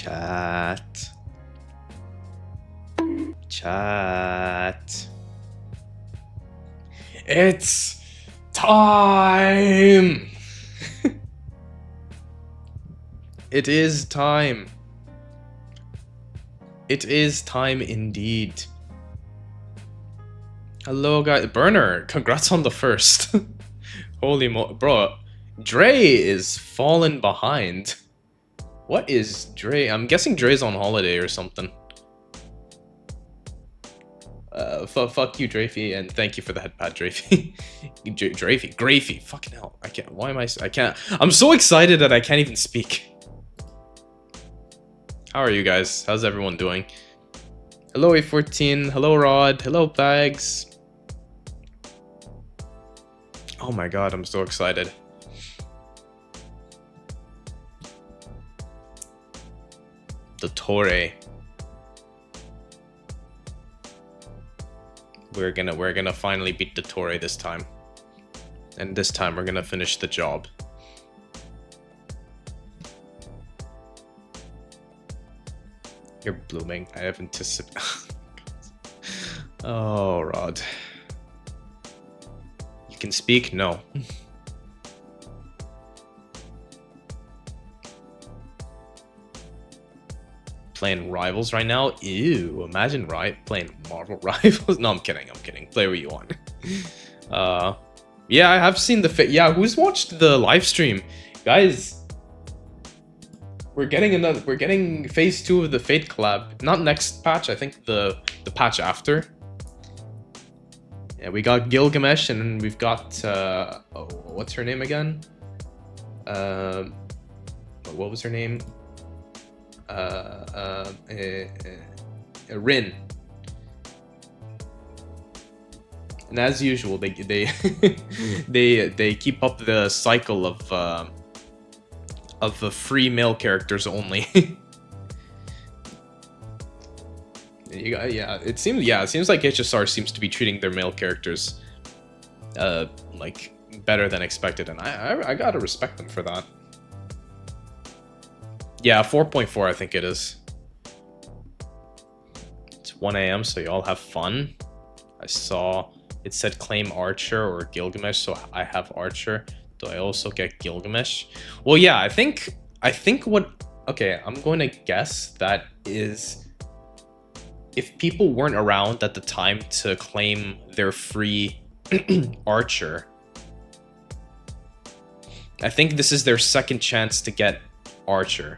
Chat. Chat. It's time! It is time. It is time indeed. Hello guys. Burner, congrats on the first. Holy bro, Dre is fallen behind. What is Dre? I'm guessing Dre's on holiday or something. Fuck you, Drafey, and thank you for the headpad, Drafey. Drafey, Grafey, fucking hell. I can't, why am I can't. I'm so excited that I can't even speak. How are you guys? How's everyone doing? Hello, A14. Hello, Rod. Hello, Bags. Oh my god, I'm so excited. The Torre. We're gonna finally beat the Torre this time. And this time we're gonna finish the job. You're blooming. I have anticipated. Oh, Rod. You can speak? No. Playing Rivals right now? Ew, imagine playing Marvel Rivals. No, I'm kidding, I'm kidding. Play what you want. Yeah, I have seen the yeah, who's watched the live stream? Guys, we're getting phase 2 of the Fate collab. Not next patch, I think the patch after. Yeah, we got Gilgamesh and we've got oh, what's her name again? What was her name? Rin. And as usual, they they keep up the cycle of the free male characters only. Yeah, it seems like HSR seems to be treating their male characters like better than expected, and I gotta respect them for that. Yeah, 4.4 I think it is. It's 1 AM, so y'all have fun. I saw it said claim Archer or Gilgamesh, so I have Archer. Do I also get Gilgamesh? Well, yeah, I think what... Okay, I'm going to guess that is... If people weren't around at the time to claim their free Archer, I think this is their second chance to get Archer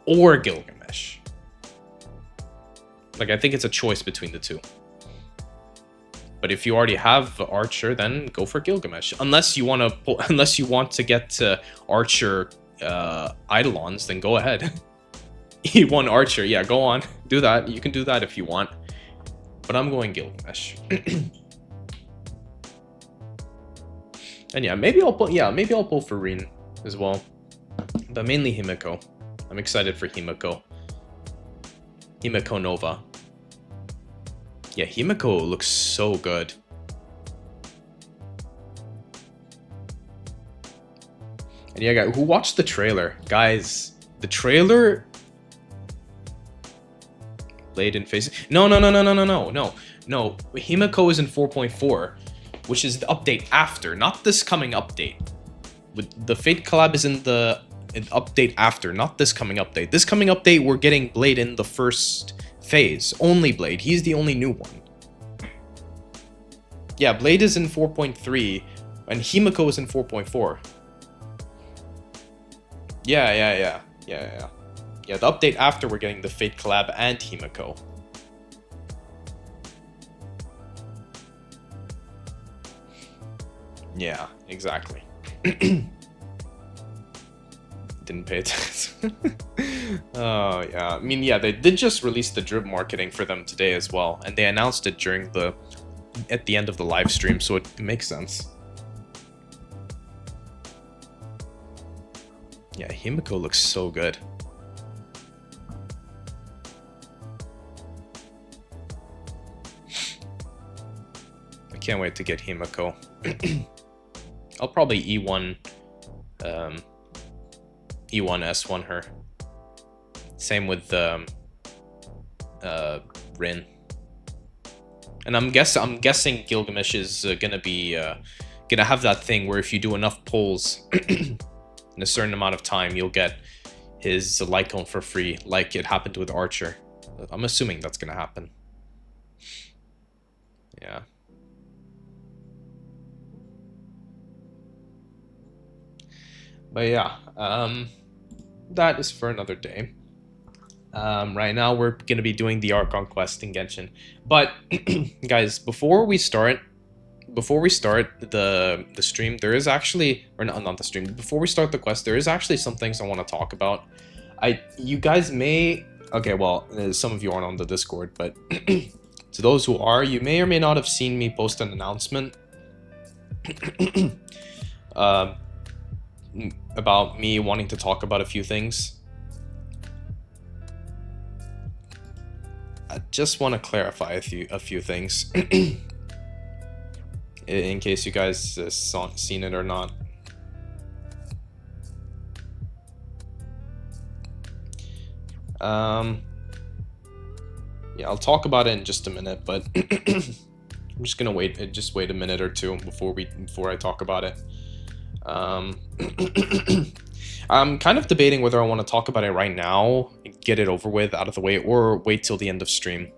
or Gilgamesh. Like, I think it's a choice between the two. But if you already have Archer, then go for Gilgamesh. Unless you want to get Archer Eidolons, then go ahead. E1 Archer, yeah, go on, do that. You can do that if you want. But I'm going Gilgamesh. And yeah, maybe I'll pull for Rin as well. But mainly Himiko. I'm excited for Himiko. Himiko Nova. Yeah, Himiko looks so good. And yeah, guys, who watched the trailer? Guys, the trailer... Blade in face... No. Himiko is in 4.4, which is the update after, not this coming update. With the Fate collab is in the update after, not this coming update. This coming update, we're getting Blade in the first phase. Only Blade. He's the only new one. Yeah, Blade is in 4.3, and Himiko is in 4.4. Yeah. Yeah, the update after, we're getting the Fate collab and Himiko. Yeah, exactly. Didn't pay attention. Oh, yeah. I mean, yeah, they did just release the drip marketing for them today as well, and they announced it at the end of the live stream, so it makes sense. Yeah, Himiko looks so good. I can't wait to get Himiko. I'll probably E1 S1 her. Same with Rin. And I'm guessing Gilgamesh is gonna have that thing where if you do enough pulls in a certain amount of time, you'll get his Lycone for free, like it happened with Archer. I'm assuming that's gonna happen. Yeah. But yeah, that is for another day. Right now we're gonna be doing the ARCHON quest in Genshin. But guys, before we start the stream, there is actually, or not the stream, before we start the quest, there is actually some things I want to talk about. You guys may, okay, well, some of you aren't on the Discord, but to those who are, you may or may not have seen me post an announcement about me wanting to talk about a few things. I just want to clarify a few things in case you guys seen it or not. Yeah, I'll talk about it in just a minute, but I'm just gonna wait a minute or two before I talk about it. I'm kind of debating whether I want to talk about it right now, get it over with, out of the way, or wait till the end of stream.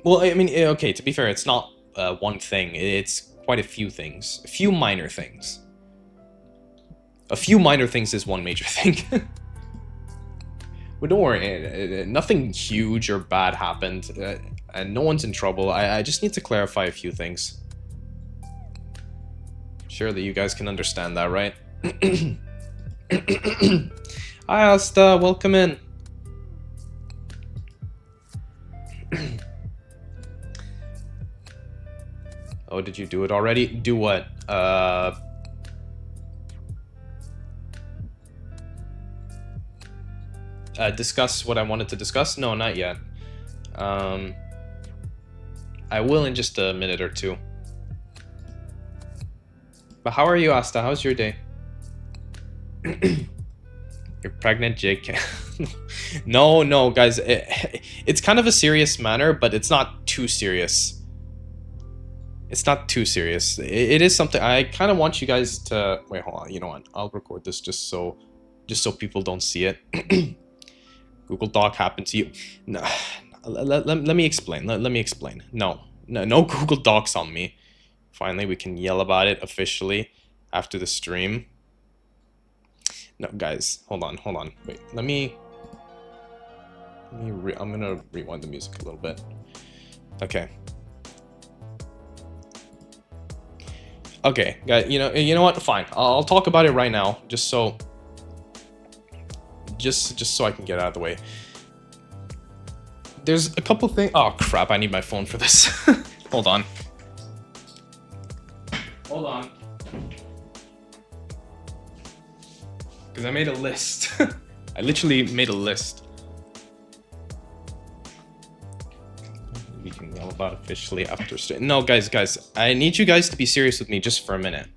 Well, I mean, okay, to be fair, it's not one thing. It's quite a few things. A few minor things. A few minor things is one major thing. But don't worry, nothing huge or bad happened, and no one's in trouble. I just need to clarify a few things. Surely you guys can understand that, right? Hi, Asta, welcome in. Oh, did you do it already? Do what? Discuss what I wanted to discuss? No, not yet. I will in just a minute or two. But how are you, Asta? How's your day? You're pregnant, Jake. No, guys. It's kind of a serious matter, but it's not too serious. It's not too serious. It is something I kind of want you guys to... Wait, hold on. You know what? I'll record this just so people don't see it. Google Doc happened to you. No, let me explain. Let me explain. No Google Docs on me. Finally, we can yell about it officially after the stream. No, guys, hold on. Wait, I'm gonna rewind the music a little bit. Okay. Okay, guys, you know what? Fine. I'll talk about it right now, just so I can get out of the way. There's a couple things. Oh crap! I need my phone for this. Hold on. Because I made a list. I literally made a list. We can yell about officially after stream. No, guys, I need you guys to be serious with me just for a minute.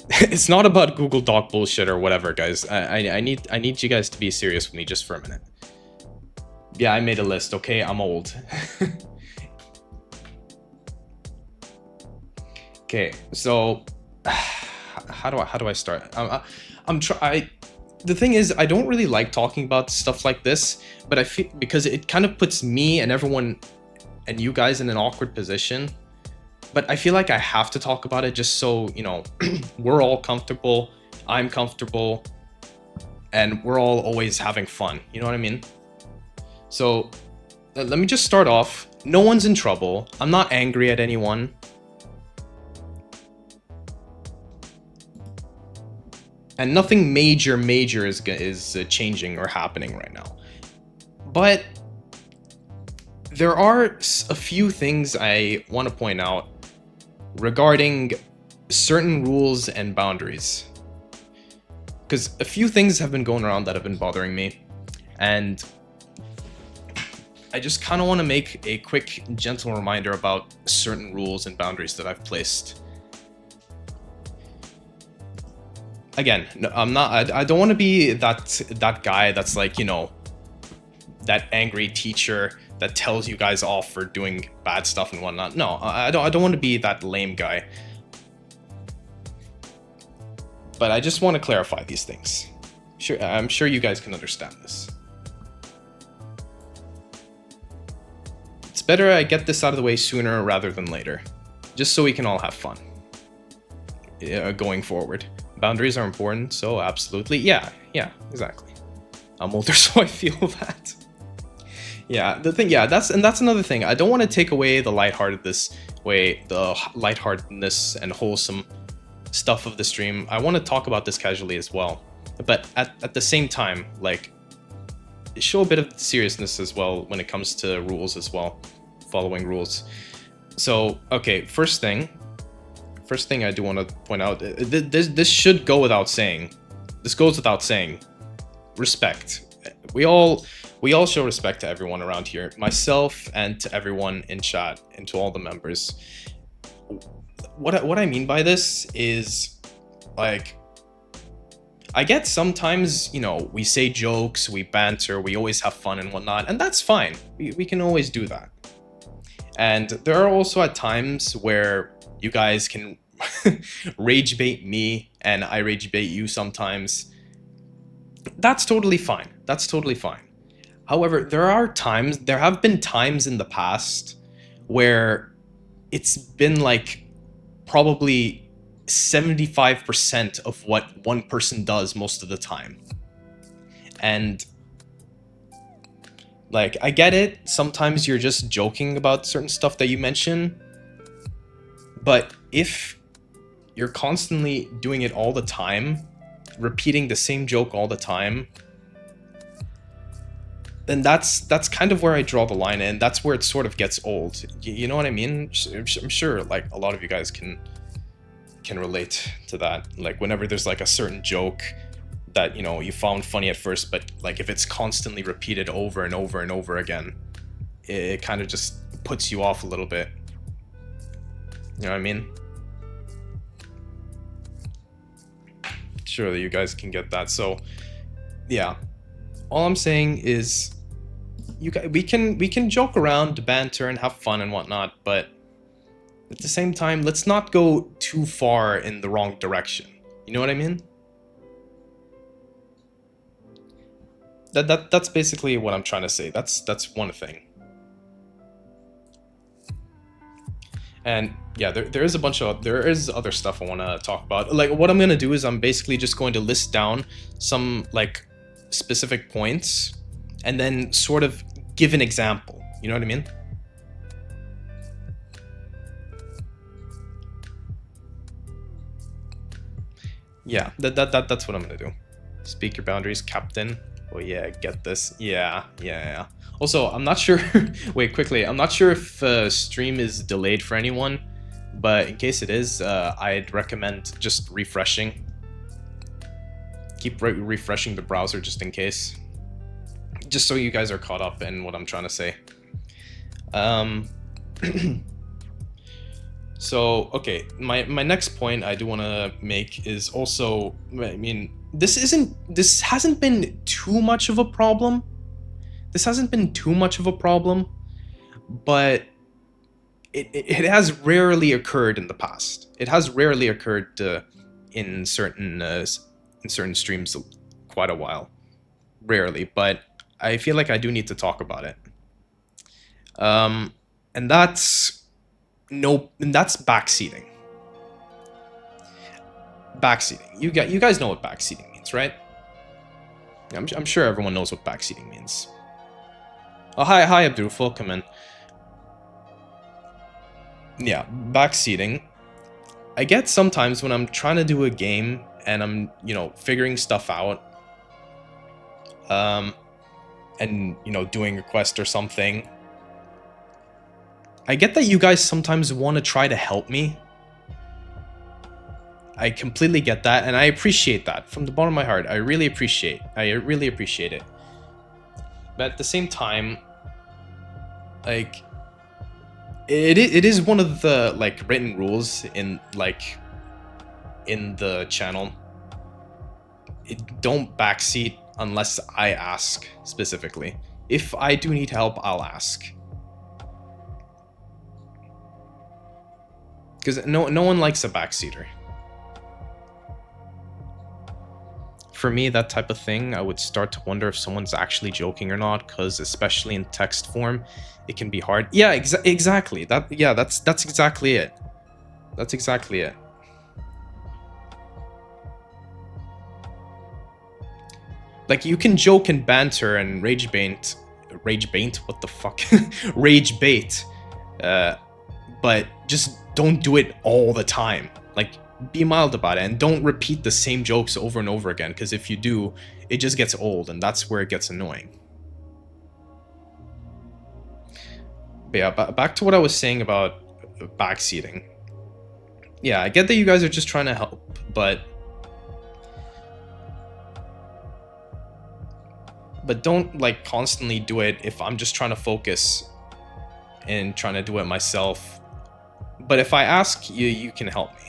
It's not about Google Doc bullshit or whatever, guys. I need you guys to be serious with me just for a minute. Yeah, I made a list. Okay, I'm old. Okay, so how do I start? The thing is, I don't really like talking about stuff like this, but I feel because it kind of puts me and everyone and you guys in an awkward position. But I feel like I have to talk about it just so, we're all comfortable, I'm comfortable, and we're all always having fun. You know what I mean? So let me just start off. No one's in trouble. I'm not angry at anyone. And nothing major is changing or happening right now. But there are a few things I want to point out regarding certain rules and boundaries. Because a few things have been going around that have been bothering me. And I just kind of want to make a quick, gentle reminder about certain rules and boundaries that I've placed. again, no, I'm not. I don't want to be that guy that's like, you know, that angry teacher that tells you guys off for doing bad stuff and whatnot. No, I don't want to be that lame guy. But I just want to clarify these things. Sure, I'm sure you guys can understand this. It's better I get this out of the way sooner rather than later, just so we can all have fun going forward. Boundaries are important, so absolutely. Yeah, exactly. I'm older, so I feel that. Yeah, that's another thing. I don't want to take away the lightheartedness and wholesome stuff of the stream. I want to talk about this casually as well, but at the same time, like, show a bit of seriousness as well when it comes to rules as well, following rules. So, okay, first thing I do want to point out, this should go without saying. This goes without saying. Respect. We all show respect to everyone around here, myself and to everyone in chat and to all the members. What I mean by this is, like, I get sometimes, you know, we say jokes, we banter, we always have fun and whatnot, and that's fine. We can always do that. And there are also at times where you guys can rage bait me and I rage bait you sometimes. That's totally fine. That's totally fine. However, there have been times in the past where it's been like probably 75% of what one person does most of the time. And like, I get it. Sometimes you're just joking about certain stuff that you mention. But if you're constantly doing it all the time, repeating the same joke all the time, then that's kind of where I draw the line, and that's where it sort of gets old. You know what I mean? I'm sure like a lot of you guys can relate to that. Like, whenever there's like a certain joke that, you know, you found funny at first, but like if it's constantly repeated over and over and over again, it kind of just puts you off a little bit. You know what I mean? Surely you guys can get that. So yeah, all I'm saying is we can joke around, banter, and have fun and whatnot, but at the same time, let's not go too far in the wrong direction. You know what I mean? That's basically what I'm trying to say. That's one thing. And yeah, there is other stuff I want to talk about. Like, what I'm gonna do is I'm basically just going to list down some like specific points and then sort of give an example. You know what I mean? Yeah, that's what I'm gonna do. Speak your boundaries, Captain. Oh yeah, get this. Yeah. Also, I'm not sure. Wait, quickly. I'm not sure if stream is delayed for anyone, but in case it is, I'd recommend just refreshing. Keep refreshing the browser just in case, just so you guys are caught up in what I'm trying to say. So okay, my next point I do want to make is also, I mean, this hasn't been too much of a problem. This hasn't been too much of a problem, but it has rarely occurred in the past. It has rarely occurred in certain streams quite a while. Rarely, but I feel like I do need to talk about it. And that's backseating. Backseating. You guys know what backseating means, right? I'm sure everyone knows what backseating means. Oh, hi, Abdul. Welcome in. Yeah, backseating. I get sometimes when I'm trying to do a game and I'm, you know, figuring stuff out, and, you know, doing a quest or something. I get that you guys sometimes want to try to help me. I completely get that, and I appreciate that from the bottom of my heart. I really appreciate it. But at the same time, like, it is one of the like written rules in the channel don't backseat unless I ask specifically. If I do need help, I'll ask. Because no one likes a backseater. For me, that type of thing, I would start to wonder if someone's actually joking or not, because especially in text form, it can be hard. Yeah, exactly. That's exactly it. That's exactly it. Like, you can joke and banter and rage bait, what the fuck? Rage bait. But just don't do it all the time. Like, be mild about it and don't repeat the same jokes over and over again, because if you do, it just gets old and that's where it gets annoying. But yeah, back to what I was saying about backseating. Yeah, I get that you guys are just trying to help, but don't like constantly do it if I'm just trying to focus and trying to do it myself. But if I ask you, you can help me.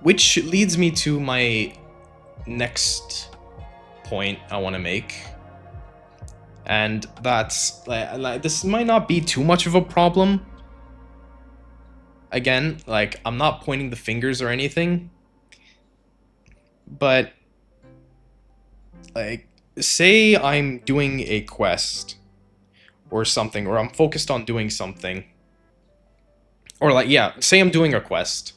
Which leads me to my next point I want to make. And that's like this might not be too much of a problem. Again, like, I'm not pointing the fingers or anything, but like, say I'm doing a quest or something, or I'm focused on doing something, or like, yeah, say I'm doing a quest.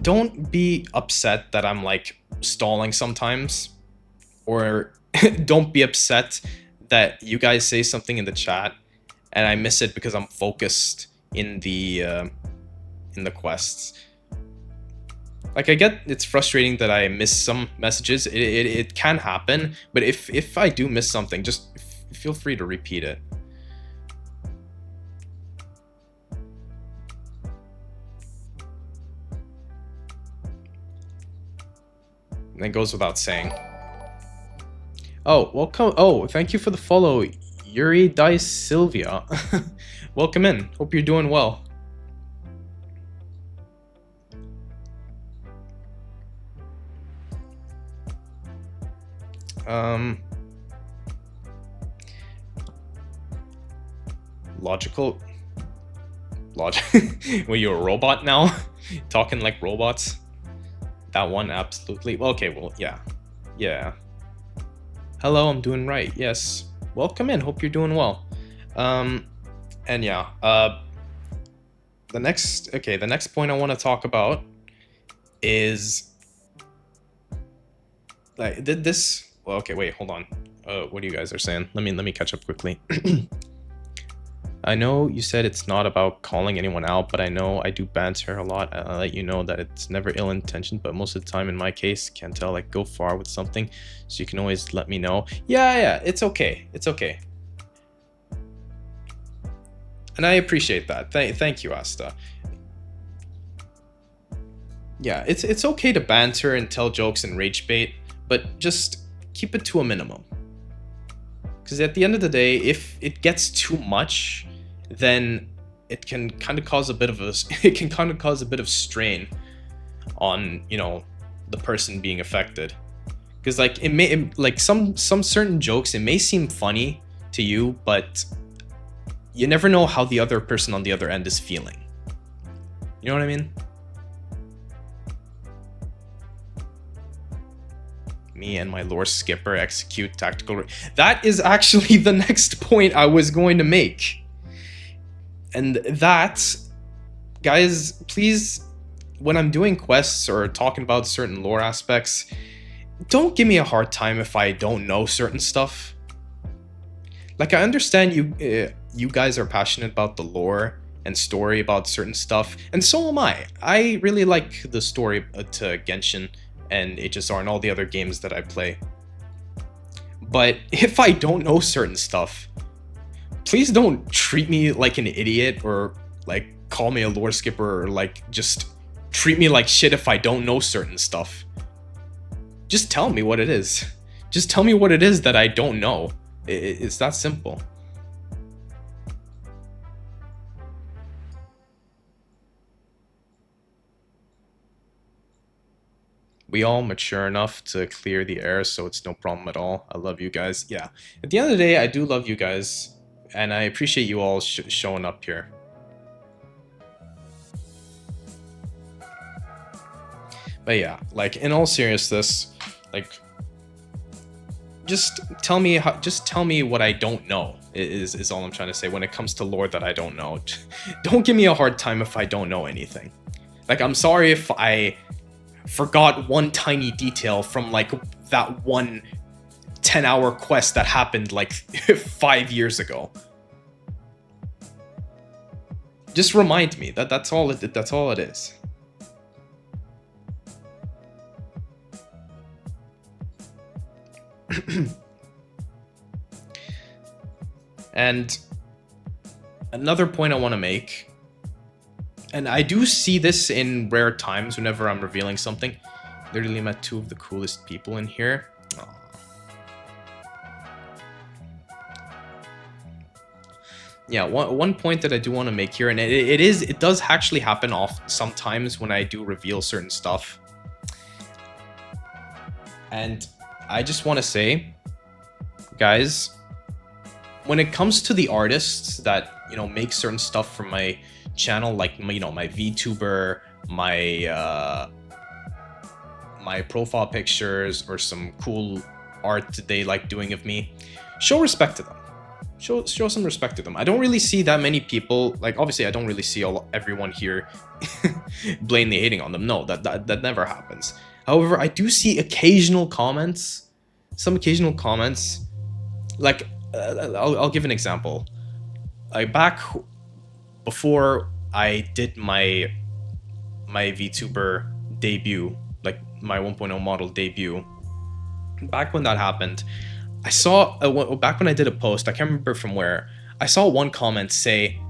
Don't be upset that I'm like stalling sometimes, or don't be upset that you guys say something in the chat and I miss it because I'm focused in the quests. Like, I get it's frustrating that I miss some messages. It can happen, but if I do miss something, just feel free to repeat it. And it goes without saying. Oh, welcome. Oh, thank you for the follow, Yuri Dice Sylvia. Welcome in. Hope you're doing well. Logical. Well, you're a robot now? Talking like robots? That one, absolutely. Well, okay, well, yeah. Yeah. Hello, I'm doing right. Yes. Welcome in. Hope you're doing well. And yeah, the next point I want to talk about is like this. Well, okay, wait, hold on. What you guys are saying? Let me catch up quickly. I know you said it's not about calling anyone out, but I know I do banter a lot. I'll let you know that it's never ill-intentioned, but most of the time in my case, can't tell, like, go far with something, so you can always let me know. Yeah, it's okay. It's okay. And I appreciate that. Thank you, Asta. Yeah, it's okay to banter and tell jokes and rage bait, but just keep it to a minimum. Because at the end of the day, if it gets too much, then it can kind of cause a bit of strain on, you know, the person being affected. Because like like some certain jokes, it may seem funny to you, but you never know how the other person on the other end is feeling. You know what I mean? Me and my lore skipper execute tactical. That is actually the next point I was going to make. And that, guys, please, when I'm doing quests or talking about certain lore aspects, don't give me a hard time if I don't know certain stuff. Like, I understand you guys are passionate about the lore and story about certain stuff, and so am I. I really like the story to Genshin and HSR and all the other games that I play. But if I don't know certain stuff, please don't treat me like an idiot or like call me a lore skipper or like just treat me like shit if I don't know certain stuff. Just tell me what it is. Just tell me what it is that I don't know. It's that simple. We all mature enough to clear the air, so it's no problem at all. I love you guys. Yeah, at the end of the day, I do love you guys, and I appreciate you all showing up here. But yeah, like, in all seriousness, like, just tell me what I don't know is all I'm trying to say when it comes to lore that I don't know. Don't give me a hard time if I don't know anything. Like, I'm sorry if I forgot one tiny detail from like that one 10-hour quest that happened like 5 years ago. Just remind me. That's all it is. And another point I want to make, and I do see this in rare times whenever I'm revealing something. Literally met 2 of the coolest people in here. Aww. Yeah, one point that I do want to make here, and it does actually happen sometimes when I do reveal certain stuff. And I just want to say, guys, when it comes to the artists that, you know, make certain stuff for my channel, like, you know, my VTuber, my my profile pictures, or some cool art they like doing of me, show respect to them. Show some respect to them. I don't really see that many people, like, obviously I don't really see everyone here blatantly hating on them. No, that never happens. However, I do see occasional comments, some occasional comments, like, I'll give an example. Like, back before I did my VTuber debut, like my 1.0 model debut, back when that happened, I saw, back when I did a post, I can't remember from where, I saw one comment say,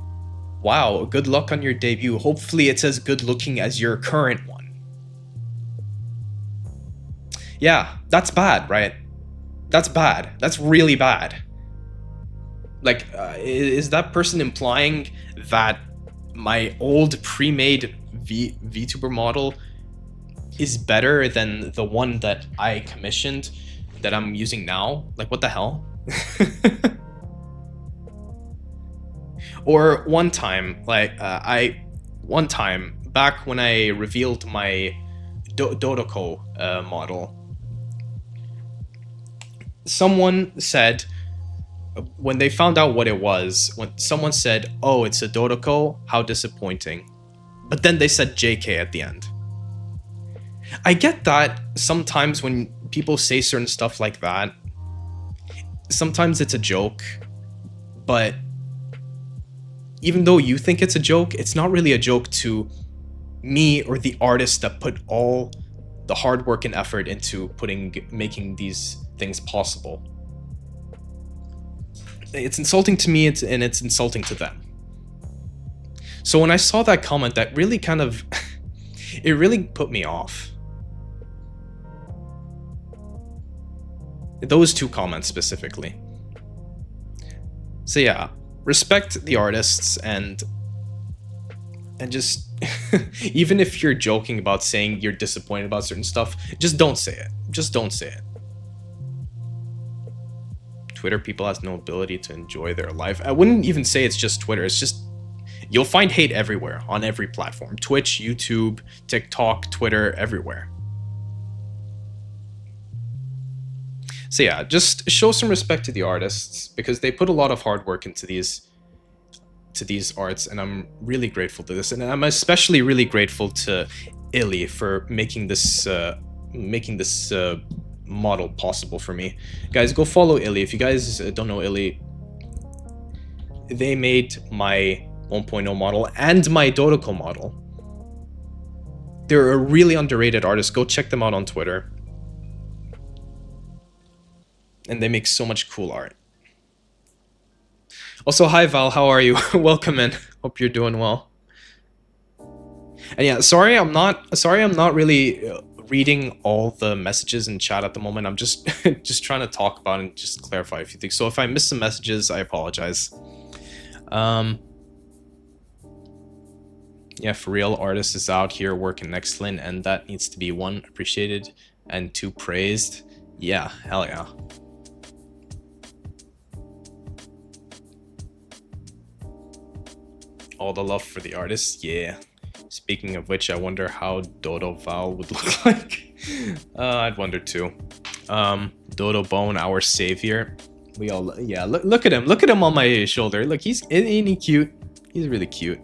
"Wow, good luck on your debut. Hopefully it's as good looking as your current one." Yeah, that's bad, right? That's bad. That's really bad. Like, is that person implying that my old pre-made VTuber model is better than the one that I commissioned that I'm using now? Like, what the hell? Or one time, like, one time back when I revealed my Dodoko model, someone said, when they found out what it was, when someone said, "Oh, it's a Dodoko, how disappointing." But then they said JK at the end. I get that sometimes when people say certain stuff like that, sometimes it's a joke, but even though you think it's a joke, it's not really a joke to me or the artist that put all the hard work and effort into making these things possible. It's insulting to me, and it's insulting to them. So when I saw that comment, that really kind of, it really put me off. Those 2 comments specifically. So yeah, respect the artists, and just, even if you're joking about saying you're disappointed about certain stuff, just don't say it. Just don't say it. Twitter people has no ability to enjoy their life. I wouldn't even say it's just Twitter. It's just, you'll find hate everywhere, on every platform. Twitch, YouTube, TikTok, Twitter, everywhere. So yeah, just show some respect to the artists, because they put a lot of hard work into these arts, and I'm really grateful to this. And I'm especially really grateful to Illy for making this model possible for me. Guys, go follow Illy. If you guys don't know Illy, they made my 1.0 model and my Dodoko model. They're a really underrated artist. Go check them out on Twitter. And they make so much cool art. Also, hi Val, how are you? Welcome in. Hope you're doing well. And yeah, sorry I'm not really reading all the messages in chat at the moment. I'm just trying to talk about and just clarify a few things. So if I miss some messages, I apologize. Yeah, for real, artist is out here working excellent, and that needs to be 1, appreciated, and 2, praised. Yeah, hell yeah. All the love for the artist, yeah. Speaking of which, I wonder how Dodo Val would look like. I'd wonder too. Dodo Bone, our savior. We all, yeah, look at him. Look at him on my shoulder. Look, ain't he cute? He's really cute.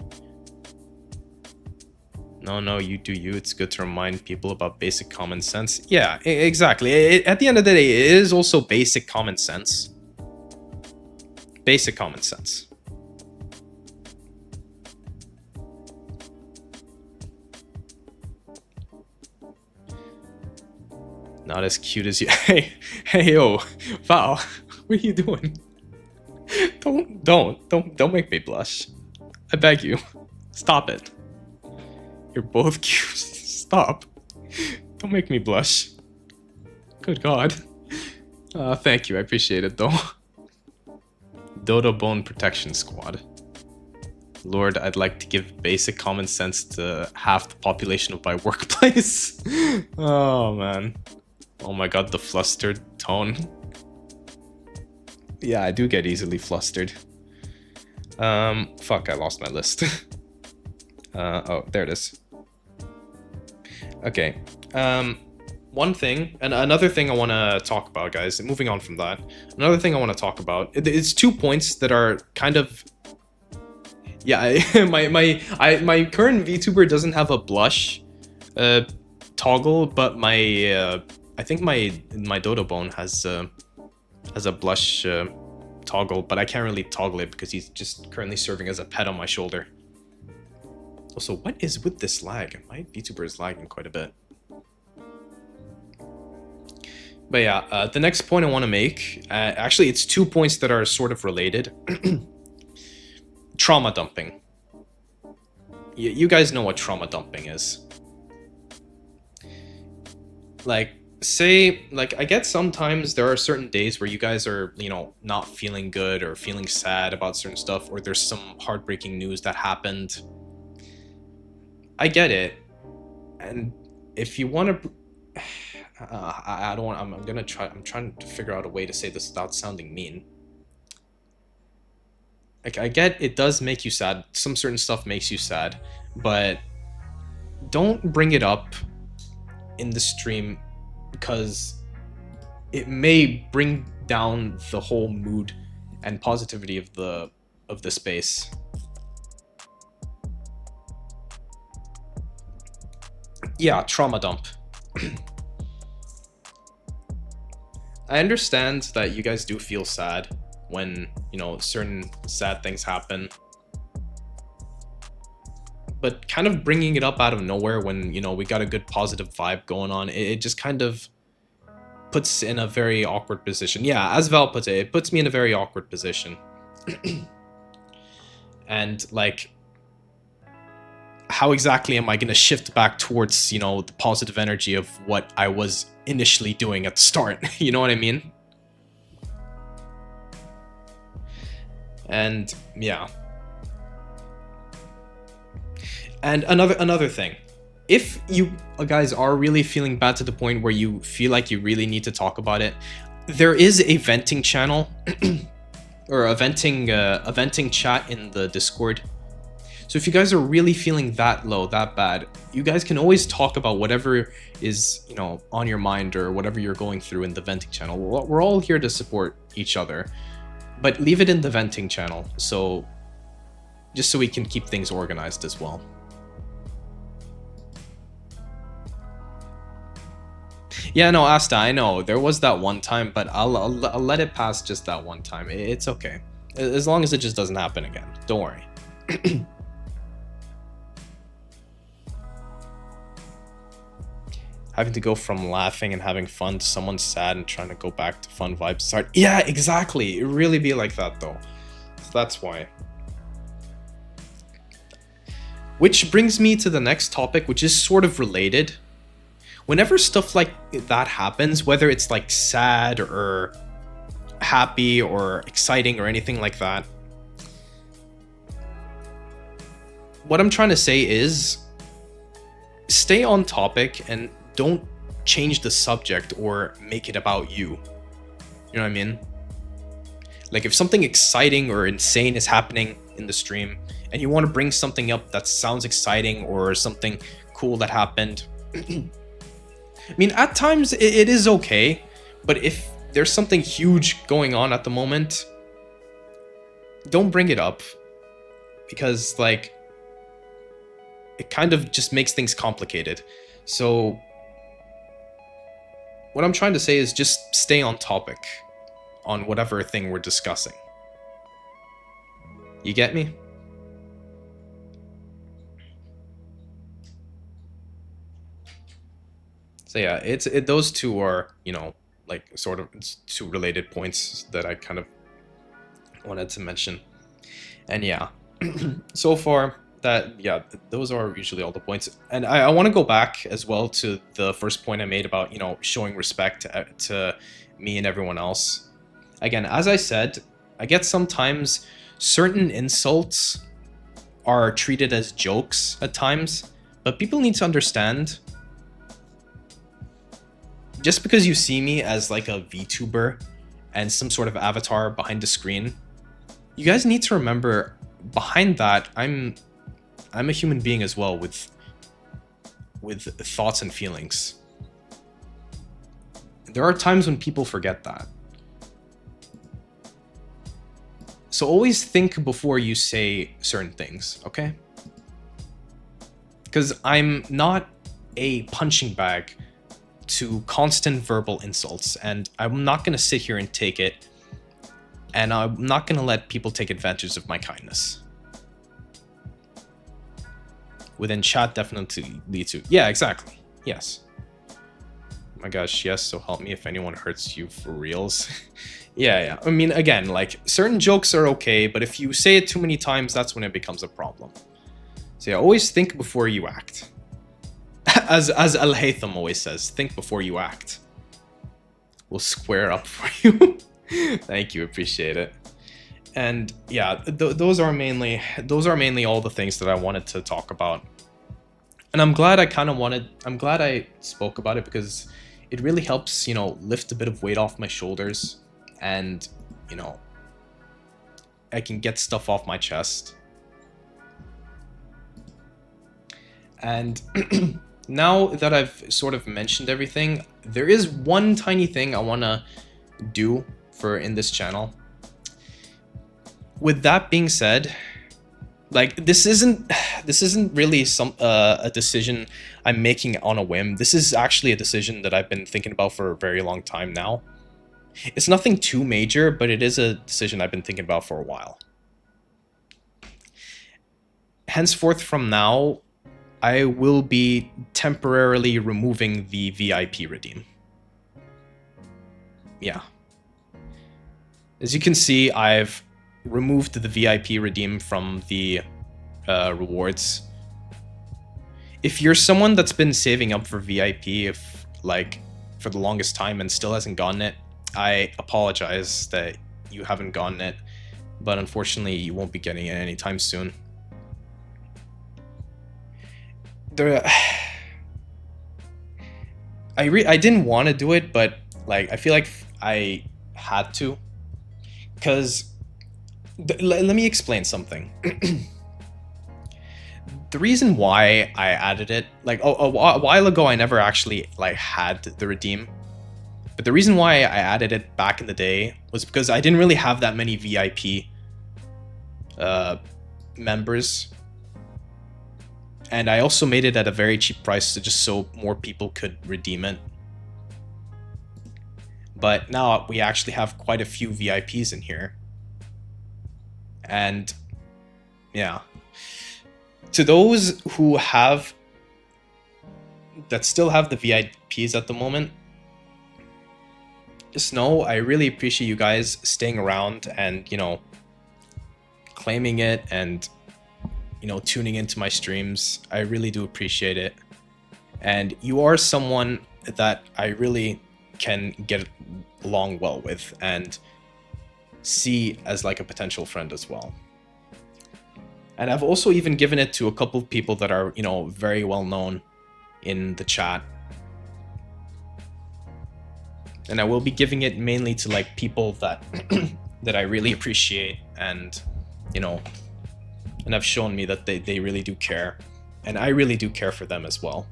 No, you do you. It's good to remind people about basic common sense. Yeah, exactly. At the end of the day, it is also basic common sense. Basic common sense. Not as cute as you. Hey, yo, Val, what are you doing? Don't make me blush. I beg you, stop it. You're both cute. Stop. Don't make me blush. Good God. Thank you, I appreciate it though. Dodo Bone Protection Squad. Lord, I'd like to give basic common sense to half the population of my workplace. Oh man. Oh my god, the flustered tone. Yeah, I do get easily flustered. Fuck, I lost my list. Oh, there it is. Okay. One thing, and another thing I want to talk about, guys, moving on from that, another thing I want to talk about, it's 2 points that are kind of, yeah, my current VTuber doesn't have a blush toggle, but my I think my Dodo Bone has a blush toggle, but I can't really toggle it because he's just currently serving as a pet on my shoulder. Also, what is with this lag? My VTuber is lagging quite a bit. But yeah, the next point I want to make, actually it's 2 points that are sort of related. Trauma dumping. You guys know what trauma dumping is. Like, say, like, I get sometimes there are certain days where you guys are, you know, not feeling good or feeling sad about certain stuff, or there's some heartbreaking news that happened. I get it. And if you want to, I don't want, I'm trying to figure out a way to say this without sounding mean. Like, I get it does make you sad. Some certain stuff makes you sad, but don't bring it up in the stream because it may bring down the whole mood and positivity of the space. Yeah, trauma dump. I understand that you guys do feel sad when, you know, certain sad things happen. But kind of bringing it up out of nowhere when, you know, we got a good positive vibe going on, it just kind of puts in a very awkward position. Yeah, as Val puts it puts me in a very awkward position. And, like, how exactly am I going to shift back towards, you know, the positive energy of what I was initially doing at the start? You know what I mean? And yeah. And another thing, if you guys are really feeling bad to the point where you feel like you really need to talk about it, there is a venting channel or a venting chat in the Discord. So if you guys are really feeling that low, that bad, you guys can always talk about whatever is, you know, on your mind or whatever you're going through in the venting channel. We're all here to support each other, but leave it in the venting channel. So just so we can keep things organized as well. Yeah, no, Asta, I know there was that one time, but I'll let it pass just that one time. It's okay, as long as it just doesn't happen again. Don't worry. Having to go from laughing and having fun to someone sad and trying to go back to fun vibes start. Yeah, exactly. It really be like that though. So that's why. Which brings me to the next topic, which is sort of related. Whenever stuff like that happens, whether it's like sad or happy or exciting or anything like that, what I'm trying to say is stay on topic and don't change the subject or make it about you. You know what I mean? Like if something exciting or insane is happening in the stream and you want to bring something up that sounds exciting or something cool that happened, I mean, at times it is okay, but if there's something huge going on at the moment, don't bring it up, because like it kind of just makes things complicated. So what I'm trying to say is just stay on topic on whatever thing we're discussing. You get me? So yeah, those two are, you know, like sort of two related points that I kind of wanted to mention. And yeah, so far that, yeah, those are usually all the points. And I want to go back as well to the first point I made about, you know, showing respect to me and everyone else. Again, as I said, I get sometimes certain insults are treated as jokes at times, but people need to understand, just because you see me as like a VTuber and some sort of avatar behind the screen, you guys need to remember behind that I'm a human being as well with thoughts and feelings. There are times when people forget that. So always think before you say certain things, okay? Because I'm not a punching bag to constant verbal insults, and I'm not going to sit here and take it, and I'm not going to let people take advantage of my kindness. Within chat definitely leads to, yeah, exactly, yes. Oh my gosh, yes, so help me if anyone hurts you for reals. Yeah, I mean, again, like, certain jokes are okay, but if you say it too many times, that's when it becomes a problem. So yeah, always think before you act. As Al-Haytham always says, think before you act. We'll square up for you. Thank you, appreciate it. And yeah, those are mainly all the things that I wanted to talk about. And I'm glad I spoke about it, because it really helps, you know, lift a bit of weight off my shoulders, and, you know, I can get stuff off my chest. And now that I've sort of mentioned everything, there is one tiny thing I want to do in this channel. With that being said, like, this isn't really a decision I'm making on a whim. This is actually a decision that I've been thinking about for a very long time now. It's nothing too major, but it is a decision I've been thinking about for a while. Henceforth from now, I will be temporarily removing the VIP redeem. Yeah. As you can see, I've removed the VIP redeem from the rewards. If you're someone that's been saving up for VIP for the longest time and still hasn't gotten it, I apologize that you haven't gotten it, but unfortunately you won't be getting it anytime soon. I didn't want to do it, but like, I feel like I had to, because let me explain something. The reason why I added it, like a while ago, I never actually like had the redeem, but the reason why I added it back in the day was because I didn't really have that many VIP members. And I also made it at a very cheap price, just so more people could redeem it. But now we actually have quite a few VIPs in here. And yeah, to those who still have the VIPs at the moment, just know I really appreciate you guys staying around and, you know, claiming it and, you know, tuning into my streams. I really do appreciate it. And you are someone that I really can get along well with and see as like a potential friend as well. And I've also even given it to a couple of people that are, you know, very well known in the chat. And I will be giving it mainly to like people that that I really appreciate, and you know, and have shown me that they really do care, and I really do care for them as well.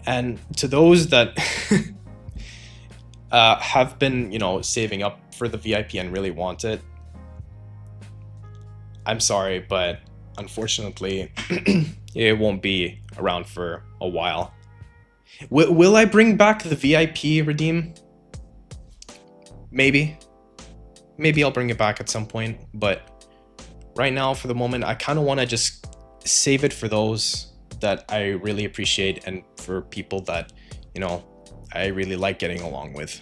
And to those that have been, you know, saving up for the VIP and really want it, I'm sorry, but unfortunately it won't be around for a while. Will I bring back the VIP redeem? Maybe I'll bring it back at some point, but right now, for the moment, I kind of want to just save it for those that I really appreciate and for people that, you know, I really like getting along with.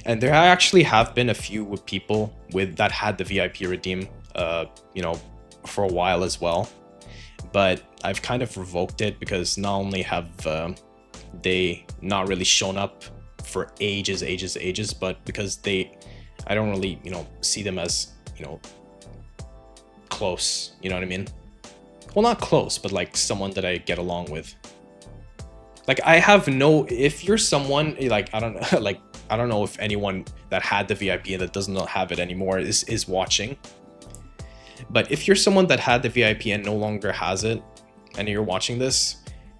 And there actually have been a few people with that had the VIP redeem, you know, for a while as well. But I've kind of revoked it because not only have they not really shown up for ages, but because I don't really, you know, see them as, you know, close, you know what I mean? Well, not close, but like someone that I get along with. Like I have no, if you're someone like, I don't know, like, I don't know if anyone that had the VIP and that does not have it anymore is watching. But if you're someone that had the VIP and no longer has it, and you're watching this,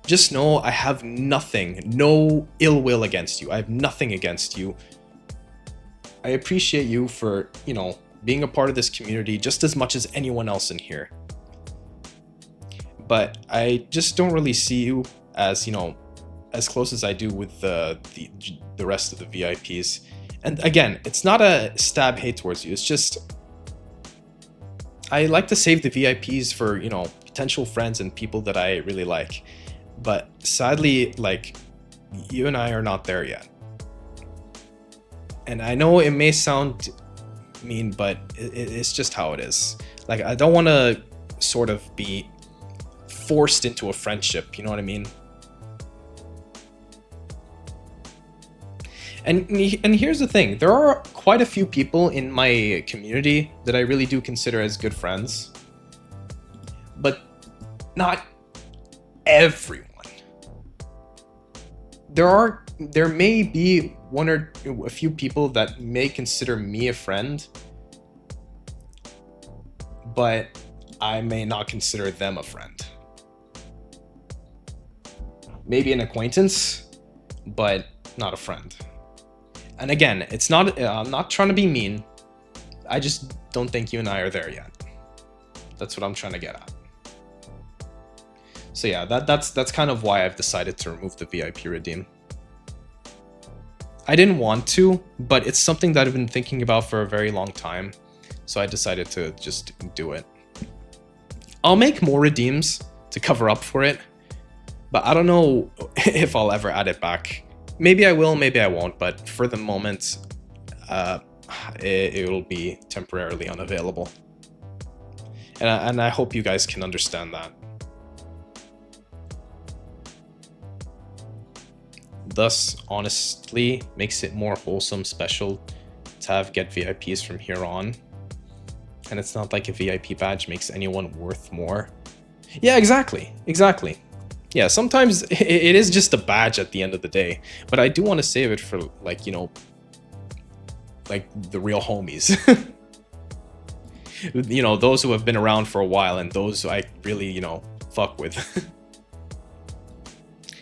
just know I have nothing, no ill will against you. I have nothing against you. I appreciate you for, you know, being a part of this community just as much as anyone else in here. But I just don't really see you as, you know, as close as I do with the rest of the VIPs. And again, it's not a stab hate towards you. It's just, I like to save the VIPs for, you know, potential friends and people that I really like. But sadly, like, you and I are not there yet. And I know it may sound mean, but it's just how it is. Like, I don't want to sort of be forced into a friendship, you know what I mean? And here's the thing, there are quite a few people in my community that I really do consider as good friends, but not everyone. There may be one or a few people that may consider me a friend, but I may not consider them a friend. Maybe an acquaintance, but not a friend. And again, it's not, I'm not trying to be mean. I just don't think you and I are there yet. That's what I'm trying to get at. So yeah, that's kind of why I've decided to remove the VIP redeem. I didn't want to, but it's something that I've been thinking about for a very long time. So I decided to just do it. I'll make more redeems to cover up for it, but I don't know if I'll ever add it back. Maybe I will, maybe I won't, but for the moment, it will be temporarily unavailable. And I hope you guys can understand that. Thus, honestly, makes it more wholesome, special to have get VIPs from here on. And it's not like a VIP badge makes anyone worth more. Yeah, exactly. Yeah, sometimes it is just a badge at the end of the day, but I do want to save it for, like, you know, like the real homies. You know, those who have been around for a while and those I really, you know, fuck with.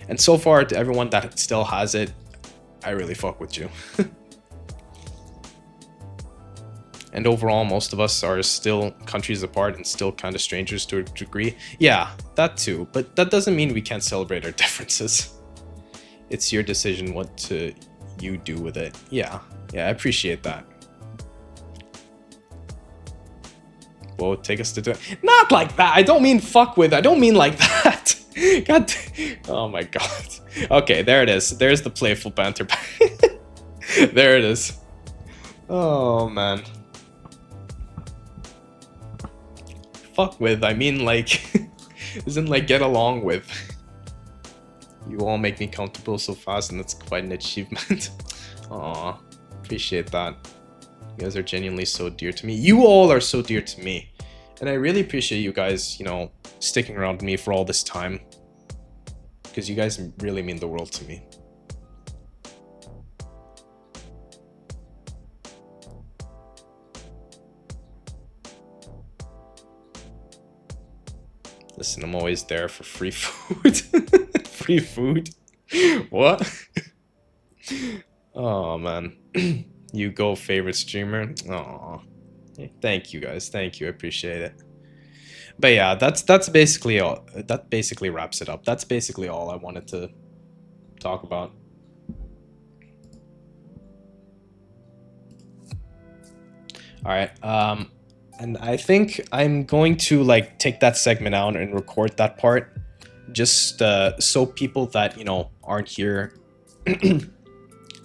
And so far, to everyone that still has it, I really fuck with you. And overall, most of us are still countries apart and still kind of strangers to a degree. Yeah, that too. But that doesn't mean we can't celebrate our differences. It's your decision what you do with it. Yeah, I appreciate that. Well, take us to do it. Not like that. I don't mean fuck with. I don't mean like that. God. Oh my god. Okay, there it is. There's the playful banter. There it is. Oh man. Fuck with, I mean, like, isn't like get along with. You all make me comfortable so fast, and that's quite an achievement. Aww. appreciate that. You guys are genuinely so dear to me. You all are so dear to me. And I really appreciate you guys, you know, sticking around with me for all this time. Because you guys really mean the world to me. Listen, I'm always there for free food. Free food? What? Oh, man. You go favorite streamer? Aw. Thank you, guys. Thank you. I appreciate it. But yeah, that's basically all. That basically wraps it up. That's basically all I wanted to talk about. Alright, and I think I'm going to like take that segment out and record that part. Just so people that, you know, aren't here,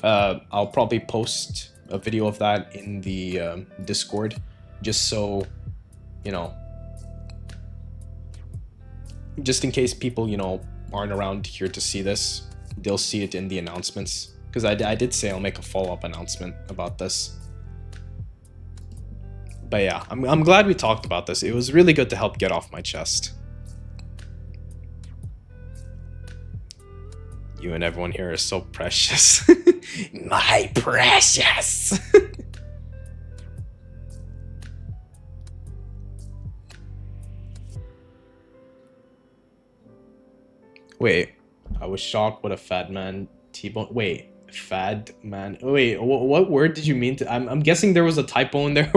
I'll probably post a video of that in the Discord, just so, you know, just in case people, you know, aren't around here to see this, they'll see it in the announcements. Because I did say I'll make a follow-up announcement about this. But yeah, I'm glad we talked about this. It was really good to help get off my chest. You and everyone here are so precious. My precious! Wait, I was shocked what a fat man T-bone. Wait, fad man. Wait, what word did you mean to? I'm guessing there was a typo in there.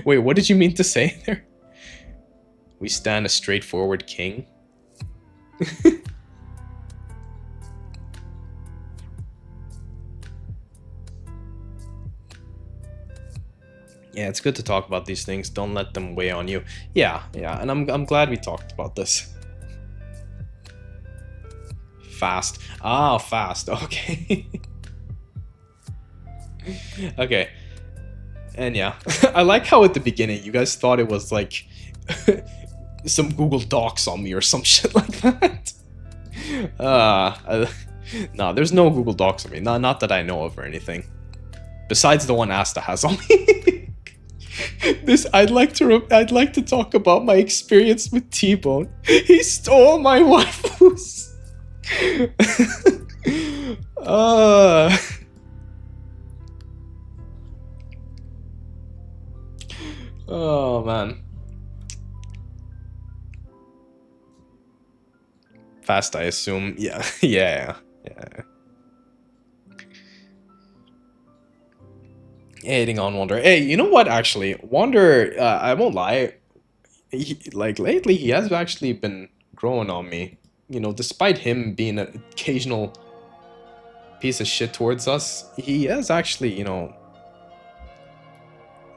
Wait, what did you mean to say there? We stand a straightforward king. Yeah, it's good to talk about these things. Don't let them weigh on you. Yeah, and I'm glad we talked about this. Fast. Ah, fast. Okay. Okay. And yeah, I like how at the beginning you guys thought it was like some Google Docs on me or some shit like that. No, there's no Google Docs on me. Not that I know of or anything. Besides the one Asta has on me. I'd like to talk about my experience with T-Bone. He stole my waifus. Oh man. Fast, I assume. Yeah. Yeah. Hating on Wander. Hey, you know what? Actually, Wander. I won't lie. Like lately, he has actually been growing on me. You know, despite him being an occasional piece of shit towards us, he has actually, you know,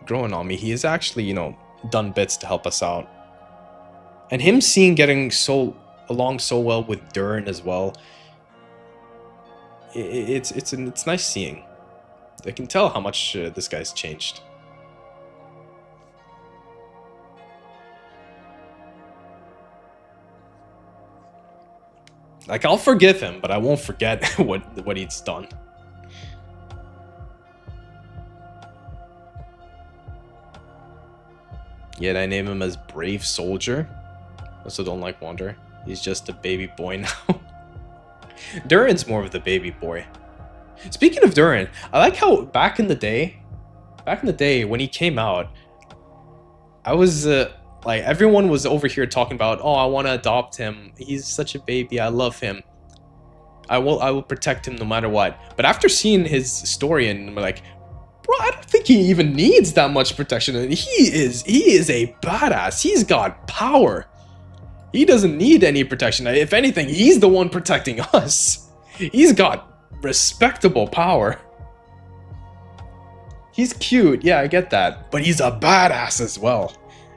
growing on me. He has actually, you know, done bits to help us out. And him getting along so well with Durin as well. It's nice seeing. I can tell how much this guy's changed. Like, I'll forgive him, but I won't forget what he's done. Yet I name him as Brave Soldier. Also don't like Wander. He's just a baby boy now. Durin's more of the baby boy. Speaking of Durin, I like how back in the day when he came out, I was like, everyone was over here talking about, oh, I want to adopt him. He's such a baby. I love him. I will protect him no matter what. But after seeing his story, and I'm like, bro, I don't think he even needs that much protection. And he is a badass. He's got power. He doesn't need any protection. If anything, he's the one protecting us. He's got respectable power. He's cute. Yeah, I get that. But he's a badass as well.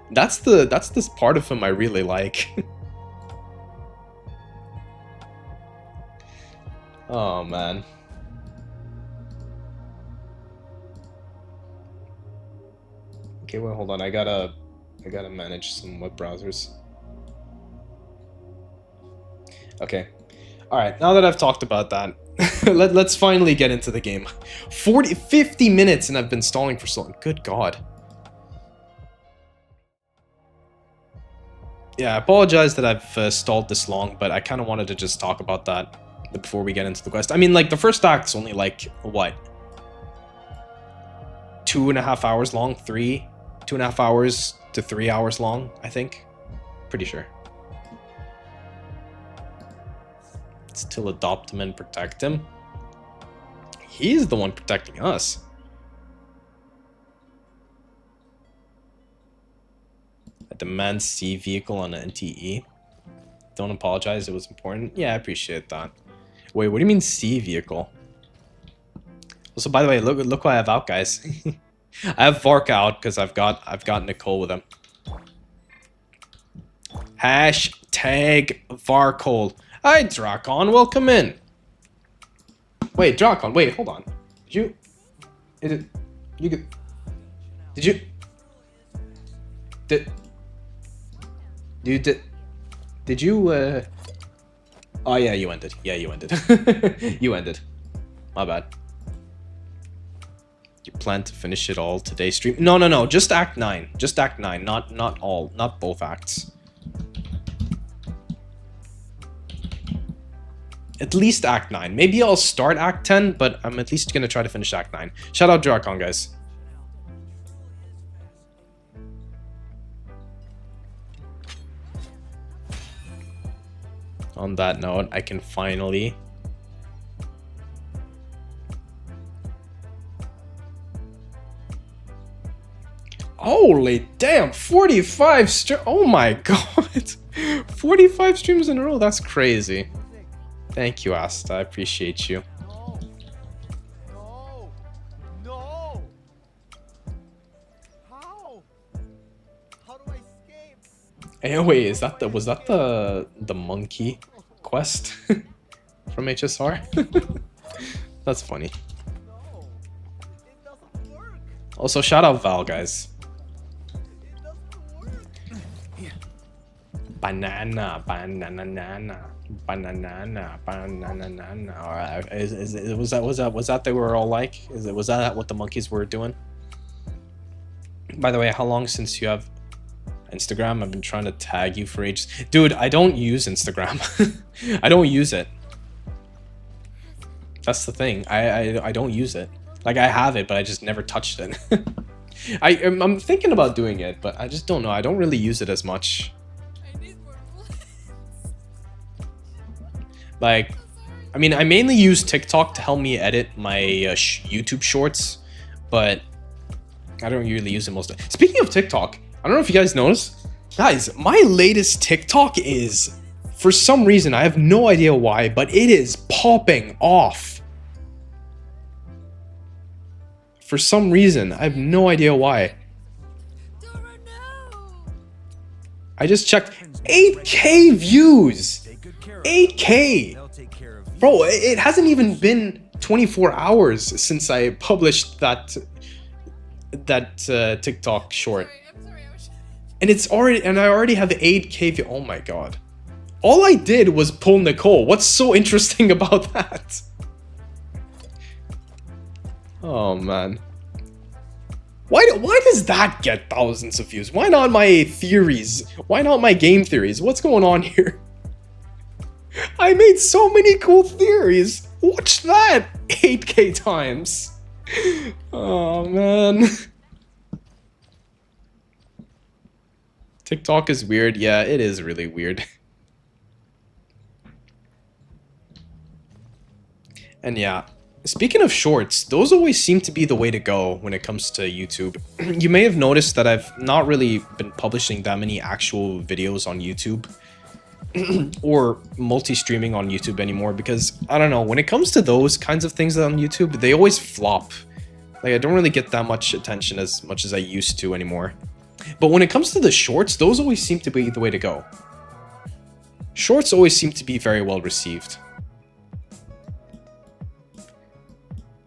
That's this part of him I really like. Oh man. Okay, wait, hold on. I gotta manage some web browsers. Okay. Alright, now that I've talked about that, Let's finally get into the game. 50 minutes and I've been stalling for so long. Good God. Yeah, I apologize that I've stalled this long, but I kind of wanted to just talk about that before we get into the quest. I mean, like, the first act's only, like, what? 2.5 hours long? 2.5 hours to 3 hours long, I think. Pretty sure. Still adopt him and protect him. He's the one protecting us. I demand C vehicle on an NTE. Don't apologize, it was important. Yeah, I appreciate that. Wait, what do you mean C vehicle? Also, by the way, look what I have out, guys. I have Vark out because I've got Nicole with him. Hashtag Varkol. Hi, Drakon, welcome in. Wait, Drakon, wait, hold on. Did you... Is it... You could... Did you... Did you, Oh, yeah, you ended. Yeah, you ended. You ended. My bad. You plan to finish it all today stream? No. Just Act 9. Just Act 9. Not all. Not both acts. At least Act 9. Maybe I'll start Act 10, but I'm at least gonna try to finish Act 9. Shout out Drakon, guys. On that note, I can finally... Holy damn, 45 streams. Oh my god. 45 streams in a row, that's crazy. Thank you, Asta, I appreciate you. No. How do I escape? Hey, wait, was that the monkey quest from HSR? That's funny. No. It doesn't work. Also, shout out Val, guys. It doesn't work. Banana. Alright, was that they were all like? Was that what the monkeys were doing? By the way, how long since you have Instagram? I've been trying to tag you for ages. Dude, I don't use Instagram. I don't use it. That's the thing. I don't use it. Like, I have it, but I just never touched it. I'm thinking about doing it, but I just don't know. I don't really use it as much. Like, I mean, I mainly use TikTok to help me edit my YouTube shorts, but I don't really use it most of the time. Speaking of TikTok, I don't know if you guys noticed. Guys, my latest TikTok is, for some reason, I have no idea why, but it is popping off. For some reason, I have no idea why. I just checked 8K views. 8K. Bro, it hasn't even been 24 hours since I published that TikTok short. And it's already, and I already have 8K views. Oh my god. All I did was pull Nicole. What's so interesting about that? Oh man. Why does that get thousands of views? Why not my theories? Why not my game theories? What's going on here? I made so many cool theories. Watch that 8K times. Oh man. TikTok is weird. Yeah, it is really weird. And yeah, speaking of shorts, those always seem to be the way to go when it comes to YouTube. You may have noticed that I've not really been publishing that many actual videos on YouTube or multi-streaming on YouTube anymore because, I don't know, when it comes to those kinds of things on YouTube, they always flop. Like, I don't really get that much attention as much as I used to anymore. But when it comes to the shorts, those always seem to be the way to go. Shorts always seem to be very well received.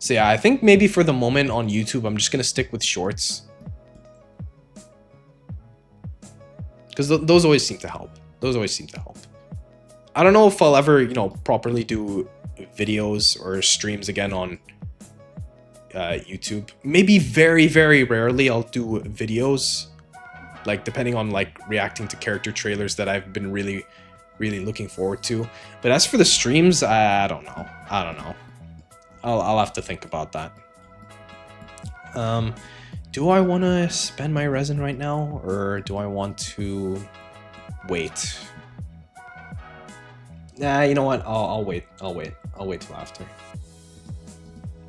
So yeah, I think maybe for the moment on YouTube, I'm just going to stick with shorts. Because those always seem to help. Those always seem to help. I don't know if I'll ever, you know, properly do videos or streams again on YouTube. Maybe very, very rarely I'll do videos, like depending on like reacting to character trailers that I've been really looking forward to. But as for the streams, I don't know. I'll have to think about that. Do I want to spend my resin right now, or do I want to wait? Nah, you know what? I'll wait. I'll wait till after.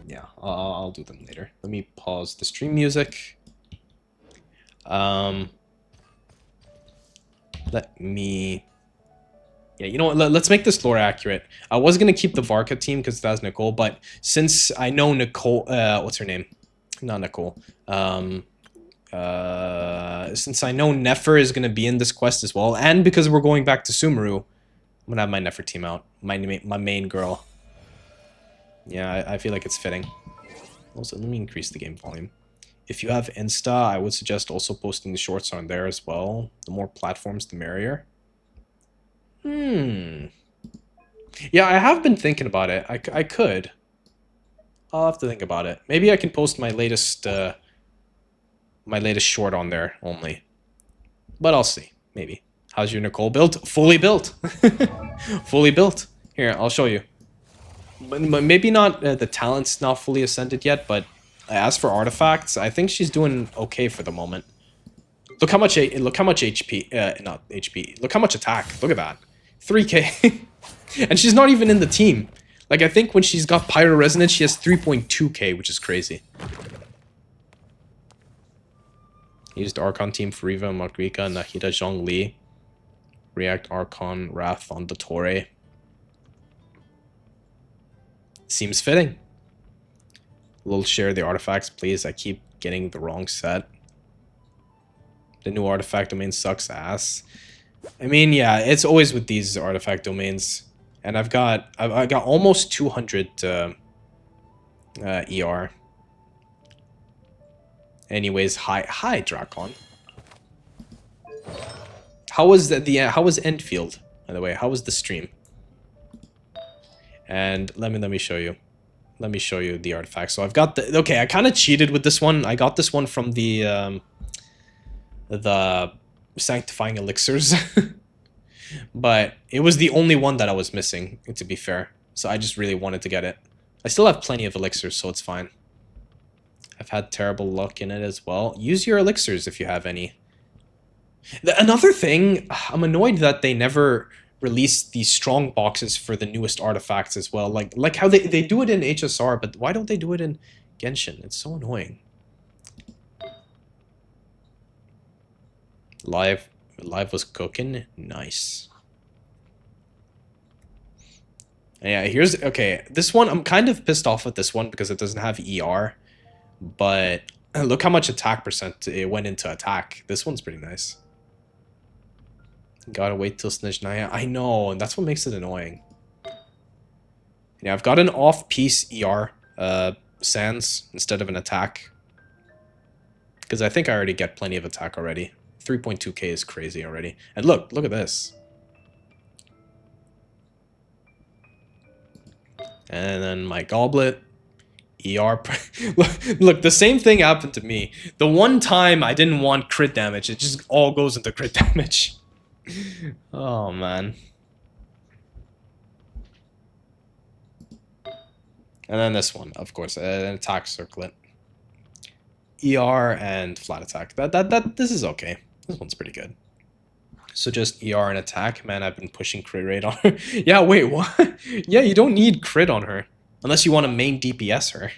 Yeah, I'll do them later. Let me pause the stream music. Let me... Yeah, you know what? Let's make this lore accurate. I was going to keep the Varka team because that's Nicole, but since I know Nicole... what's her name? Not Nicole. Since I know Nefer is going to be in this quest as well, and because we're going back to Sumeru, I'm going to have my Nefer team out. My main girl. Yeah, I feel like it's fitting. Also, let me increase the game volume. If you have Insta, I would suggest also posting the shorts on there as well. The more platforms, the merrier. Yeah, I have been thinking about it. I could. I'll have to think about it. Maybe I can post my latest short on there only. But I'll see. Maybe. How's your Nicole build? Fully built. Fully built. Here, I'll show you. Maybe not the talent's not fully ascended yet, but as for artifacts, I think she's doing okay for the moment. Look how much HP, not HP. Look how much attack. Look at that. 3k. And she's not even in the team. Like, I think when she's got Pyro Resonance, she has 3.2k, which is crazy. Used Archon team for Riva, Magrika, Nahida, Zhongli. React Archon, Wrath on Dottore. Seems fitting. A little share of the artifacts, please. I keep getting the wrong set. The new artifact domain sucks ass. I mean, yeah, it's always with these artifact domains. And I got almost 200 ER. Anyways, hi Drakon. How was how was Enfield, by the way? How was the stream? And let me show you. Let me show you the artifact. So I've got the... Okay, I kind of cheated with this one. I got this one from the Sanctifying Elixirs. But it was the only one that I was missing, to be fair. So I just really wanted to get it. I still have plenty of elixirs, so it's fine. I've had terrible luck in it as well. Use your elixirs if you have any. Another thing, I'm annoyed that they never released these strong boxes for the newest artifacts as well. Like how they do it in HSR, but why don't they do it in Genshin? It's so annoying. Live was cooking. Nice. Yeah, here's... Okay, this one, I'm kind of pissed off with this one because it doesn't have ER. But look how much attack percent it went into attack. This one's pretty nice. Gotta wait till Snezhnaya. I know, and that's what makes it annoying. Yeah, I've got an off-piece ER sans instead of an attack. Because I think I already get plenty of attack already. 3.2k is crazy already. And look at this. And then my goblet. ER. Look, the same thing happened to me. The one time I didn't want crit damage, it just all goes into crit damage. Oh, man. And then this one, of course, an attack circlet. ER and flat attack. This is okay. This one's pretty good. So just ER and attack. Man, I've been pushing crit rate on her. Yeah, wait, what? Yeah, you don't need crit on her. Unless you want to main DPS her.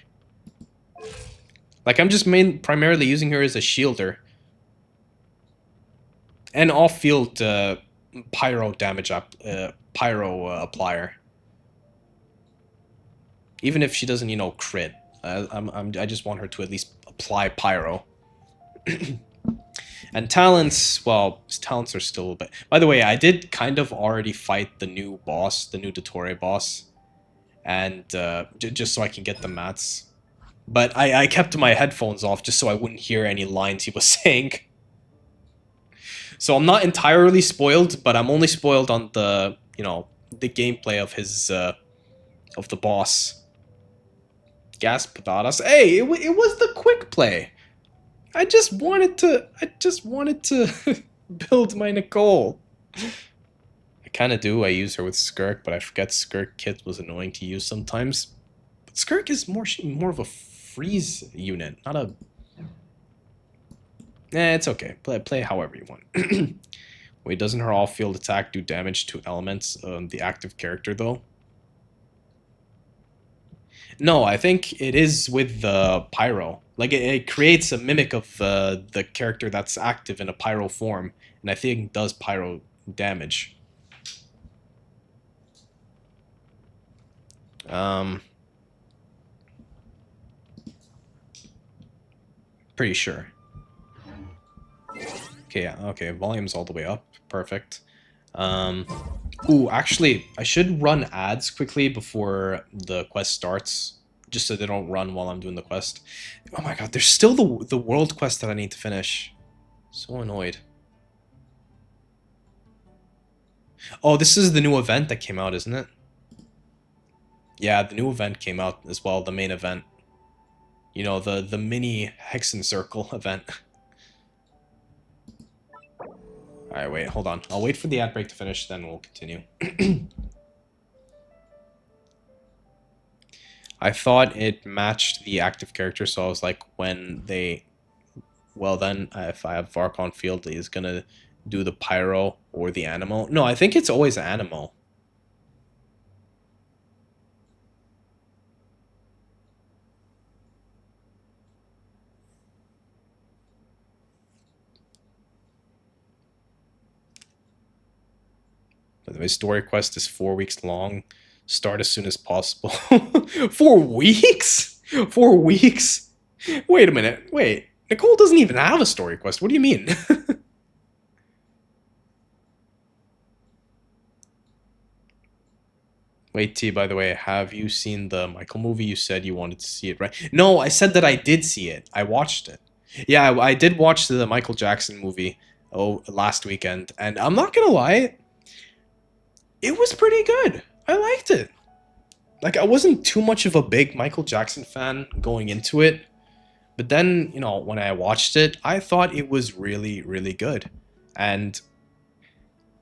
Like, I'm just primarily using her as a shielder. And off-field pyro damage applier. Even if she doesn't, you know, crit. I just want her to at least apply pyro. And talents, well, talents are still a bit... By the way, I did kind of already fight the new boss, the new Dottore boss. And just so I can get the mats. But I kept my headphones off just so I wouldn't hear any lines he was saying. So I'm not entirely spoiled, but I'm only spoiled on the, you know, the gameplay of his of the boss. Gas patatas. Hey, it was the quick play. I just wanted to build my Nicole. I kind of do. I use her with Skirk, but I forget Skirk Kit was annoying to use sometimes. But Skirk is more of a freeze unit, not a... it's okay. Play however you want. Wait, doesn't her all-field attack do damage to elements on the active character, though? No, I think it is with the Pyro. Like, it creates a mimic of the character that's active in a Pyro form, and I think it does Pyro damage. Pretty sure. Okay, yeah, okay, volume's all the way up. Perfect. Ooh, actually, I should run ads quickly before the quest starts, just so they don't run while I'm doing the quest. Oh my god, there's still the world quest that I need to finish. So annoyed. Oh, this is the new event that came out, isn't it? Yeah, the new event came out as well, the main event. You know, the mini Hexen Circle event. Alright, wait, hold on. I'll wait for the ad break to finish, then we'll continue. I thought it matched the active character, so I was like, when they... Well then, if I have ARCHON field, he's gonna do the Pyro or the Animo. No, I think it's always Animo. By the way, story quest is 4 weeks long. Start as soon as possible. 4 weeks? 4 weeks? Wait a minute. Wait. Nicole doesn't even have a story quest. What do you mean? Wait, T, by the way, have you seen the Michael movie? You said you wanted to see it, right? No, I said that I did see it. I watched it. Yeah, I did watch the Michael Jackson movie last weekend, and I'm not gonna lie, it was pretty good. I liked it. Like, I wasn't too much of a big Michael Jackson fan going into it, but then, you know, when I watched it, I thought it was really, really good. And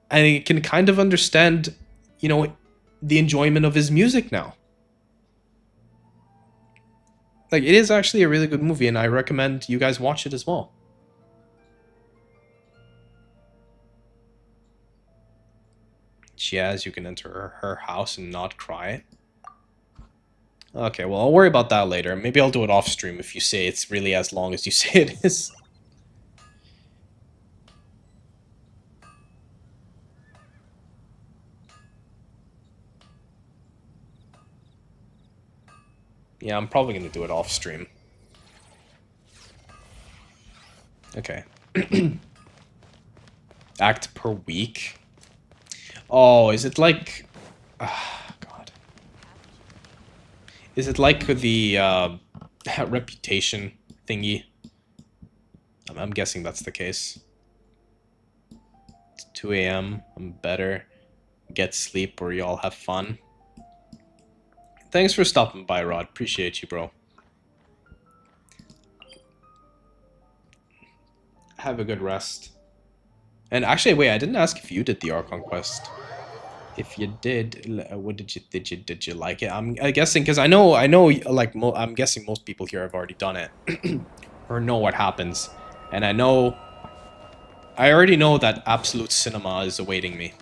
I can kind of understand, you know, the enjoyment of his music now. Like, it is actually a really good movie, and I recommend you guys watch it as well. Yes, you can enter her house and not cry. Okay, well, I'll worry about that later. Maybe I'll do it off stream if you say it's really as long as you say it is. Yeah, I'm probably going to do it off stream. Okay. Act per week? Oh, is it like... God. Is it like the reputation thingy? I'm guessing that's the case. It's 2 a.m. I'm better. Get sleep or y'all have fun. Thanks for stopping by, Rod. Appreciate you, bro. Have a good rest. And actually, wait, I didn't ask if you did the Archon quest. If you did, what did you like it? I'm guessing because I know, like I'm guessing most people here have already done it or know what happens, and I already know that absolute cinema is awaiting me.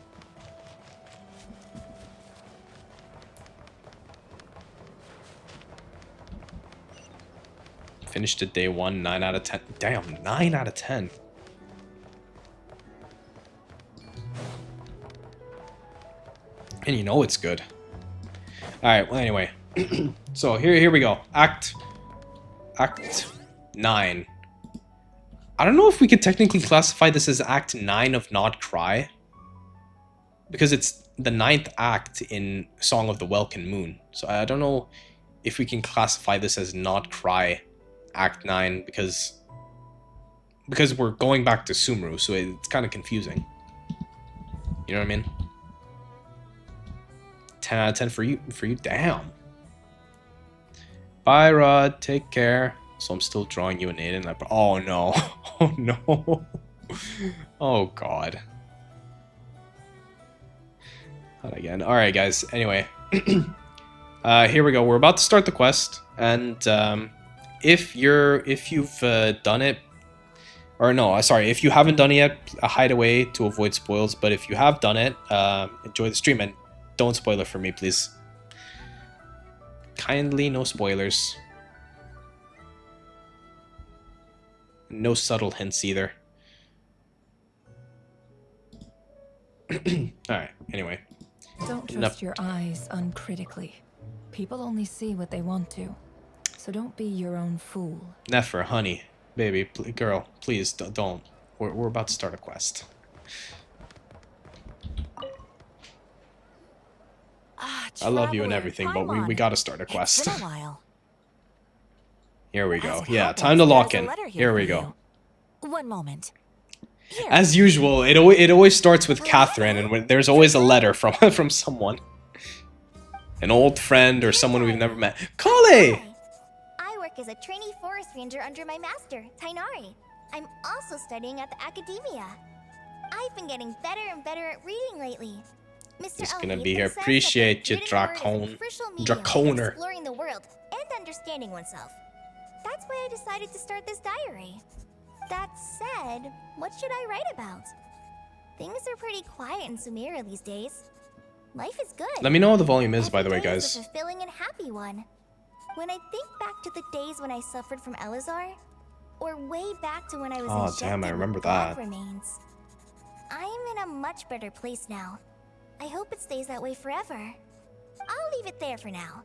Finished it day 1, 9 out of 10. Damn, 9 out of 10. And you know it's good. Alright, well anyway. So here we go. Act 9. I don't know if we could technically classify this as Act 9 of Not Cry. Because it's the 9th act in Song of the Welkin Moon. So I don't know if we can classify this as Not Cry Act 9 because we're going back to Sumru, so it's kind of confusing. You know what I mean? 10 out of 10 for you. Damn. Bye, Rod. Take care. So I'm still drawing you an 8 and oh no. Oh no. Oh god. Not again. Alright guys, anyway. Here we go. We're about to start the quest, and if you've done it, or no, sorry, if you haven't done it yet, hide away to avoid spoils. But if you have done it, enjoy the stream and don't spoil it for me, please. Kindly, no spoilers. No subtle hints either. Alright, anyway. Don't trust your eyes uncritically. People only see what they want to. So don't be your own fool. Nefer, honey, baby, girl, please don't. We're about to start a quest. I love you and everything, but we gotta start a quest. It's been a while. Here we go. As it Yeah, happens, time to lock there's a in. letter Here we for go. you. One moment. Here. As usual, it always starts with Catherine, and there's always a letter from from someone, an old friend or someone we've never met. Kale! Hi. I work as a trainee forest ranger under my master, Tainari. I'm also studying at the academia. I've been getting better and better at reading lately. Mr. He's Elliot gonna be here. says that Appreciate the you, written word is an Dracon. official medium of Draconer. exploring the world and understanding oneself. That's why I decided to start this diary. That said, what should I write about? Things are pretty quiet in Sumeria these days. Life is good. Let me know what the volume is, by the way, Every day guys. is a fulfilling and happy one. When I think back to the days when I suffered from Elazar, or way back to when I was Oh, injected damn, I with remember black that. remains, I am in a much better place now. I hope it stays that way forever. I'll leave it there for now.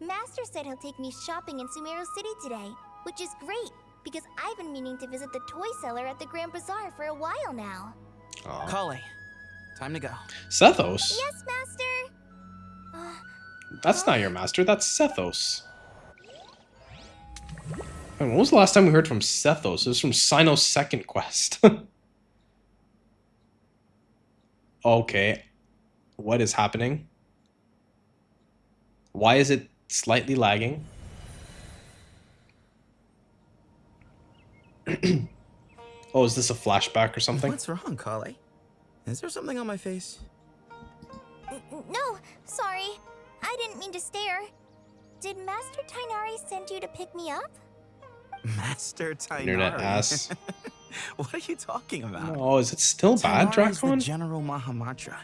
Master said he'll take me shopping in Sumeru City today, which is great because I've been meaning to visit the toy seller at the Grand Bazaar for a while now. Aw. Kale, time to go. Sethos? Yes, Master. That's not your master, that's Sethos. Man, when was the last time we heard from Sethos? It was from Sino's second quest. Okay. What is happening? Why is it slightly lagging? Oh, is this a flashback or something? What's wrong, Kale? Is there something on my face? No, sorry. I didn't mean to stare. Did Master Tainari send you to pick me up? Master Tainari. Internet ass. What are you talking about? Oh, is it still bad, Tainari is the Dracon? General Mahamatra.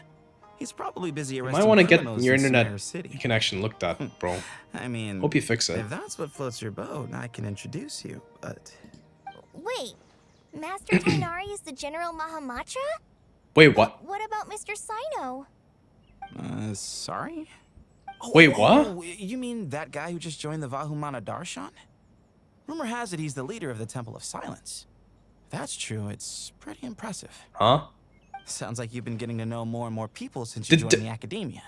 He's probably busy You arresting might want to get criminals your in internet Sumeru City. connection looked at, bro. I mean, Hope you fix it. if that's what floats your boat, I can introduce you, but... Wait, Master Tainari is the General Mahamatra? Wait, what? What about Mr. Sino? Sorry? Wait, what? Oh, you mean that guy who just joined the Vahumana Darshan? Rumor has it he's the leader of the Temple of Silence. If that's true, it's pretty impressive. Huh? Sounds like you've been getting to know more and more people since you Did- joined the academia.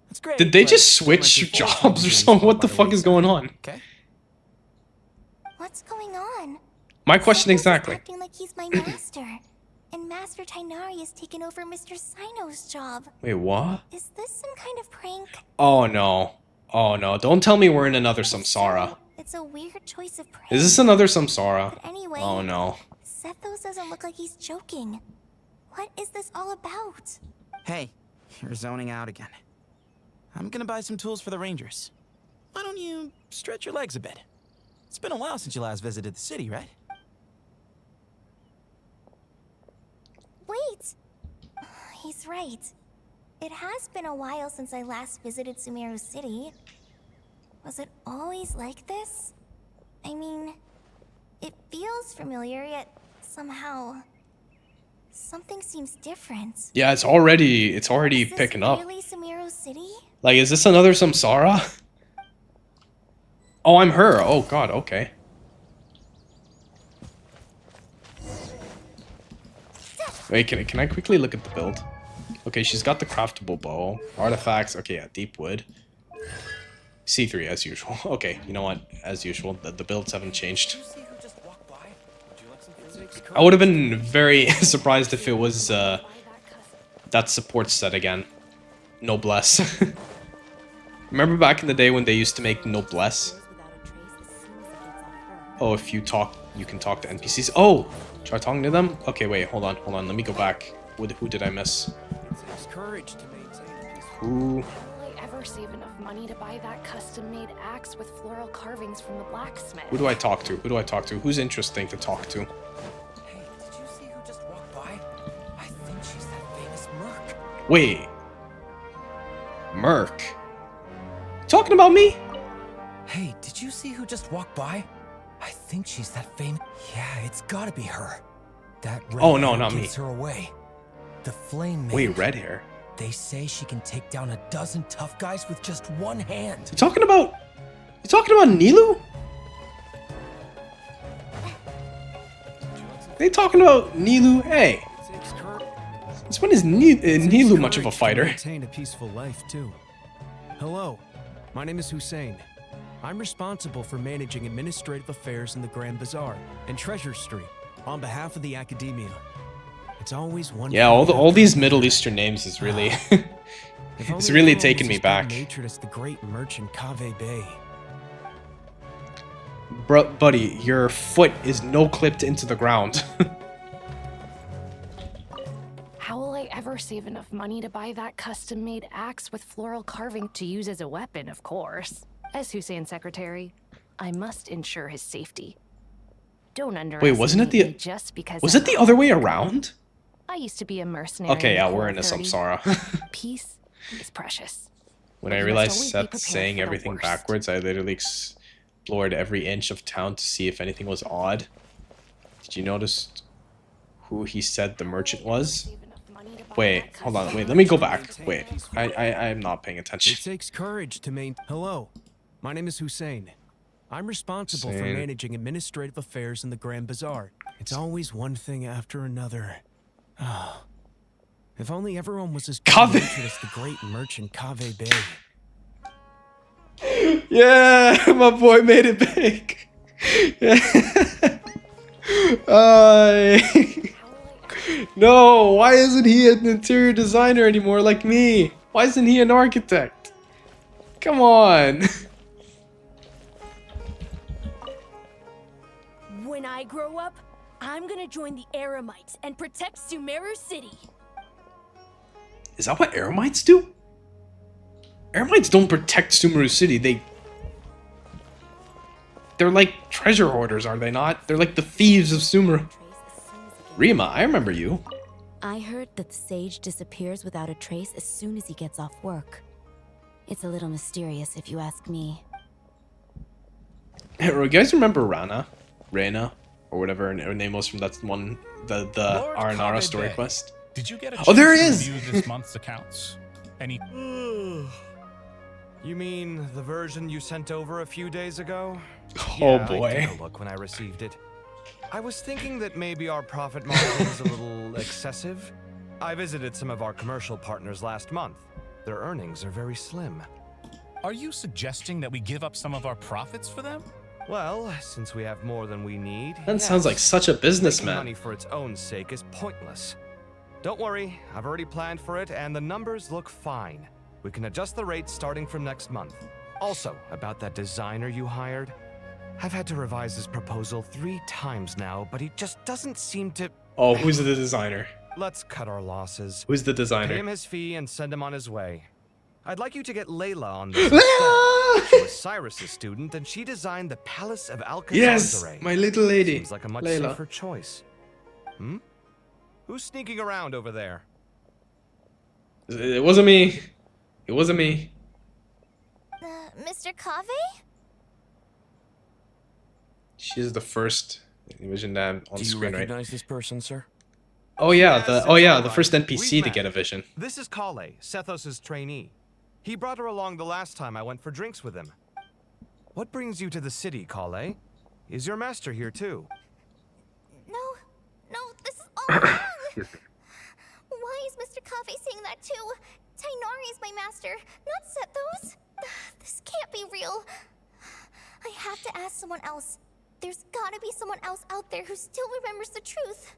That's great. Did they but just don't let switch you force jobs or things something? What by the fuck is wayside, going on? Okay? What's going on? My question Sethos is exactly. acting like he's my master. And Master Tainari has taken over Mr. Sino's job. Wait, what? Is this some kind of prank? Oh no. Oh no. Don't tell me we're in another samsara. It's a weird choice of prank. Is this another samsara? But anyway, Oh no. Sethos doesn't look like he's joking. What is this all about? Hey, you're zoning out again. I'm gonna buy some tools for the Rangers. Why don't you stretch your legs a bit? It's been a while since you last visited the city, right? Wait! He's right. It has been a while since I last visited Sumeru City. Was it always like this? I mean, it feels familiar, yet somehow... something seems different. Yeah, it's already Is this picking up. really Sumeru City? Like, is this another samsara? Oh, I'm her. Oh god, okay. Wait, can I quickly look at the build? Okay, she's got the craftable bow. Artifacts, okay, yeah, deep wood. C3 as usual. Okay, you know what? As usual, the builds haven't changed. I would have been very surprised if it was that support set again. noblesse. Remember back in the day when they used to make noblesse? Oh, if you talk, you can talk to NPCs. Oh, try talking to them? Okay, wait, hold on. Let me go back. Who did I miss? Who? Will I ever save enough money to buy that custom-made axe with floral carvings from the blacksmith? Who do I talk to? Who's interesting to talk to? Hey, did you see who just walked by? I think she's that famous Merc. Wait. Merc? Talking about me? Hey, did you see who just walked by? I think she's that famous. Yeah, it's gotta be her. That red Oh, no, hair not me. gives her away. The flame maid. Wait, red hair. They say she can take down a dozen tough guys with just one hand. You talking about Nilu? They talking about Nilu? Hey, this one is Nilu much of a fighter? Maintain a peaceful life too. Hello, my name is Hussein. I'm responsible for managing administrative affairs in the Grand Bazaar and Treasure Street on behalf of the Academia. It's always one. Yeah, all these Middle Eastern names is really it's really taking me back. Matroness, the great merchant Cave Bay. Bro, buddy, your foot is no clipped into the ground. How will I ever save enough money to buy that custom-made axe with floral carving to use as a weapon, of course? As Hussein's secretary, I must ensure his safety. Don't underestimate wasn't it me just because Was it the other way around? I used to be a mercenary. Okay, in yeah, the we're in a Core 30. samsara. Peace is precious. When But I you must realized always be Seth prepared saying for the everything worst. backwards, I literally explored every inch of town to see if anything was odd. Did you notice who he said the merchant was? Wait, hold on, wait, let me go back. Wait, I'm not paying It attention. takes courage to maintain. Hello, my name is Hussein. I'm responsible for Hussein. managing administrative affairs in the Grand Bazaar. It's always one thing after another. Ah, if only everyone was as Cave- good as the great merchant Cave Bay. Yeah, my boy made it big. No, why isn't he an interior designer anymore like me? Why isn't he an architect? Come on. When I grow up, I'm gonna join the Eremites and protect Sumeru City. Is that what Eremites do? Eremites don't protect Sumeru City. They're like treasure hoarders, are they not? They're like the thieves of Sumeru. Rima, I remember you. I heard that the sage disappears without a trace as soon as he gets off work. It's a little mysterious if you ask me. Hey, you guys remember Reyna, or whatever her name was from that one, the Lord Aranara Cave story Bay. quest? Did you get a Oh, there chance it to is! review this month's accounts? Any You mean the version you sent over a few days ago? Oh Yeah, I boy. took a look when I received it. I was thinking that maybe our profit margin is a little excessive. I visited some of our commercial partners last month. Their earnings are very slim. Are you suggesting that we give up some of our profits for them? Well, since we have more than we need, That sounds like such a making businessman. money for its own sake is pointless. Don't worry, I've already planned for it, and the numbers look fine. We can adjust the rates starting from next month. Also, about that designer you hired, I've had to revise his proposal 3 times now, but he just doesn't seem to... Oh, who's the designer? Let's cut our losses. Who's the Pay designer? him his fee and send him on his way. I'd like you to get Layla on this instead. She was Cyrus's student, and she designed the Palace of Yes, Alcazar. my little lady. Seems like a much Layla. safer choice. Hmm? Who's sneaking around over there? It wasn't me. It wasn't me. Mr. Cave? She's the first vision on Do you screen, right? recognize this person, sir? Oh yeah, Yes, the it's the alright. first NPC We've to met. get a vision. This is Kale, Sethos' trainee. He brought her along the last time I went for drinks with him. What brings you to the city, Kale? Is your master here too? No, this is all wrong. Why is Mr. Cave saying that too? Tainari is my master, not Sethos. This can't be real. I have to ask someone else. There's gotta be someone else out there who still remembers the truth.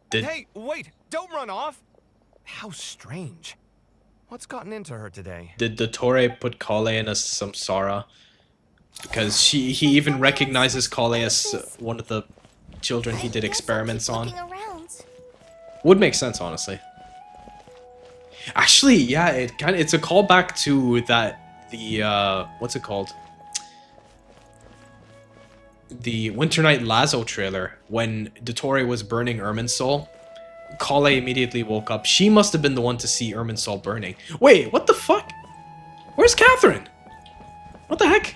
Did Hey, wait! Don't run off! How strange. What's gotten into her today? Did Dottore put Kale in a samsara? Because he even recognizes Kale as one of the children he did experiments on. Would make sense, honestly. Actually, yeah, it's a callback to what's it called? The Winter Night Lazo trailer, when Dottore was burning Irminsul. Kale immediately woke up. She must have been the one to see Irminsul burning. Wait, what the fuck? Where's Catherine? What the heck?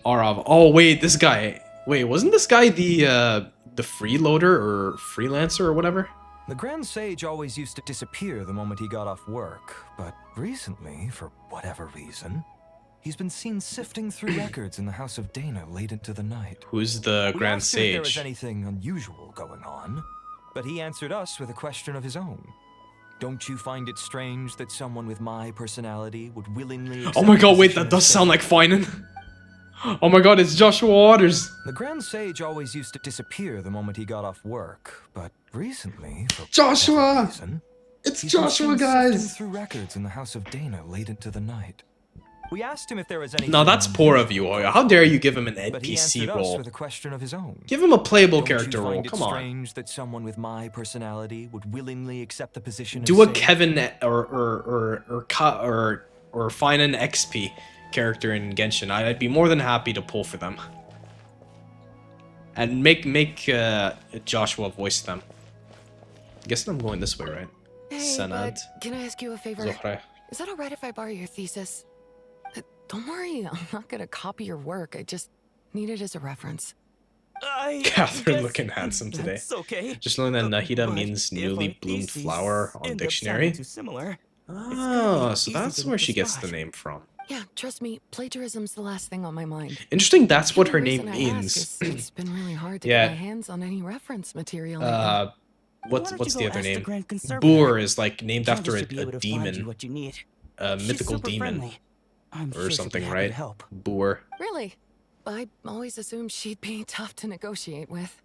Arav. Oh wait, this guy. Wait, wasn't this guy the freeloader or freelancer or whatever? The Grand Sage always used to disappear the moment he got off work, but recently, for whatever reason, he's been seen sifting through records in the House of Dana late into the night. Who's the We Grand asked him if there was Sage? anything unusual going on, but he answered us with a question of his own. Don't you find it strange that someone with my personality would willingly Oh my accept god, the wait, position that of does sound like Sage? Finan. Oh my god, it's Joshua Waters. The Grand Sage always used to disappear the moment he got off work, but recently, for Joshua! whatever reason, It's he's been Joshua, seen guys. sifting through records in the House of Dana late into the night. We asked him if there was anything. No, that's poor of you, Oya. How dare you give him an But he NPC answered us role? with a question of his own. Give him a playable Don't you character role. find it Come on. strange that someone with my personality would willingly accept the position Do a of Sage? Kevin or Finan XP character in Genshin. I'd be more than happy to pull for them. And make Joshua voice them. I guess I'm going this way, right? Hey, Senad. bud, can I ask you a favor? Zohre. Is that alright if I borrow your thesis? Don't worry, I'm not gonna copy your work. I just need it as a reference. Catherine looking handsome today. That's okay. Just knowing that Nahida But means if newly our bloomed theses flower on end up dictionary. sounding too similar, Oh, so easy that's to where she gets the discuss. name from. Yeah, trust me, plagiarism's the last thing on my mind. Interesting, that's what The her only name reason I ask means. is it's been really hard to Yeah. get my hands on any reference material. lately. What's Why don't the you go other ask the name? Grand Conservator? Boor is like named Candace after should be able a to find you demon, what you need. a She's mythical super demon, friendly. I'm or sure she'd be something, happy to right? help. Boor. Really? I always assumed she'd be tough to negotiate with.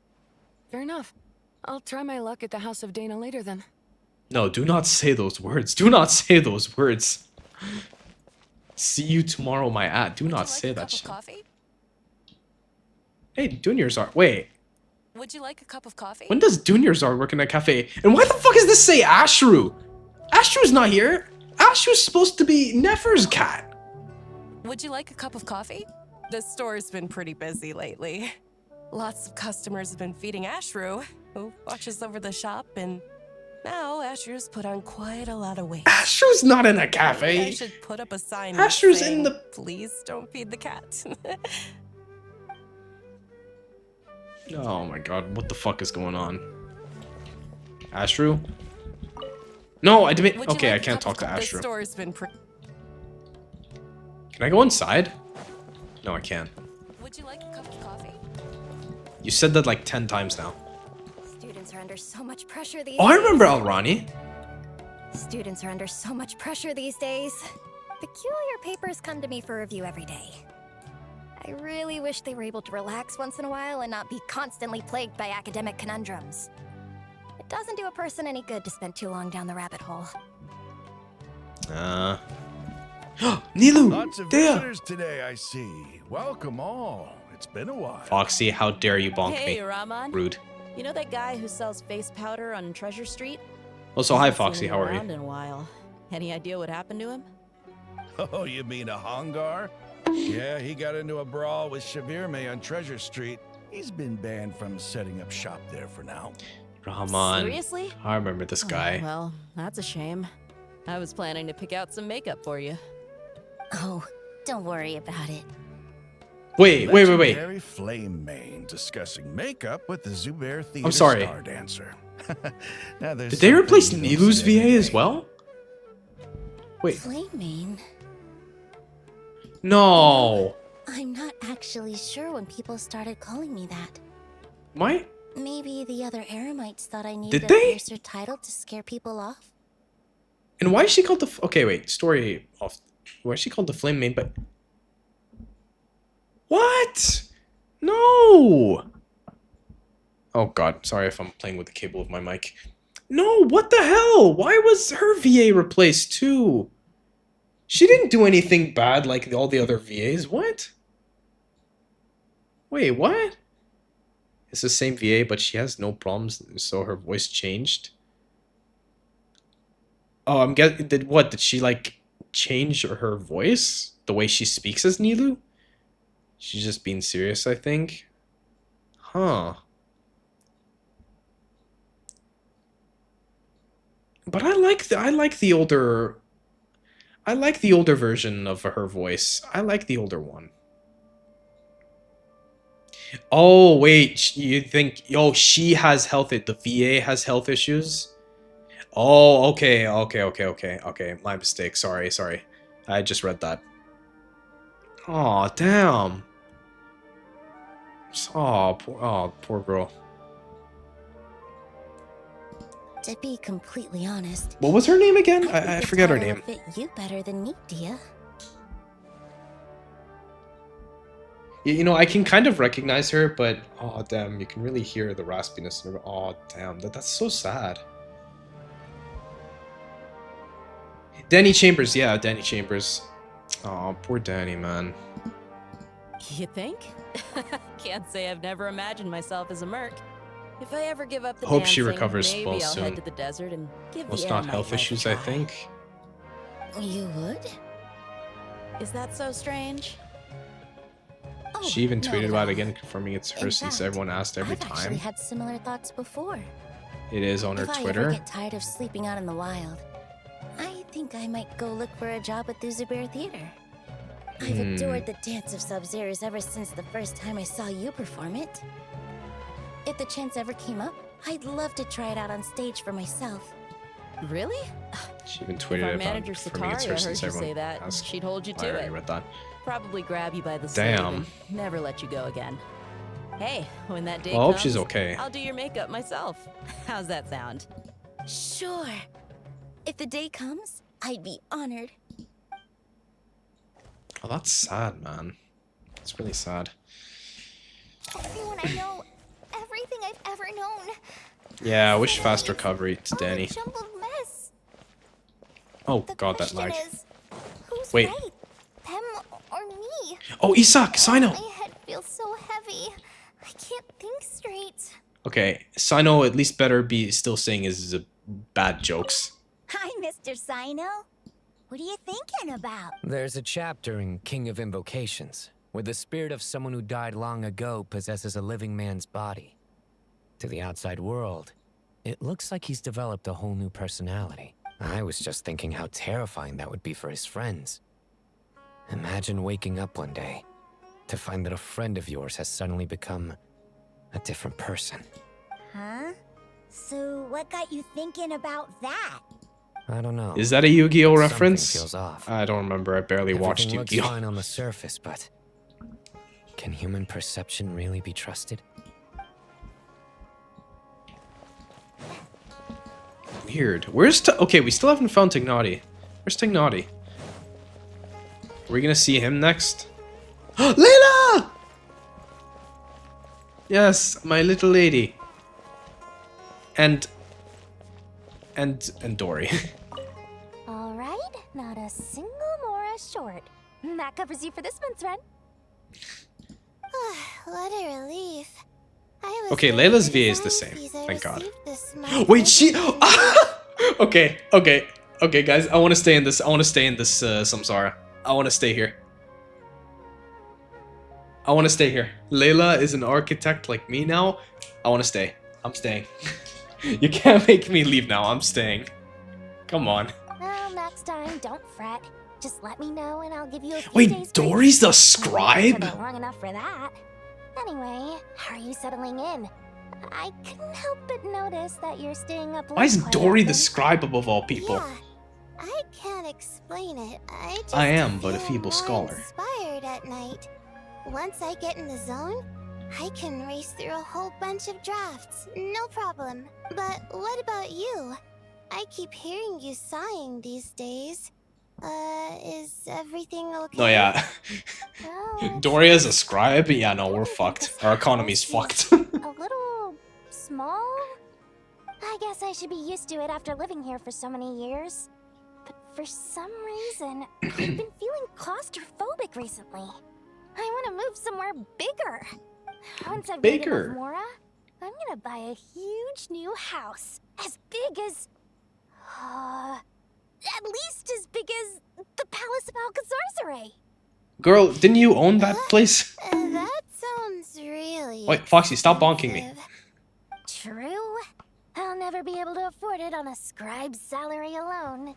Fair enough. I'll try my luck at the House of Dana later then. No, do not say those words. Do not say those words. See you tomorrow, my ad. Do not say that shit. Coffee? Hey, Junior's art. Wait, Would you like a cup of coffee? when does Junior's art work in a cafe? And why the fuck does this say Ashru? Ashru's not here. Ashru's supposed to be Nefer's cat. Would you like a cup of coffee? The store's been pretty busy lately. Lots of customers have been feeding Ashru, who watches over the shop, and now Ashru's put on quite a lot of weight. Ashru's not in a I cafe. should put up a sign Ashru's saying, in the... "Please don't feed the cat." Oh my god, what the fuck is going on? Ashru? No, I didn't... Would you Okay, like I a can't cup talk of to The Ashru. store's been pretty. Can I go inside? No, I can't. Would you like a cup of coffee? You said that like 10 times now. Students are under so much pressure these Oh, I days. remember Alrani. Students are under so much pressure these days. Peculiar papers come to me for review every day. I really wish they were able to relax once in a while and not be constantly plagued by academic conundrums. It doesn't do a person any good to spend too long down the rabbit hole. Nilu! Lots of There! visitors today, I see. Welcome all. It's been a while. Foxy, how dare you bonk Hey, me. Rahman. Rude. You know that guy who sells face powder on Treasure Street? Also, hi Haven't seen Foxy, him how are around you? in a while. Any idea what happened to him? Oh, you mean a Hongar? Yeah, he got into a brawl with Shavirme on Treasure Street. He's been banned from setting up shop there for now. Rahman. Seriously? I remember this guy. Oh, well, that's a shame. I was planning to pick out some makeup for you. Oh, don't worry about it. Wait. Legendary Flame Mane discussing makeup with the Zubair Theater sorry. star dancer. Now, there's Did they something replace you don't Nilu's see every VA as day. well? Wait. Flame Mane? No. I'm not actually sure when people started calling me that. My... Maybe the other Eremites thought I needed Did a they? fiercer title to scare people off. And why is she called the... Okay, wait. Story off... Why is she called the Flame Maid, but... What? No! Oh god, sorry if I'm playing with the cable of my mic. No, what the hell? Why was her VA replaced too? She didn't do anything bad like all the other VAs. What? Wait, what? It's the same VA, but she has no problems, so her voice changed. Oh, I'm guessing. Did she like change her voice? The way she speaks as Nilu? She's just being serious, I think. Huh. But I like the older version of her voice. I like the older one. Oh, wait, you think she has the VA has health issues? Oh, okay. My mistake. Sorry. I just read that. Oh, damn. Oh, poor girl. To be completely honest, What was her name again? I forget her name. fit you better than me, Dia. You know, I can kind of recognize her, but oh damn, you can really hear the raspiness. Oh damn, that's so sad. Danny Chambers, yeah, Danny Chambers. Oh, poor Danny, man. You think? Can't say I've never imagined myself as a merc. If I ever give up the Hope she dancing, recovers maybe well I'll soon. head to the desert and give Well, it's the not Eremite health life a issues, I try. think. You would? Is that so strange? She even not tweeted at about all. it again, confirming it's her In since fact, everyone asked every I've actually time. had similar thoughts before. It is on her If I ever Twitter. get tired of sleeping out in the wild, I think I might go look for a job at the Zubair Theater. I've adored the dance of Sub-Zeros ever since the first time I saw you perform it. If the chance ever came up, I'd love to try it out on stage for myself. Really? She even If tweeted our about manager confirming it's Sataria her heard since you everyone say that, asked. she'd hold you I to already it. read that. Probably grab you by the sleeve Damn. and never let you go again. Hey, when that day Well, I hope comes, she's okay. I'll do your makeup myself. How's that sound? Sure. If the day comes, I'd be honored. Oh, that's sad, man. It's really sad. Everyone I know, everything I've ever known. Yeah, I wish fast recovery to All Danny. a jumbled mess. Oh The god, that question lag. is, who's Wait. right? Them or me? Oh, Isak, Sino! My head feels so heavy. I can't think straight. Okay, Sino at least better be still saying his bad jokes. Hi, Mr. Sino. What are you thinking about? There's a chapter in King of Invocations where the spirit of someone who died long ago possesses a living man's body. To the outside world, it looks like he's developed a whole new personality. I was just thinking how terrifying that would be for his friends. Imagine waking up one day to find that a friend of yours has suddenly become a different person. Huh? So what got you thinking about that? I don't know. Is that a Yu-Gi-Oh Something reference? feels off. I don't remember, I barely watched Everything looks Yu-Gi-Oh. fine on the surface, but can human perception really be trusted? Weird. Where's okay, we still haven't found Tignati. Where's Tignati? Are we gonna see him next? Layla! Yes, my little lady. And Dory. All right, not a single Mora short. That covers you for this month's run. What a relief. Okay, Layla's VA is the same. Thank God. Wait, she. Okay, guys. I want to stay in this. Samsara. I want to stay here. Layla is an architect like me now. I want to stay. I'm staying. You can't make me leave now. I'm staying. Come on. Well, next time, don't fret. Just let me know and I'll give you a few Wait, days Dory's the break. scribe? Took long enough for that. Anyway, how are you settling in? I couldn't help but notice that you're staying up late. Why is quite Dory the often. scribe above all people? Yeah, I can't explain it. I just I am but a feel feeble more scholar. Inspired at night. Once I get in the zone, I can race through a whole bunch of drafts, no problem. But what about you? I keep hearing you sighing these days. Is everything okay? Oh yeah. Well, Dory as a scribe? Yeah, no, we're fucked. Our economy's fucked. a little small? I guess I should be used to it after living here for so many years. But for some reason, I've been feeling claustrophobic recently. I want to move somewhere bigger. Once I've made enough Mora, I'm gonna buy a huge new house. As big as... at least as big as the Palace of Alcazarzaray. Girl, didn't you own that place? That sounds really... Wait, Foxy, stop bonking me. True. I'll never be able to afford it on a scribe's salary alone.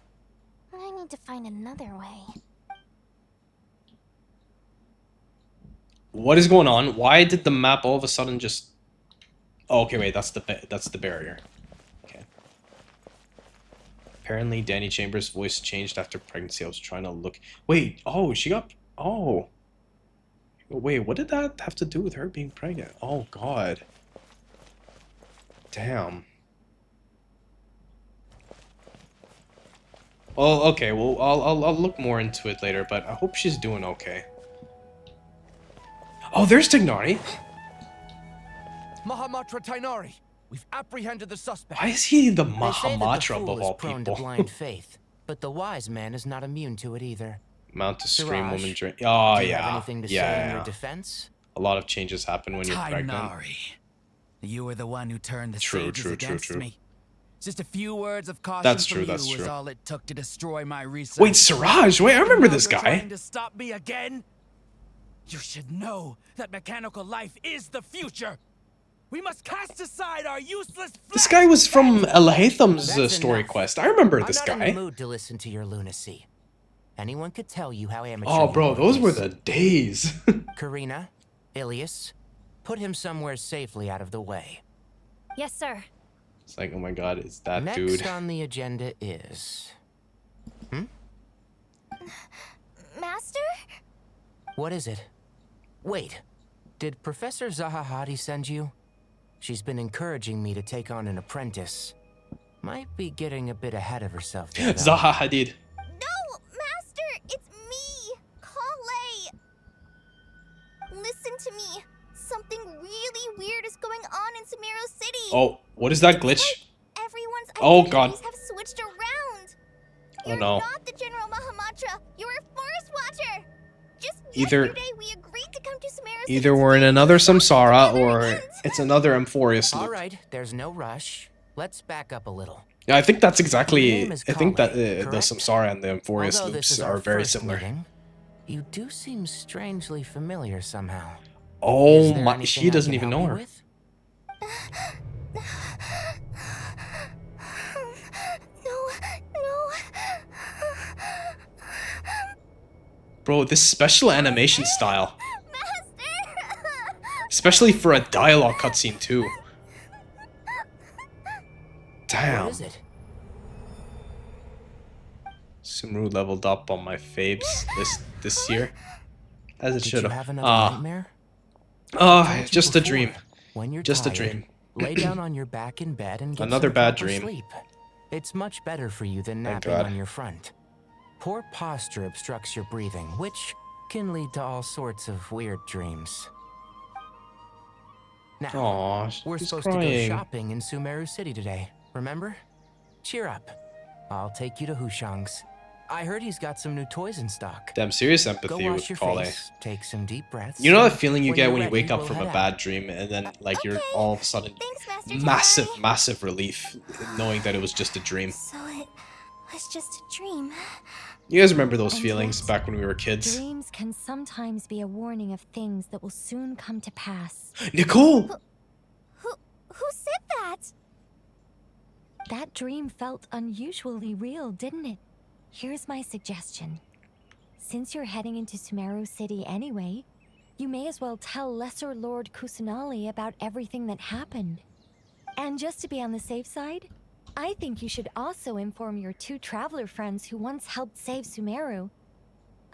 I need to find another way. What is going on? Why did the map all of a sudden just... Oh, okay, wait, that's the barrier. Okay. Apparently, Danny Chambers' voice changed after pregnancy. I was trying to look... Wait, oh, she got... Oh. Wait, what did that have to do with her being pregnant? Oh, God. Damn. Well, okay, well, I'll look more into it later, but I hope she's doing okay. Oh, there's Tignari. Mahamatra Tainari, we've apprehended the suspect. Why is he the They say that the Mahamatra fool of is all prone people? to blind faith, but the wise man is not immune to it either. Mount to Stream Siraj, Woman Drink. Oh, do you yeah. have anything to say in your defense? A lot of changes happen when you're pregnant. Tainari, you were the one who turned the True, sages true, against true. me. Just a few words of caution That's from true, you that's was true. all it took to destroy my research. Wait, Siraj? Wait, I remember And this now you're guy. trying to stop me again? You should know that mechanical life is the future. We must cast aside our useless. This guy was from El Haytham's story quest. I remember this I'm not in the guy. mood to listen to your lunacy. Anyone could tell you how amateur Oh, your bro, work those is. were the days. Karina, Ilias, put him somewhere safely out of the way. Yes, sir. It's like, oh my God, it's that Next dude. on the agenda is... Master? What is it? Wait, did Professor Zahahadi send you? She's been encouraging me to take on an apprentice. Might be getting a bit ahead of herself there, though. Zaha Hadid. No, Master! It's me! Kale! Listen to me. Something really weird is going on in Sumeru City. Oh, what is that glitch? Everyone's Oh, God. identities have switched around. Oh, no. Not the General Mahamatra. You're a forest watcher. Just Either yesterday we agreed to come to Sumeru City. Either we're in another Samsara or it's another Amphorius All loop. right, there's no rush. Let's back up a little. Yeah, I think that's Your exactly. name is I think that Kale, the correct? Samsara and the Amphorius Although this loops is our are very first similar. meeting, you do seem strangely familiar somehow. Oh Is there my! anything She I doesn't can even help know you her. with? Bro, this special animation style. Especially for a dialogue cutscene too. Damn. What is it? Sumru leveled up on my Fabes this year. As it Did should you have. have another nightmare? Just a dream. When you're Just a tired, dream. lay down on your back in bed and get Another some bad proper dream. sleep. It's much better for you than Thank napping God. on your front. Poor posture obstructs your breathing, which can lead to all sorts of weird dreams. Now, Aw, we're she's supposed to crying. go shopping in Sumeru City today, remember? Cheer up. I'll take you to Hushang's. I heard he's got some new toys in stock. Damn, serious Go empathy wash with your Kale. face, take some deep breaths. You know and that feeling you when get you're when you ready, wake up we'll from a head bad out. dream and then like you're all of a sudden massive relief knowing that it was just a dream. So it was just a dream. You guys remember those And feelings yet, back when we were kids? Dreams can sometimes be a warning of things that will soon come to pass. Nicole! Who said that? That dream felt unusually real, didn't it? Here's my suggestion. Since you're heading into Sumeru City anyway, you may as well tell Lesser Lord Kusanali about everything that happened. And just to be on the safe side, I think you should also inform your 2 traveler friends who once helped save Sumeru.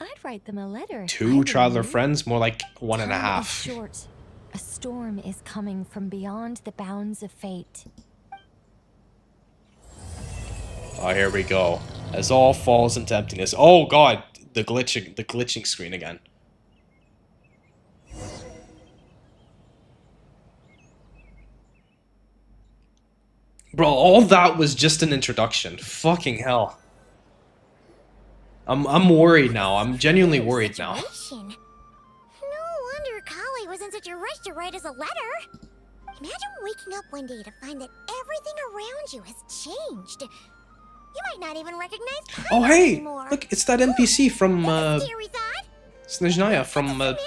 I'd write them a letter. if I 2 were traveler you. friends? More like 1.5. Time is short. A storm is coming from beyond the bounds of fate. Oh, here we go. As all falls into emptiness. Oh god, the glitching screen again. Bro, all that was just an introduction. Fucking hell. I'm worried now. I'm genuinely worried now. Situation. No wonder Kale was in such a rush to write us a letter. Imagine waking up one day to find that everything around you has changed. You might not even recognize Paimon Oh hey, anymore. look, it's that NPC from Scary thought. Snezhnaya from Sumeru and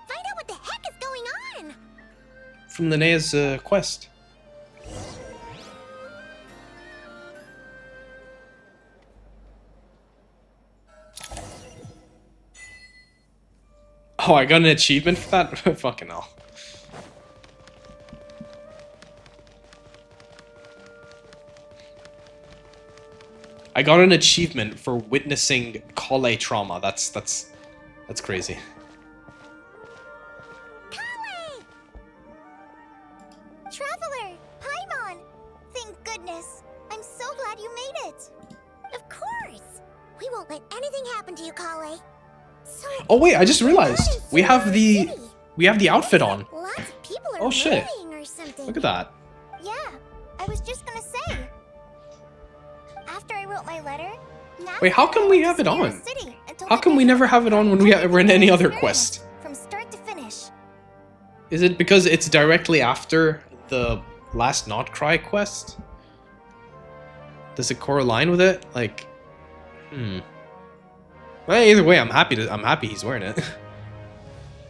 find out what the heck is going on. from Linnea's quest. Oh, I got an achievement for that? Fucking hell. I got an achievement for witnessing Kale trauma. That's crazy. Kale! Traveler, Paimon! Thank goodness. I'm so glad you made it. Of course. We won't let anything happen to you, Kale. So, Oh wait, I just realized we have the outfit on. lots of people are Oh shit. moving or something. Look at that. Yeah, I was just gonna say. After I wrote my letter, Wait, how come we have it on? How come we never have it on when we're in any other quest? From start to finish. Is it because it's directly after the last Not Cry quest? Does it correlate with it? Like, Well, either way, I'm happy he's wearing it.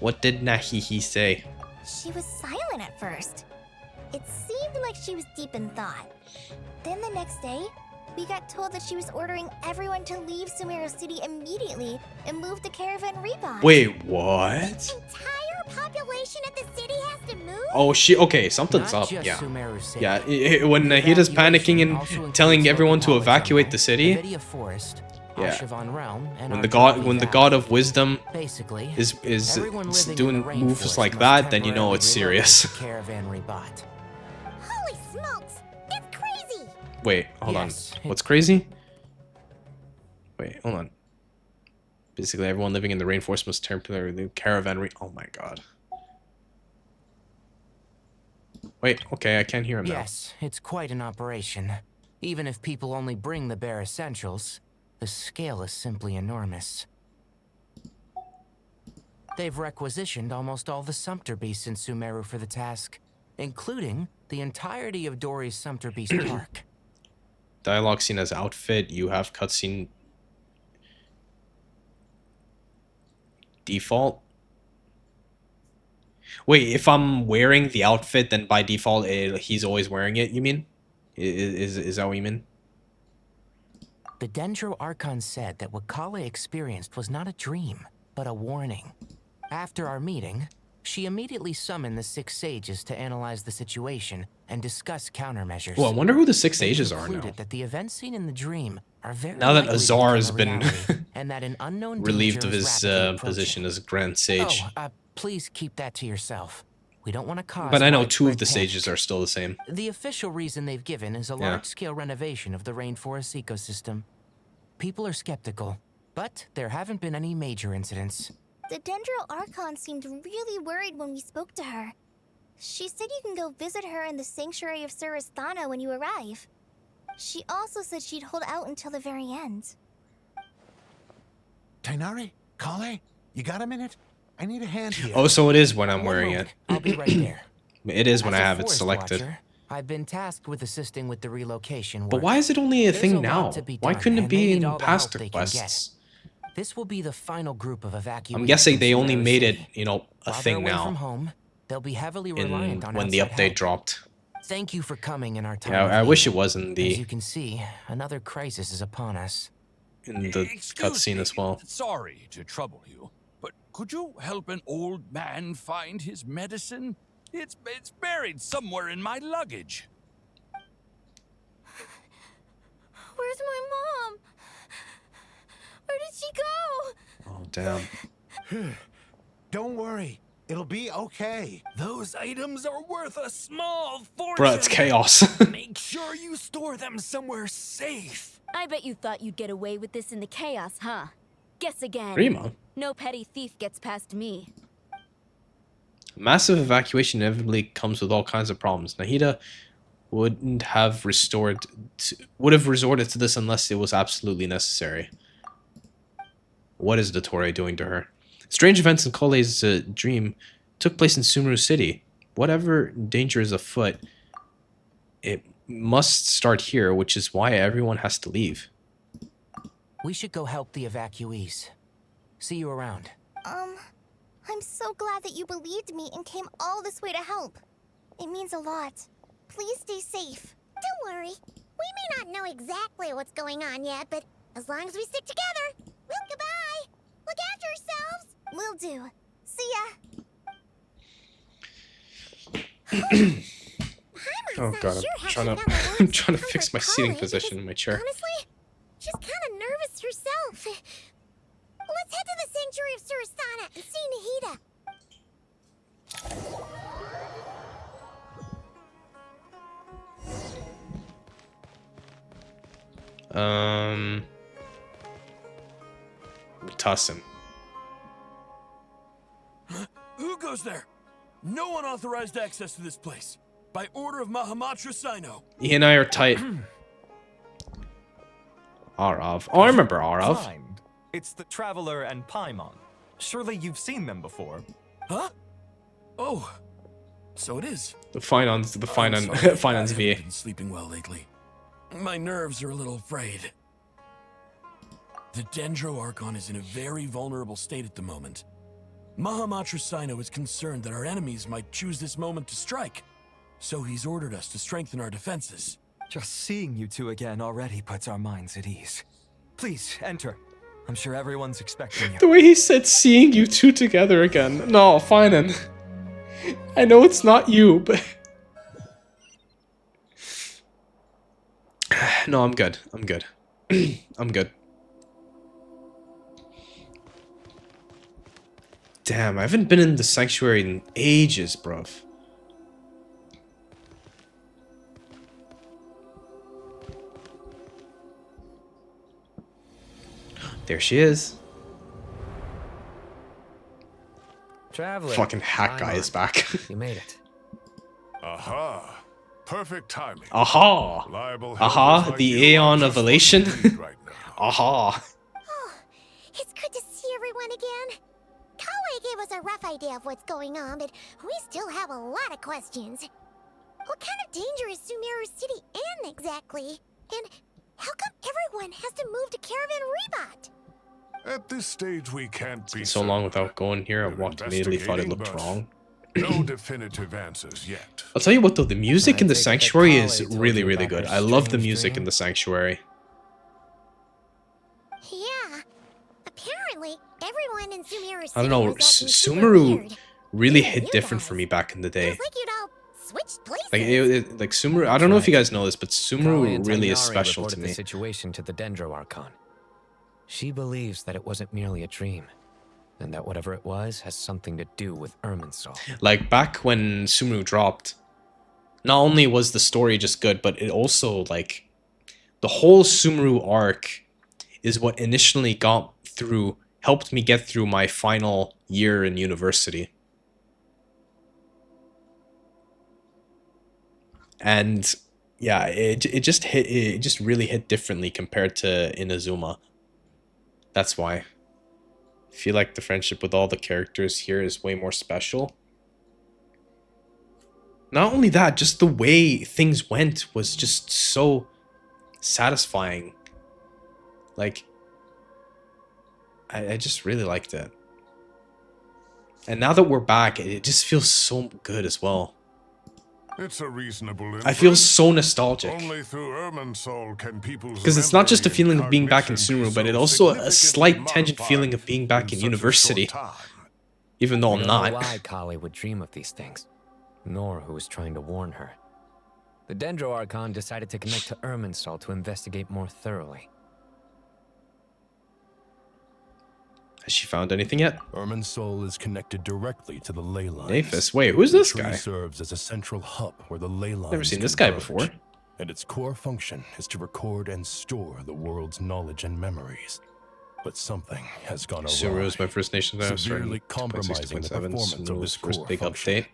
What did Nahihi say? She was silent at first. It seemed like she was deep in thought. Then the next day, we got told that she was ordering everyone to leave Sumeru City immediately and move to Caravan Rebond. Wait, what? Entire population of the city has to move? Oh, okay, something's Not up. just Yeah, Sumeru City. yeah. When Nahida's panicking and telling everyone to evacuate the city. Vidia Forest, Yeah. Arshavon Realm, and When the god of wisdom basically is everyone living doing in the moves rainforest like must that, then you know temporarily it's serious. relocate to Caravan Rebot. Holy smokes! It's crazy! Wait, hold Yes, on. What's crazy? Wait, hold on. Basically, everyone living in the rainforest must temporarily caravan. Oh my god. Wait, okay, I can't hear him now. Yes, it's quite an operation. Even if people only bring the bare essentials, the scale is simply enormous. They've requisitioned almost all the Sumpter Beasts in Sumeru for the task, including the entirety of Dori's Sumpter Beast Park. Dialogue scene as outfit. You have cutscene default. Wait, if I'm wearing the outfit, then by default he's always wearing it. You mean? Is that what you mean? The Dendro Archon said that what Kale experienced was not a dream, but a warning. After our meeting, she immediately summoned the 6 sages to analyze the situation and discuss countermeasures. Well, I wonder who the 6 They sages are now. concluded that the events seen in the dream are very Now that likely to Azar has become a been reality, and that an unknown relieved danger of is his rapidly approaching. position as Grand Sage. Oh, please keep that to yourself. We don't want to cause. But I know 2 of widespread the panic. sages are still the same. The official reason they've given is a Yeah. large-scale renovation of the rainforest ecosystem. People are skeptical, but there haven't been any major incidents. The Dendro Archon seemed really worried when we spoke to her. She said you can go visit her in the Sanctuary of Surasthana when you arrive. She also said she'd hold out until the very end. Tainari? Kale? You got a minute? I need a hand here. Oh, so it is when I'm wearing moment. it. I'll be right there. It is when As I a have it forest selected. watcher, I've been tasked with assisting with the relocation But work. why is it only a There's thing lot now? to be Why done, couldn't it and they be need in all the past help they can get. quests? This will be the final group of evacuees. I'm guessing from they only Sumeru made it, City. you know, a While they're thing away from now. home, they'll be heavily In reliant on when the outside update help. dropped. Thank you for coming in our time. Yeah, of I wish need. it was in As the you can see, another crisis is upon us. cutscene as well. Sorry to trouble you, but could you help an old man find his medicine? It's buried somewhere in my luggage. Where's my mom? Where did she go? Oh damn. Don't worry. It'll be okay. Those items are worth a small fortune. Bruh, it's chaos. Make sure you store them somewhere safe. I bet you thought you'd get away with this in the chaos, huh? Guess again. Rima. No petty thief gets past me. Massive evacuation inevitably comes with all kinds of problems. Nahida would have resorted to this unless it was absolutely necessary. What is Dottore doing to her? Strange events in Kolei's dream took place in Sumeru City. Whatever danger is afoot, it must start here, which is why everyone has to leave. We should go help the evacuees. See you around. I'm so glad that you believed me and came all this way to help. It means a lot. Please stay safe. Don't worry. We may not know exactly what's going on yet, but as long as we stick together, we'll goodbye. Look after yourselves. Will do. See ya. Oh god, I'm trying to fix my seating position in my chair. Honestly, she's kind of nervous herself. Let's head to the Sanctuary of Surasana and see Nahida. Toss him. Who goes there? No one authorized access to this place. By order of Mahamatra Sino. He and I are tight. Arav. Oh, I remember Arav. Fine. It's the Traveler and Paimon. Surely you've seen them before. Huh? Oh, so it is. The finance finance I VA. haven't been sleeping well lately. My nerves are a little frayed. The Dendro Archon is in a very vulnerable state at the moment. Mahamatra Sino is concerned that our enemies might choose this moment to strike, so he's ordered us to strengthen our defenses. Just seeing you two again already puts our minds at ease. Please, enter. I'm sure everyone's expecting you. The way he said seeing you two together again. No, fine. I know it's not you, but... No, I'm good. I'm good. I'm good. Damn, I haven't been in the sanctuary in ages, bruv. There she is. Traveler. Fucking hack guy is back. You made it. Aha. Perfect timing. Aha. Reliable Aha. helpers like The you Aeon are of just what we Elation. need right now. Aha. It's good to see everyone again. Kawe gave us a rough idea of what's going on, but we still have a lot of questions. What kind of danger is Sumeru City in exactly? And how come everyone has to move to Caravan Rebot? At this stage, we can't be So long without going here, I walked immediately, thought it looked wrong. No definitive answers yet. I'll tell you what though, the music in the take it that sanctuary is Kale told really, you really about good. her I love the strange music in dream? the sanctuary. Yeah. Apparently, everyone in Sumeru City I don't know, was acting super Sumeru weird. really Even hit you different guys. for me back in the day. It's like you'd all switched places. Like Sumeru, I don't know if you guys know this, but Kale Sumeru and really is Tainari special to reported me. the situation to the Dendro Archon. She believes that it wasn't merely a dream, and that whatever it was has something to do with Irminsul. Like back when Sumeru dropped, not only was the story just good, but it also like the whole Sumeru arc is what initially helped me get through my final year in university. And yeah, it just really hit differently compared to Inazuma. That's why. I feel like the friendship with all the characters here is way more special. Not only that, just the way things went was just so satisfying. Like, I just really liked it. And now that we're back, it just feels so good as well. It's a reasonable I feel inference. so nostalgic. Only through Irminsul can people's Because it's not just a memory feeling and of being back in cognition be Sumeru, but so it also a significantly slight tangent modified feeling of being back in such a short university. time. Even though I I'm don't know not. why Kali would dream of these things, nor who was trying to warn her. The Dendro Archon decided to connect to Irminsul to investigate more thoroughly. Has she found anything yet? Irminsul is connected directly to the ley lines. Naphis. Wait, who's this The tree guy? serves as a central hub where the ley lines Never seen this guy converge, before. And its core function is to record and store the world's knowledge and memories. But something has gone awry. Sumeru is my First Nation now, severely starting compromising the 26.7. performance of Sumeru's this first core big function. update.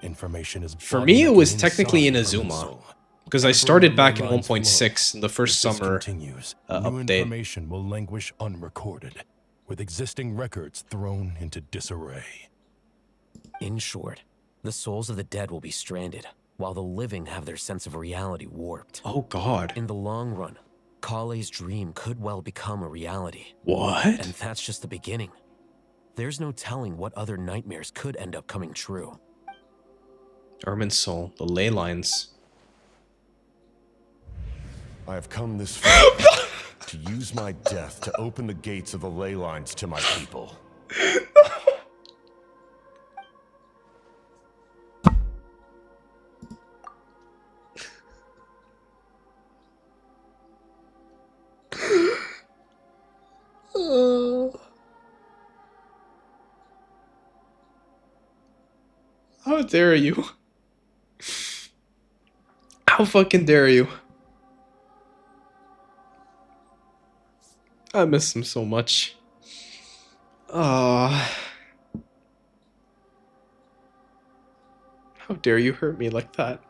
Information is For me, it was bottlenecking technically inside Inazuma. Irminsul. Because I Wherever started the back in ley lines 1.6 in the first If this summer continues, new update. information will languish unrecorded, with existing records thrown into disarray. In short, the souls of the dead will be stranded, while the living have their sense of reality warped. Oh god. In the long run, Kale's dream could well become a reality. What? And that's just the beginning. There's no telling what other nightmares could end up coming true. Irminsul, the ley lines. I have come this far to use my death to open the gates of the ley lines to my people. How dare you? How fucking dare you? I miss him so much. How dare you hurt me like that?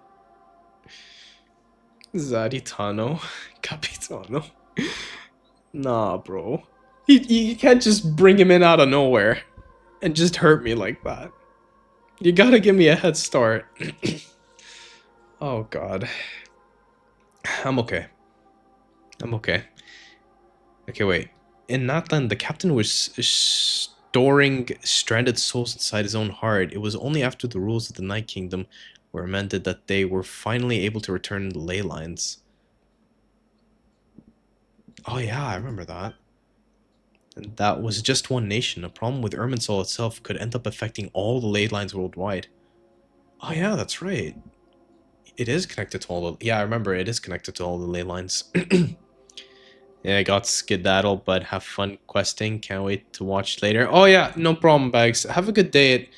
Zaritano. Capitano. Nah, bro. You can't just bring him in out of nowhere and just hurt me like that. You gotta give me a head start. Oh god. I'm okay. I'm okay. Okay, wait. In Natlan, the captain was storing stranded souls inside his own heart. It was only after the rules of the Night Kingdom were amended that they were finally able to return the ley lines. Oh yeah, I remember that. And that was just one nation. A problem with Irminsul itself could end up affecting all the ley lines worldwide. Oh yeah, that's right. It is connected to all the... Yeah, I remember it is connected to all the ley lines. Yeah, I got skedaddle, but have fun questing. Can't wait to watch later. Oh yeah, no problem, Bags. Have a good day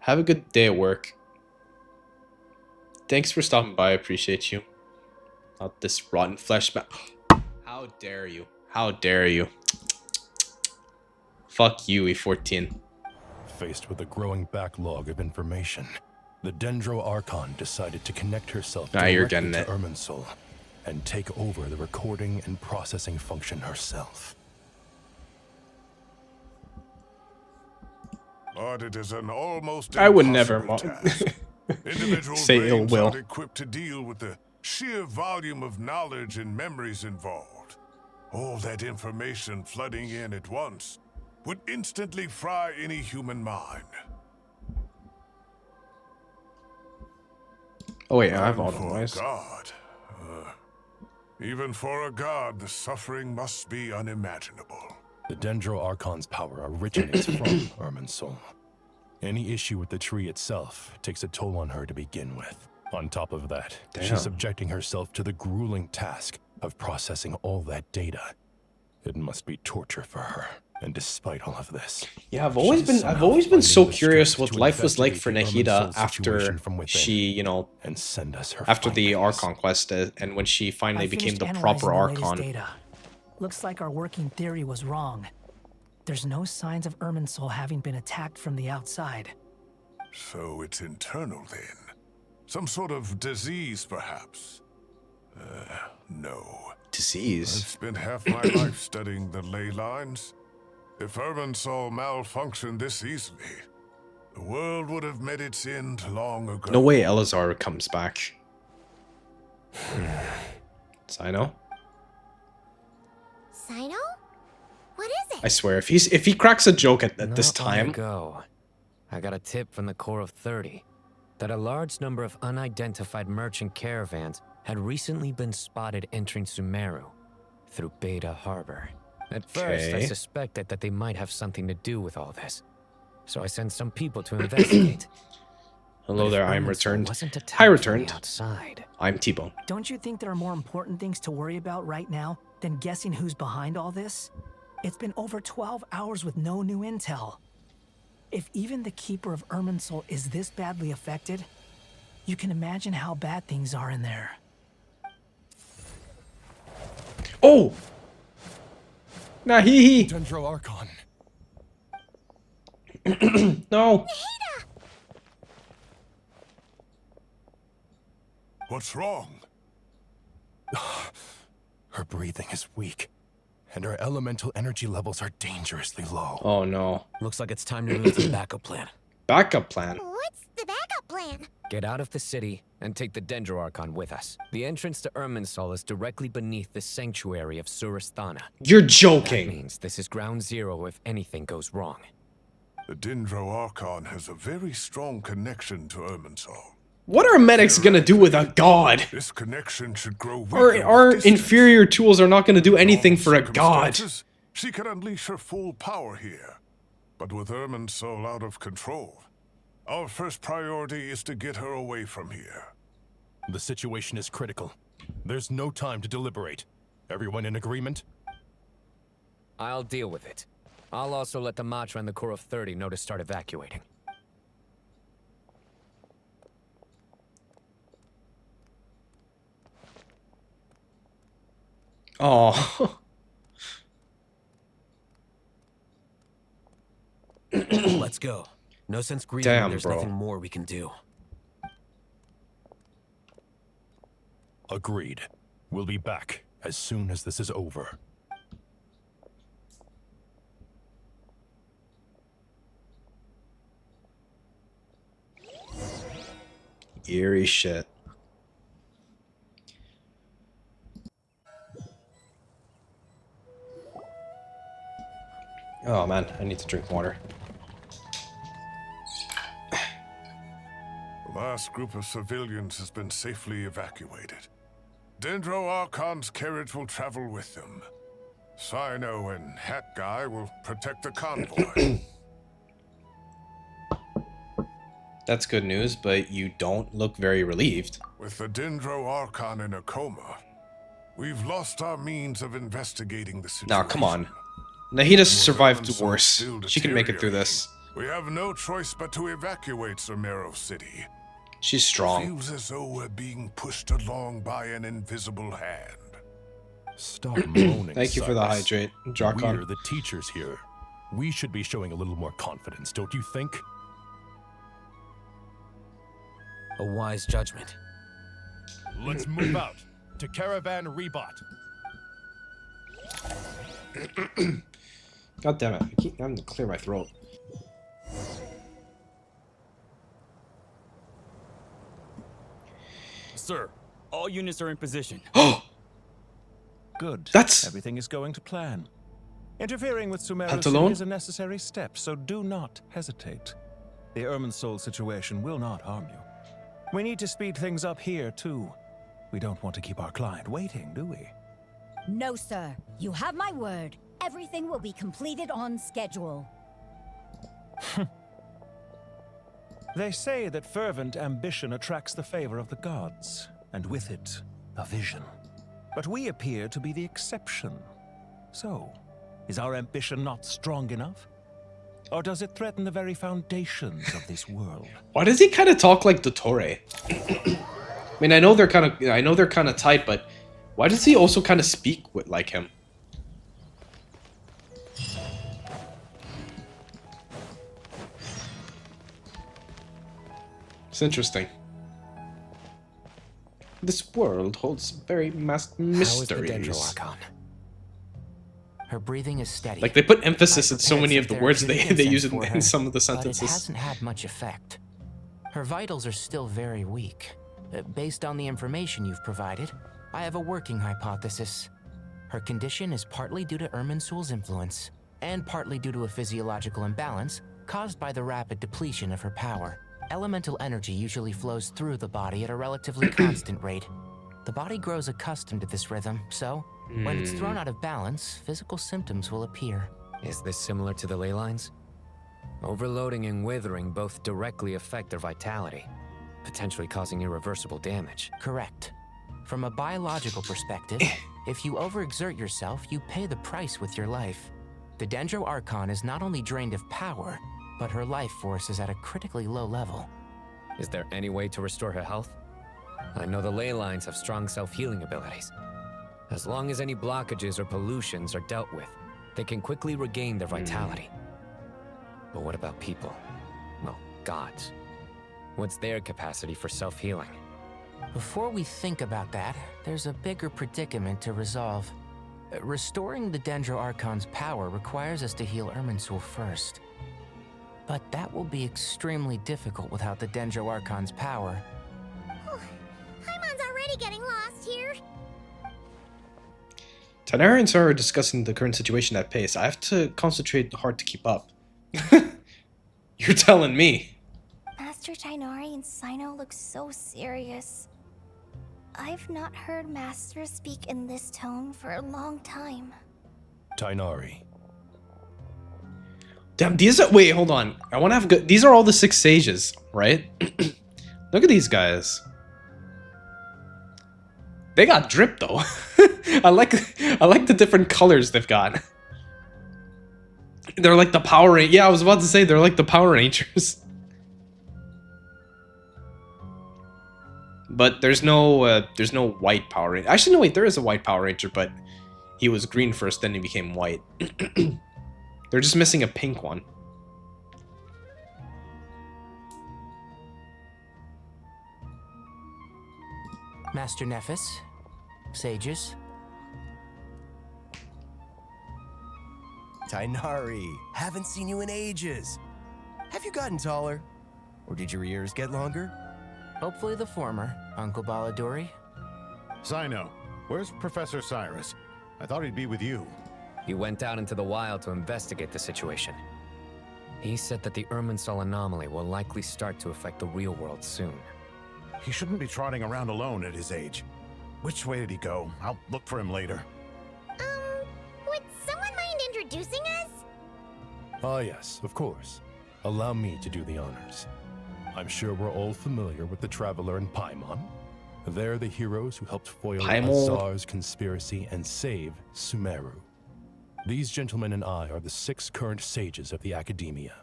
at work. Thanks for stopping by. I appreciate you. Not this rotten flesh. How dare you? How dare you? Fuck you, E14. Faced with a growing backlog of information, the Dendro Archon decided to connect herself You're directly getting to it. Irminsul and take over the recording and processing function herself. But it is an almost I would never impossible task. Individual say ill brains will. aren't equipped to deal with the sheer volume of knowledge and memories involved. All that information flooding in at once would instantly fry any human mind. Oh wait, I have Even auto for a voice. god. Even for a god, the suffering must be unimaginable. The Dendro Archon's power originates from Irminsul. Any issue with the tree itself takes a toll on her to begin with. On top of that, Damn. she's subjecting herself to the grueling task of processing all that data. It must be torture for her. And despite all of this, Yeah, I've always been so curious what life was like for Nahida after she, you know, and send us her after the Archon quest and when she finally became the finished proper analyzing the Archon. latest data. Looks like our working theory was wrong. There's no signs of Irminsul having been attacked from the outside. So it's internal then. Some sort of disease, perhaps. No. Disease? I've spent half my life studying the ley lines. If Irminsul malfunctioned this easily, the world would have met its end long ago. No way Elazar comes back. Sino? Sino? What is it? I swear, if he cracks a joke at this Not long time, ago, I got a tip from the Corps of 30 that a large number of unidentified merchant caravans had recently been spotted entering Sumeru through Beta Harbor. At first, I Okay. suspected that they might have something to do with all this, so I sent some people to investigate. hello But there, if I am Irminsul returned. wasn't attacked Hi, from returned. the outside, I'm T-Bone. Don't you think there are more important things to worry about right now than guessing who's behind all this? It's been over 12 hours with no new intel. If even the Keeper of Irminsul is this badly affected, you can imagine how bad things are in there. Oh! Nahihi! Dendro Archon. No! What's wrong? Her breathing is weak, and her elemental energy levels are dangerously low. Oh no. Looks like it's time to move to the backup plan. Backup plan? What's the backup plan? Get out of the city and take the Dendro Archon with us. The entrance to Irminsul is directly beneath the sanctuary of Surasthana. You're joking. That means this is ground zero if anything goes wrong. The Dendro Archon has a very strong connection to Irminsul. What are medics gonna do with a god? This connection should grow weaker. Our inferior tools are not gonna do anything for a god. She can unleash her full power here. But with Irminsul out of control, our first priority is to get her away from here. The situation is critical. There's no time to deliberate. Everyone in agreement? I'll deal with it. I'll also let the Matra and the Core of 30 know to start evacuating. Oh. Let's go. No sense grieving when there's bro. nothing more we can do. Agreed. We'll be back as soon as this is over. Eerie shit. Oh man, I need to drink water. The last group of civilians has been safely evacuated. Dendro Archon's carriage will travel with them. Sino and Hat Guy will protect the convoy. That's good news, but you don't look very relieved. With the Dendro Archon in a coma, we've lost our means of investigating the situation. Nah, come on. Nahida survived worse. She can make it through this. We have no choice but to evacuate Sumeru City. She's strong. Feels as though we're being pushed along by an invisible hand. Stop moaning. Thank you for the Cyrus. hydrate, Drakon. We're the teachers here. We should be showing a little more confidence, don't you think? A wise judgment. Let's move out to Caravan Rebot. God damn it! I'm going to clear my throat. Sir, all units are in position. Good. That's... Everything is going to plan. Interfering with Sumeru City Pantalone? is a necessary step, so do not hesitate. The Irminsul situation will not harm you. We need to speed things up here, too. We don't want to keep our client waiting, do we? No, sir. You have my word. Everything will be completed on schedule. They say that fervent ambition attracts the favor of the gods, and with it, a vision. But we appear to be the exception. So, is our ambition not strong enough? Or does it threaten the very foundations of this world? Why does he kind of talk like Dottore? I mean, I know they're kind of tight, but why does he also kind of speak like him? It's interesting. This world holds very mysteries. Her breathing is steady. Like, they put emphasis in so many of the words they use in some of the But it sentences. hasn't had much effect. Her vitals are still very weak. Based on the information you've provided, I have a working hypothesis. Her condition is partly due to Irminsul's influence, and partly due to a physiological imbalance caused by the rapid depletion of her power. Elemental energy usually flows through the body at a relatively constant rate. The body grows accustomed to this rhythm, so when it's thrown out of balance, physical symptoms will appear. Is this similar to the ley lines? Overloading and withering both directly affect their vitality, potentially causing irreversible damage. Correct. From a biological perspective, if you overexert yourself, you pay the price with your life. The Dendro Archon is not only drained of power, but her life force is at a critically low level. Is there any way to restore her health? I know the ley lines have strong self-healing abilities. As long as any blockages or pollutions are dealt with, they can quickly regain their vitality. But what about people? Well, gods. What's their capacity for self-healing? Before we think about that, there's a bigger predicament to resolve. Restoring the Dendro Archon's power requires us to heal Irminsul first. But that will be extremely difficult without the Dendro Archon's power. Paimon's already getting lost here. Tanarians are discussing the current situation at pace. I have to concentrate hard to keep up. You're telling me. Master Tighnari and Sino look so serious. I've not heard Master speak in this tone for a long time. Tighnari. Damn, these are... Wait, hold on. I want to have good... These are all the 6 sages, right? Look at these guys. They got drip, though. I like the different colors they've got. They're like the Power Rangers. Yeah, I was about to say they're like the Power Rangers. But there's no white Power Ranger. Actually, no, wait, there is a white Power Ranger, but he was green first, then he became white. They're just missing a pink one. Master Nephis, sages. Tighnari, haven't seen you in ages. Have you gotten taller? Or did your ears get longer? Hopefully the former, Uncle Baladuri. Sino, where's Professor Cyrus? I thought he'd be with you. He went out into the wild to investigate the situation. He said that the Irminsul anomaly will likely start to affect the real world soon. He shouldn't be trotting around alone at his age. Which way did he go? I'll look for him later. Would someone mind introducing us? Ah, yes, of course. Allow me to do the honors. I'm sure we're all familiar with the Traveler and Paimon. They're the heroes who helped foil Azar's conspiracy and save Sumeru. These gentlemen and I are the 6 current sages of the Academia.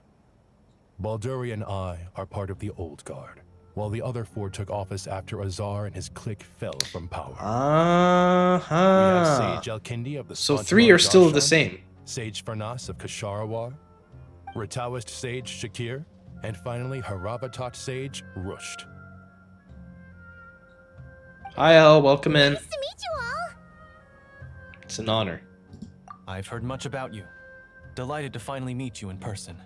Balduri and I are part of the Old Guard, while the other 4 took office after Azar and his clique fell from power. We have Sage Alkindi of the So 3 are still the same. Sage Farnas of Kasharawar, Rataoist Sage Shakir, and finally Haravatat Sage Rusht. Hi El, welcome in. Nice to meet you all. It's an honor. I've heard much about you. Delighted to finally meet you in person.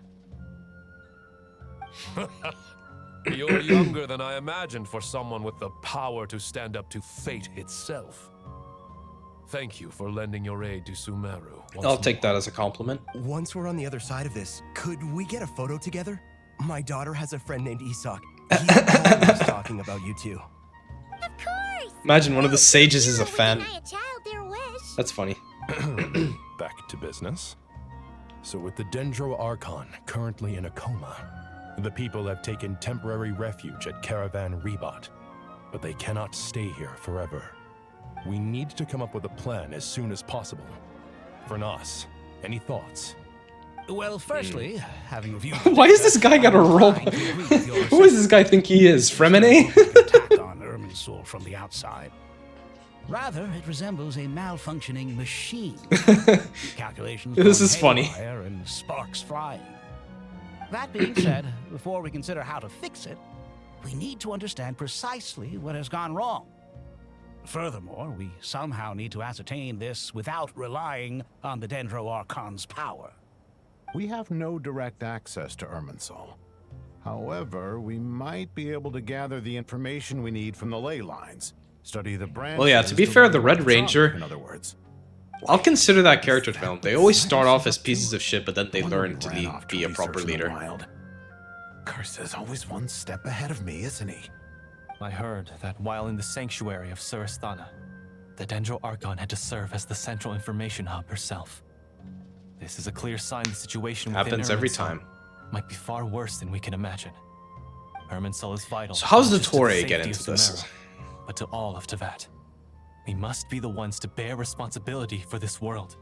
You're younger than I imagined for someone with the power to stand up to fate itself. Thank you for lending your aid to Sumeru. I'll take that as a compliment. Once we're on the other side of this, could we get a photo together? My daughter has a friend named Isak. He's always talking about you two. Of course. Imagine one of the sages is a fan. Deny a child their wish. That's funny. Back to business. So with the Dendro Archon currently in a coma, the people have taken temporary refuge at Caravan Rebot, but they cannot stay here forever. We need to come up with a plan as soon as possible. Farnas, any thoughts? Well, firstly, having reviewed... Why is this guy got a role? Who does this guy think he is? Fremine? attack on Irminsul from the outside. Rather, it resembles a malfunctioning machine. Calculations This going is funny. haywire and sparks flying. That being said, before we consider how to fix it, we need to understand precisely what has gone wrong. Furthermore, we somehow need to ascertain this without relying on the Dendro Archon's power. We have no direct access to Irminsul. However, we might be able to gather the information we need from the ley lines. Study the branches. Well, yeah, to be fair, the Red Ranger, in other words. I'll consider that character development. They always start off as pieces of shit, but then they learn to be a proper leader. Curse always one step ahead of me, isn't he? I heard that while in the sanctuary of Surasthana, the Dendro Archon had to serve as the central information hub herself. This is a clear sign the situation within Happens every Irminsul time. might be far worse than we can imagine. Irminsul is vital. So how's the not just to Torre safety get of into this? Sumeru, but to all of Teyvat. We must be the ones to bear responsibility for this world.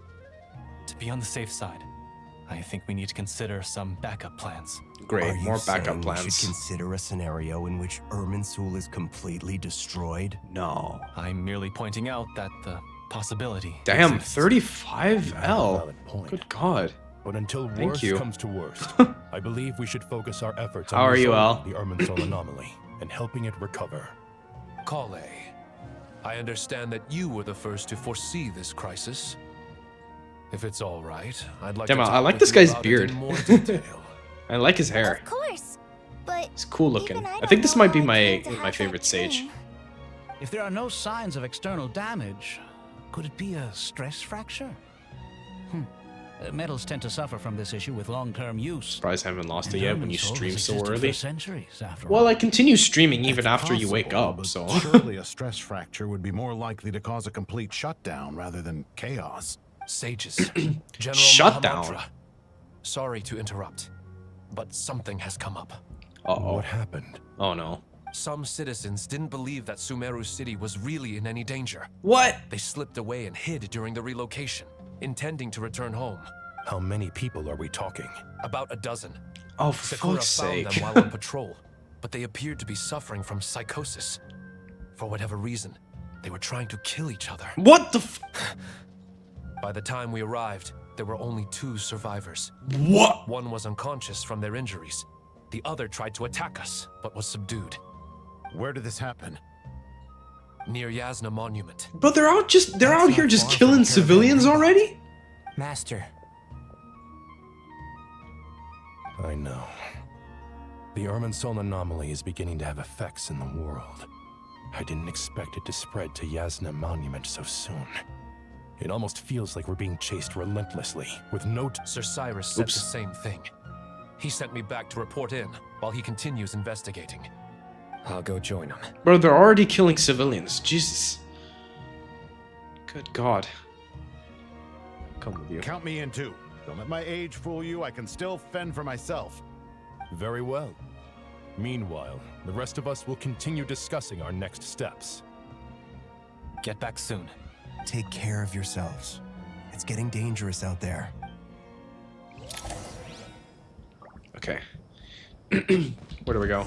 To be on the safe side, I think we need to consider some backup plans. Great, Are you more backup saying plans. We should consider a scenario in which Irminsul is completely destroyed? No. I'm merely pointing out that the possibility. Damn, exists. 35L. Good God. But until Thank worst you. comes to worst, I believe we should focus our efforts How on are you, resolving Al? the Irminsul anomaly and helping it recover. Kale, I understand that you were the first to foresee this crisis. If it's all right, I'd like Damn, to I talk like with this you guy's about it beard. in more detail. I like his hair. Of course, but It's cool looking. even I think this might be know how I my came to my have favorite that sage. dream. If there are no signs of external damage, could it be a stress fracture? Metals tend to suffer from this issue with long-term use. Surprised I haven't lost it And yet when you Irminsul stream has so existed early. For centuries, after Well, all. I continue streaming even It's after you wake possible, up, but so. surely a stress fracture would be more likely to cause a complete shutdown rather than chaos. Sages, General Shutdown. Mahamudra, sorry to interrupt, but something has come up. Uh-oh. What happened? Oh no. Some citizens didn't believe that Sumeru City was really in any danger. What? They slipped away and hid during the relocation, intending to return home. How many people are we talking? About a dozen. Oh, for Sakura fuck's found sake. them while on patrol, but they appeared to be suffering from psychosis. For whatever reason, they were trying to kill each other. What the f- By the time we arrived, there were only 2 survivors. What? One was unconscious from their injuries. The other tried to attack us, but was subdued. Where did this happen? Near Yasna Monument. Bro, they're out here just killing civilians already? Master. I know. The Irminsul anomaly is beginning to have effects in the world. I didn't expect it to spread to Yasna Monument so soon. It almost feels like we're being chased relentlessly, with no Sir Cyrus said the same thing. He sent me back to report in, while he continues investigating. I'll go join him. Bro, they're already killing civilians. Jesus. Good God. Come with you. Count me in too. Don't let my age fool you. I can still fend for myself. Very well. Meanwhile, the rest of us will continue discussing our next steps. Get back soon. Take care of yourselves. It's getting dangerous out there. Okay. Where do we go?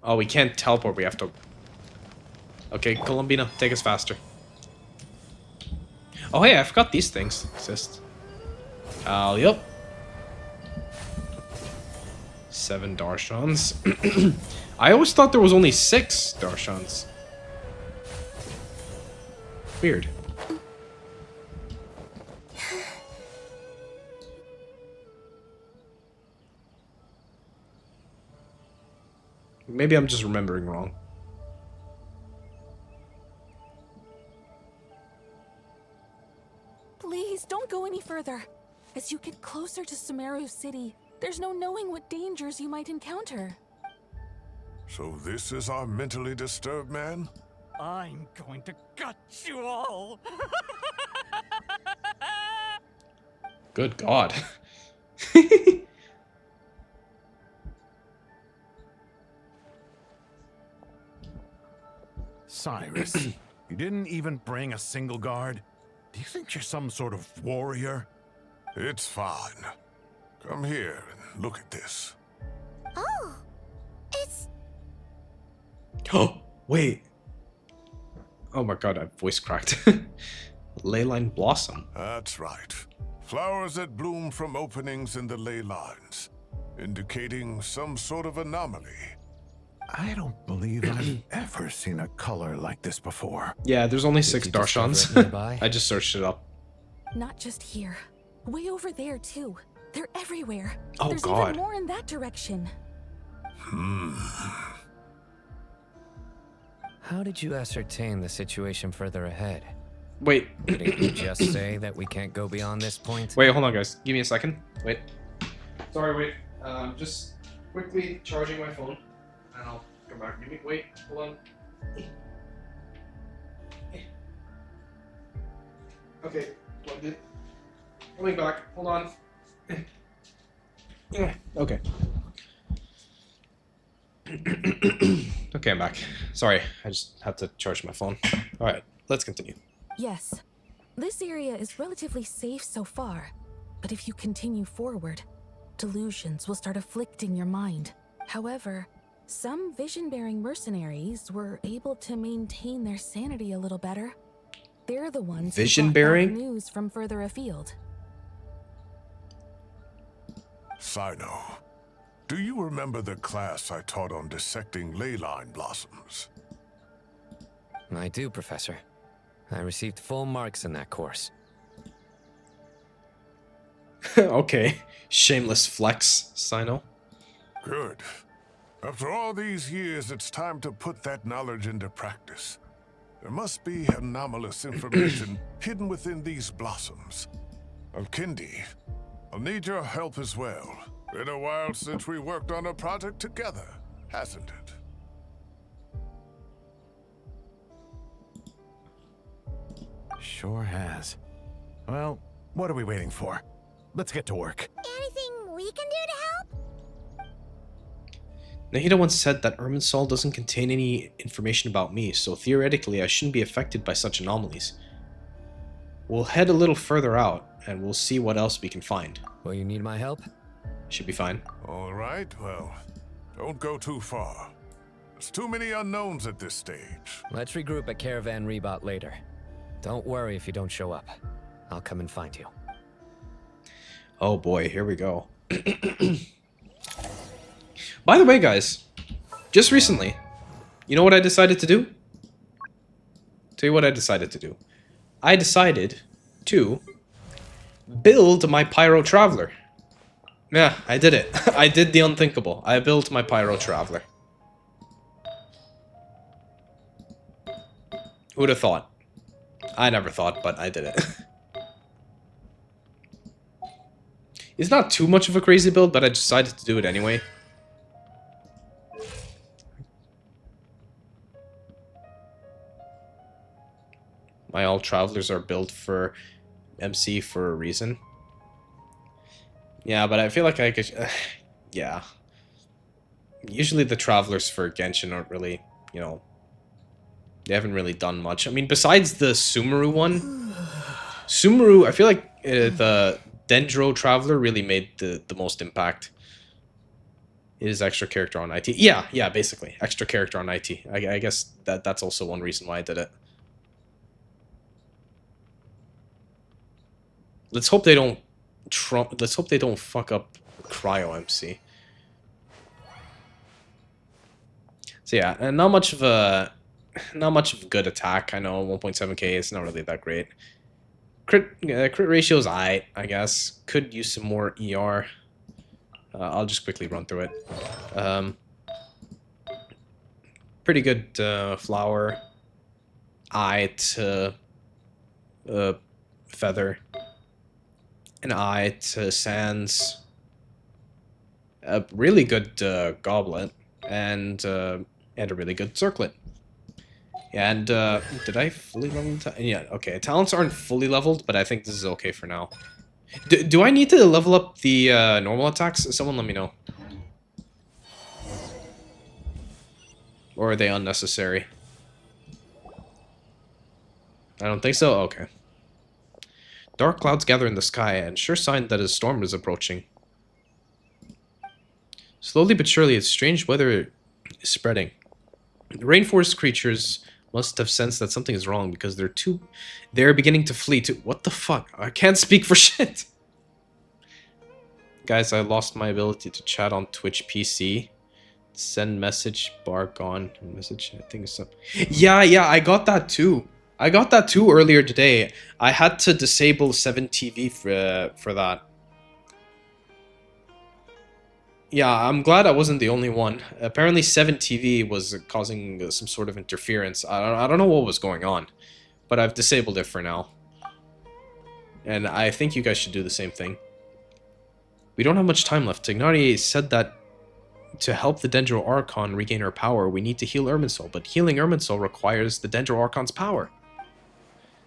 Oh, we can't teleport. We have to... Okay, Columbina, take us faster. Oh, hey, I forgot these things exist. Yep. 7 Darshans. I always thought there was only 6 Darshans. Weird. Maybe I'm just remembering wrong. Please, don't go any further. As you get closer to Sumeru City, there's no knowing what dangers you might encounter. So this is our mentally disturbed man? I'm going to gut you all. Good God. Cyrus, you didn't even bring a single guard? Do you think you're some sort of warrior? It's fine. Come here and look at this. Oh, it's... Oh, wait. Oh my God, I voice cracked. Leyline Blossom. That's right. Flowers that bloom from openings in the ley lines, indicating some sort of anomaly. I don't believe I've ever seen a color like this before. Yeah, there's only 6 Darshans. I just searched it up. Not just here. Way over there, too. They're everywhere. Oh, There's God. even more in that direction. How did you ascertain the situation further ahead? Wait. Didn't you just say that we can't go beyond this point? Wait, hold on, guys. Give me a second. Wait. Sorry, wait. Just quickly charging my phone, and I'll come back. Give me. Wait. Hold on. Okay. Plugged it. Coming back. Hold on. Okay. Okay, I'm back. Sorry, I just had to charge my phone. Alright, let's continue. Yes. This area is relatively safe so far, but if you continue forward, delusions will start afflicting your mind. However, some vision-bearing mercenaries were able to maintain their sanity a little better. They're the ones who brought Vision-bearing? back news from further afield. Sino, Do you remember the class I taught on dissecting ley line blossoms? I do, Professor. I received full marks in that course. Okay. Shameless flex, Sino. Good. After all these years, it's time to put that knowledge into practice. There must be anomalous information hidden within these blossoms. Alkindi, I'll need your help as well. Been a while since we worked on a project together, hasn't it? Sure has. Well, what are we waiting for? Let's get to work. Anything we can do to help? Nahida once said that Irminsul doesn't contain any information about me, so theoretically I shouldn't be affected by such anomalies. We'll head a little further out, and we'll see what else we can find. Will you need my help? Should be fine. All right, well, don't go too far. There's too many unknowns at this stage. Let's regroup at Caravan Rebot later. Don't worry if you don't show up. I'll come and find you. Oh boy, here we go. By the way, guys, just recently, you know what I decided to do? Tell you what I decided to do. I decided to build my Pyro Traveler. Yeah, I did it. I did the unthinkable. I built my Pyro Traveler. Who'd have thought? I never thought, but I did it. It's not too much of a crazy build, but I decided to do it anyway. My all travelers are built for MC for a reason. Yeah, but I feel like I could... yeah. Usually the travelers for Genshin aren't really, you know... They haven't really done much. I mean, besides the Sumeru one... Sumeru, I feel like the Dendro Traveler really made the most impact. It is extra character on IT. Yeah, basically. Extra character on IT. I guess that's also one reason why I did it. Let's hope they don't let's hope they don't fuck up Cryo MC. So yeah, and not much of a good attack. I know 1.7k is not really that great. Crit ratio is I guess. Could use some more ER. I'll just quickly run through it. Pretty good flower. Eye to feather. An eye to sands. A really good goblet. And a really good circlet. And did I fully level? Yeah, okay. Talents aren't fully leveled, but I think this is okay for now. Do I need to level up the normal attacks? Someone let me know. Or are they unnecessary? I don't think so? Okay. Dark clouds gather in the sky, and sure sign that a storm is approaching. Slowly but surely, its strange weather is spreading. The rainforest creatures must have sensed that something is wrong because they're beginning to flee to... What the fuck? I can't speak for shit! Guys, I lost my ability to chat on Twitch PC. Send message, bar gone. Message, I think it's up. Yeah, I got that too. I got that too earlier today. I had to disable 7 TV for that. Yeah, I'm glad I wasn't the only one. Apparently 7 TV was causing some sort of interference. I don't know what was going on, but I've disabled it for now. And I think you guys should do the same thing. We don't have much time left. Tignari said that to help the Dendro Archon regain her power, we need to heal Irminsul, but healing Irminsul requires the Dendro Archon's power.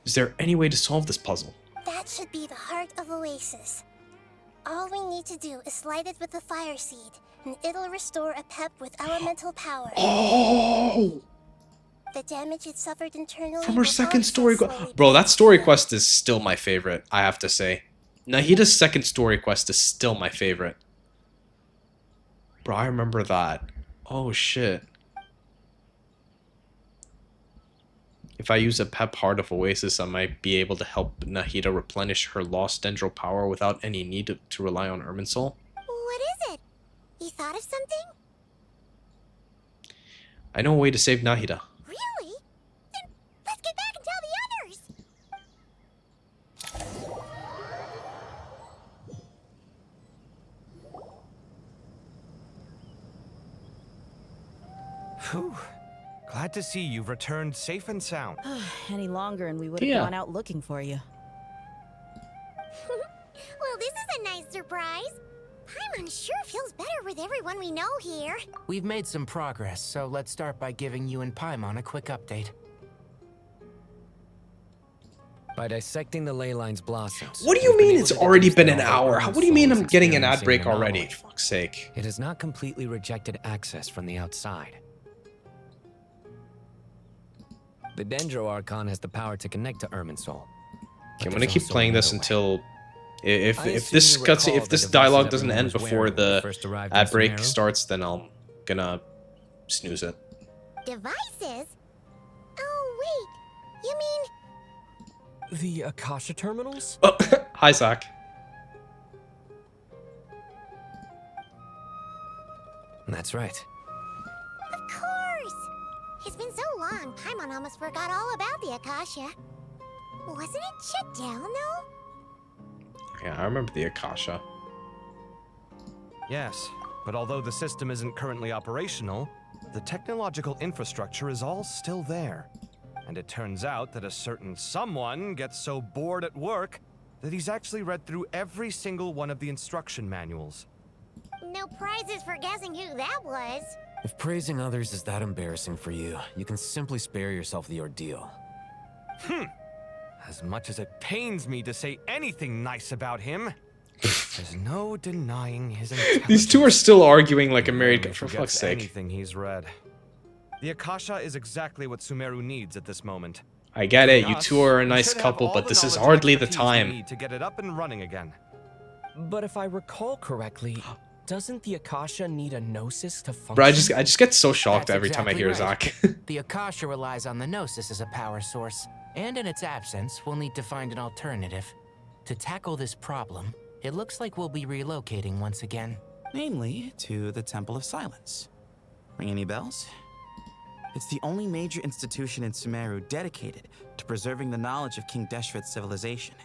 Is there any way to solve this puzzle? That should be the heart of Oasis. All we need to do is light it with the fire seed, and it'll restore a pep with elemental power. Oh! The damage it suffered internally. From her second story quest. Bro, that story quest is still my favorite, I have to say. Nahida's second story quest is still my favorite. Bro, I remember that. Oh, shit. If I use a Pep Heart of Oasis, I might be able to help Nahida replenish her lost Dendro power without any need to rely on Irminsul. What is it? You thought of something? I know a way to save Nahida. Really? Then let's get back and tell the others! Whew. Glad to see you've returned safe and sound. Any longer and we would have gone out looking for you. Well, this is a nice surprise. Paimon sure feels better with everyone we know here. We've made some progress, so let's start by giving you and Paimon a quick update. By dissecting the ley lines blossoms. What do you mean it's already been an hour? What do you mean I'm getting an ad break already? For fuck's sake. It has not completely rejected access from the outside. The Dendro Archon has the power to connect to Irminsul. Okay, I'm gonna keep playing this until if this dialogue doesn't end before the ad break starts, then I'm gonna snooze it. Devices? Oh, wait. You mean... The Akasha terminals? Oh, hi, Zach. That's right. Of course! It's been so long, Paimon almost forgot all about the Akasha. Wasn't it shut down, though? Yeah, I remember the Akasha. Yes, but although the system isn't currently operational, the technological infrastructure is all still there. And it turns out that a certain someone gets so bored at work that he's actually read through every single one of the instruction manuals. No prizes for guessing who that was. If praising others is that embarrassing for you, you can simply spare yourself the ordeal. As much as it pains me to say anything nice about him, there's no denying his intelligence. These two are still arguing like a married couple, for fuck's sake. Anything he's read. The Akasha is exactly what Sumeru needs at this moment. I get it, you two are a nice couple, but this is hardly the time. To get it up and running again. But if I recall correctly, doesn't the Akasha need a gnosis to function? Bro, I just get so shocked every time I hear Zach. The Akasha relies on the gnosis as a power source, and in its absence, we'll need to find an alternative. To tackle this problem, it looks like we'll be relocating once again. Namely, to the Temple of Silence. Ring any bells? It's the only major institution in Sumeru dedicated to preserving the knowledge of King Deshret's civilization.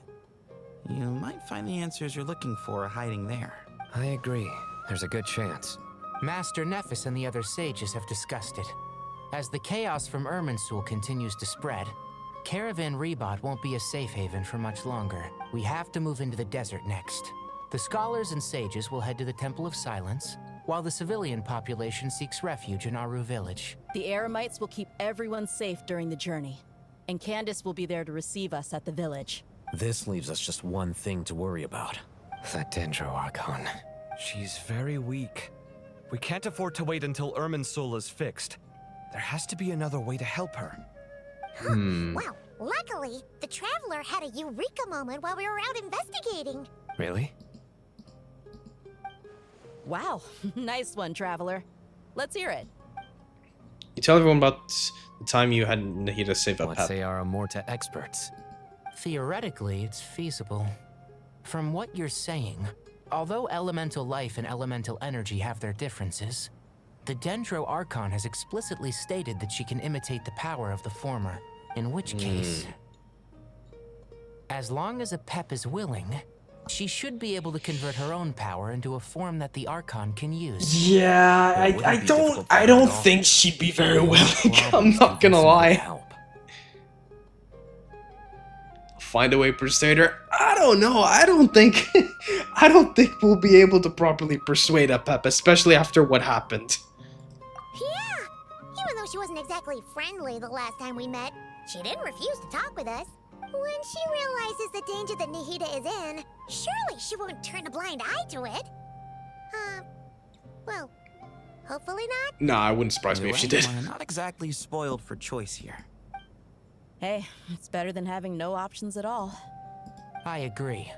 You might find the answers you're looking for hiding there. I agree. There's a good chance. Master Nephis and the other sages have discussed it. As the chaos from Irminsul continues to spread, Caravan Rebot won't be a safe haven for much longer. We have to move into the desert next. The scholars and sages will head to the Temple of Silence, while the civilian population seeks refuge in Aru village. The Eremites will keep everyone safe during the journey, and Candace will be there to receive us at the village. This leaves us just one thing to worry about. That Dendro Archon. She's very weak. We can't afford to wait until Irminsul is fixed. There has to be another way to help her. Well, luckily, the Traveler had a eureka moment while we were out investigating. Really? Wow, nice one, Traveler. Let's hear it. You tell everyone about the time you had Nahida save up. Let's say our Amorta experts. Theoretically, it's feasible. From what you're saying, although elemental life and elemental energy have their differences, the Dendro Archon has explicitly stated that she can imitate the power of the former, in which case, as long as a Pep is willing, she should be able to convert her own power into a form that the Archon can use. Yeah, I don't think she'd be very willing. I'm not gonna lie. Find a way, Persuader. I don't know. I don't think we'll be able to properly persuade a Pep, especially after what happened. Yeah, even though she wasn't exactly friendly the last time we met, she didn't refuse to talk with us. When she realizes the danger that Nahida is in, surely she won't turn a blind eye to it. Well, hopefully not. Nah, it wouldn't surprise me if she did. We're not exactly spoiled for choice here. Hey, it's better than having no options at all. I agree.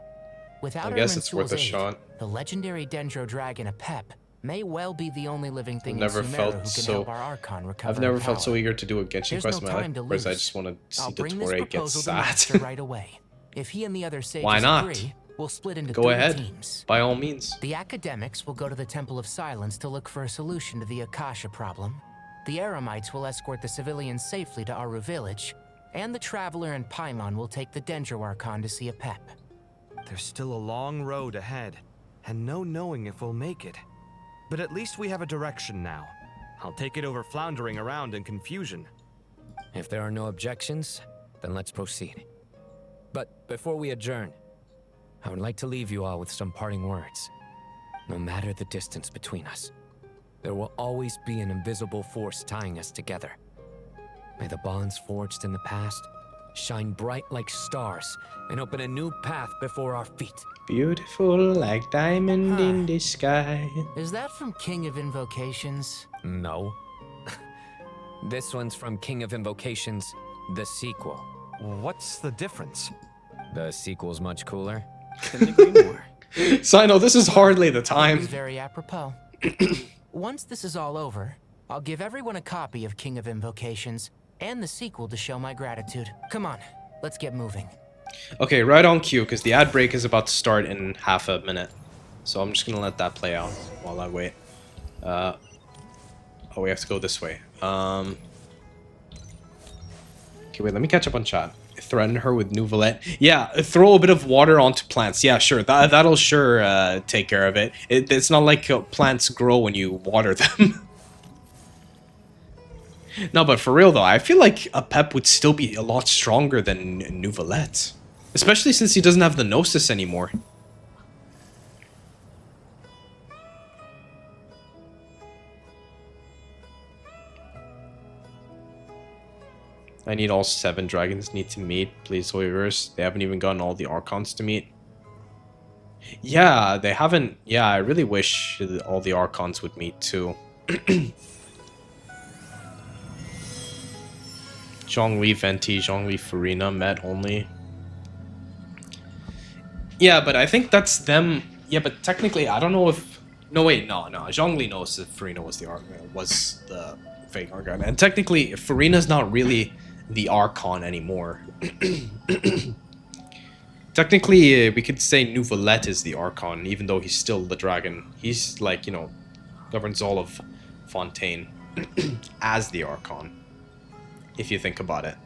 Without I guess it's worth a Irminsul's aid, shot. the legendary Dendro Dragon Apep may well be the only living thing Never in Sumeru felt who can so. help our Archon recover I've never her felt so power. eager to do a Genshin There's quest no in my time to life, because I lose. just want to see I'll the bring this Torre get proposal to sad. Master right away. If he and the other sages Why not? agree, We'll split into Go 3 ahead. teams. By all means. The academics will go to the Temple of Silence to look for a solution to the Akasha problem. The Eremites will escort the civilians safely to Aru Village, and the Traveler and Paimon will take the Dendro Archon to see a pep. There's still a long road ahead, and no knowing if we'll make it. But at least we have a direction now. I'll take it over floundering around in confusion. If there are no objections, then let's proceed. But before we adjourn, I would like to leave you all with some parting words. No matter the distance between us, there will always be an invisible force tying us together. May the bonds forged in the past shine bright like stars and open a new path before our feet. Beautiful like diamond in the sky. Is that from King of Invocations? No. This one's from King of Invocations, the sequel. What's the difference? The sequel's much cooler. Couldn't agree more. Sino, this is hardly the time. Very apropos. Once this is all over, I'll give everyone a copy of King of Invocations and the sequel to show my gratitude. Come on, let's get moving. Okay, right on cue, because the ad break is about to start in half a minute. So I'm just gonna let that play out while I wait. Oh, we have to go this way. Okay, wait, let me catch up on chat. Threaten her with Nouvelette. Yeah, throw a bit of water onto plants. Yeah, sure. That'll sure take care of it. It's not like plants grow when you water them. No, but for real though, I feel like a Pep would still be a lot stronger than Nouvelette. Especially since he doesn't have the Gnosis anymore. I need all 7 dragons need to meet. Please, Hoyverse. They haven't even gotten all the Archons to meet. Yeah, they haven't. Yeah, I really wish all the Archons would meet too. Zhongli, Venti, Zhongli, Farina met only. Yeah, but I think that's them. Yeah, but technically, I don't know if. No, wait, no. Zhongli knows if Farina was the fake Archon, and technically, Farina's not really the Archon anymore. Technically, we could say Nouvelette is the Archon, even though he's still the dragon. He's like, you know, governs all of Fontaine as the Archon, if you think about it.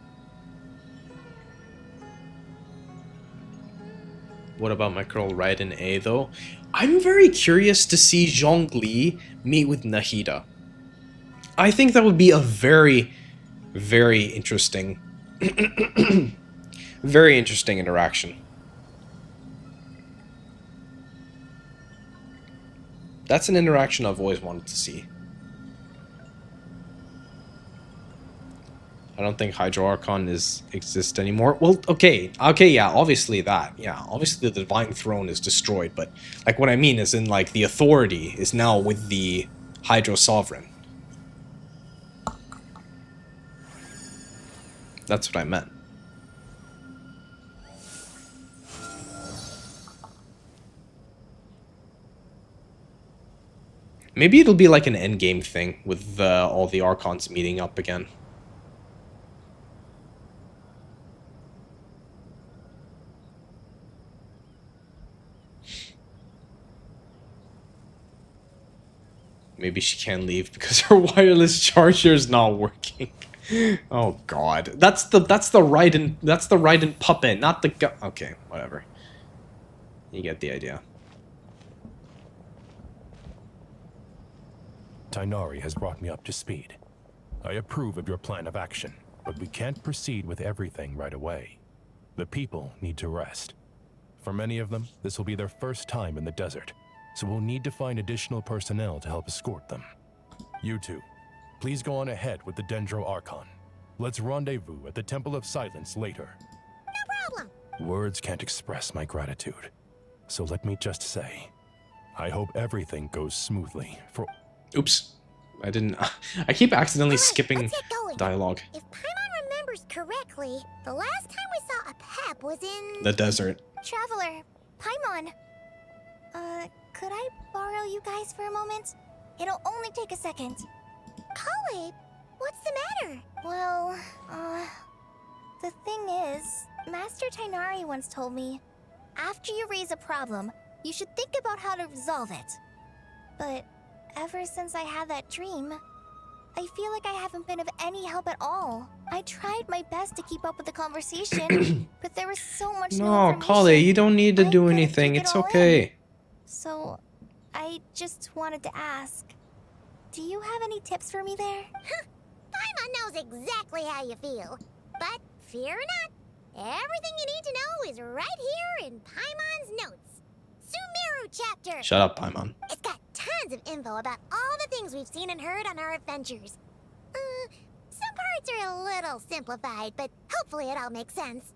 What about my girl Raiden A, though? I'm very curious to see Zhongli meet with Nahida. I think that would be a very, very interesting, very interesting interaction. That's an interaction I've always wanted to see. I don't think Hydro Archon exists anymore. Well, okay, yeah, obviously that. Yeah, obviously the Divine Throne is destroyed, but like what I mean is in like the authority is now with the Hydro Sovereign. That's what I meant. Maybe it'll be like an endgame thing with all the Archons meeting up again. Maybe she can't leave because her wireless charger is not working. Oh God, that's the Raiden puppet, not the okay, whatever. You get the idea. Tainari has brought me up to speed. I approve of your plan of action, but we can't proceed with everything right away. The people need to rest. For many of them, this will be their first time in the desert, so we'll need to find additional personnel to help escort them. You two, please go on ahead with the Dendro Archon. Let's rendezvous at the Temple of Silence later. No problem. Words can't express my gratitude, so let me just say, I hope everything goes smoothly for... Oops, I didn't... I keep accidentally skipping dialogue. If Paimon remembers correctly, the last time we saw a Pep was in... the desert. Traveler, Paimon. Could I borrow you guys for a moment? It'll only take a second. Colleague, what's the matter? Well, the thing is, Master Tainari once told me, after you raise a problem, you should think about how to resolve it. But ever since I had that dream, I feel like I haven't been of any help at all. I tried my best to keep up with the conversation, but there was so much new No, information. Kale, you don't need to do anything. It's okay. So, I just wanted to ask, do you have any tips for me there? Paimon knows exactly how you feel. But fear not, everything you need to know is right here in Paimon's notes. Sumeru chapter. Shut up, Paimon. It's got tons of info about all the things we've seen and heard on our adventures. Some parts are a little simplified, but hopefully it all makes sense.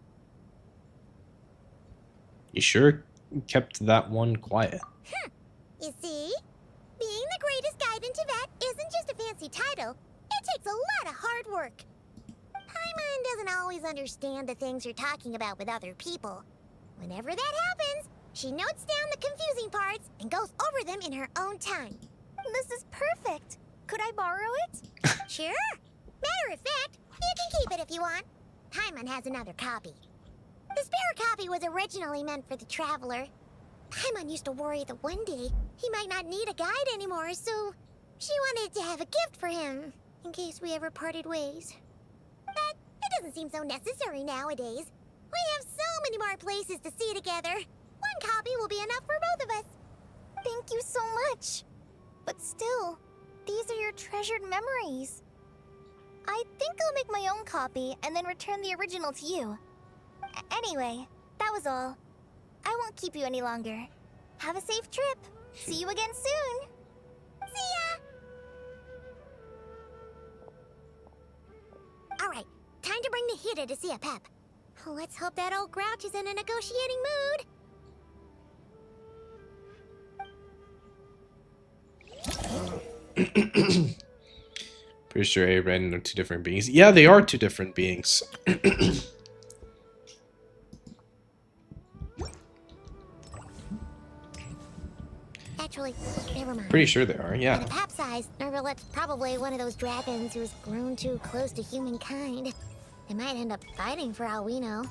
You sure kept that one quiet? You see? Being the greatest guide in Tibet isn't just a fancy title. It takes a lot of hard work. Paimon doesn't always understand the things you're talking about with other people. Whenever that happens, she notes down the confusing parts and goes over them in her own time. This is perfect. Could I borrow it? Sure. Matter of fact, you can keep it if you want. Paimon has another copy. The spare copy was originally meant for the traveler. Paimon used to worry that one day he might not need a guide anymore, so she wanted to have a gift for him in case we ever parted ways. But it doesn't seem so necessary nowadays. We have so many more places to see together. One copy will be enough for both of us. Thank you so much. But still, these are your treasured memories. I think I'll make my own copy and then return the original to you. Anyway, that was all. I won't keep you any longer. Have a safe trip. See you again soon. See ya! Alright, time to bring the Hida to see a Pep. Let's hope that old grouch is in a negotiating mood. Pretty sure A Red are two different beings. Yeah, they are two different beings. Actually, never mind. Pretty sure they are, yeah. At a Pep size, Nervalet's probably one of those dragons who's grown too close to humankind. They might end up fighting for all we know.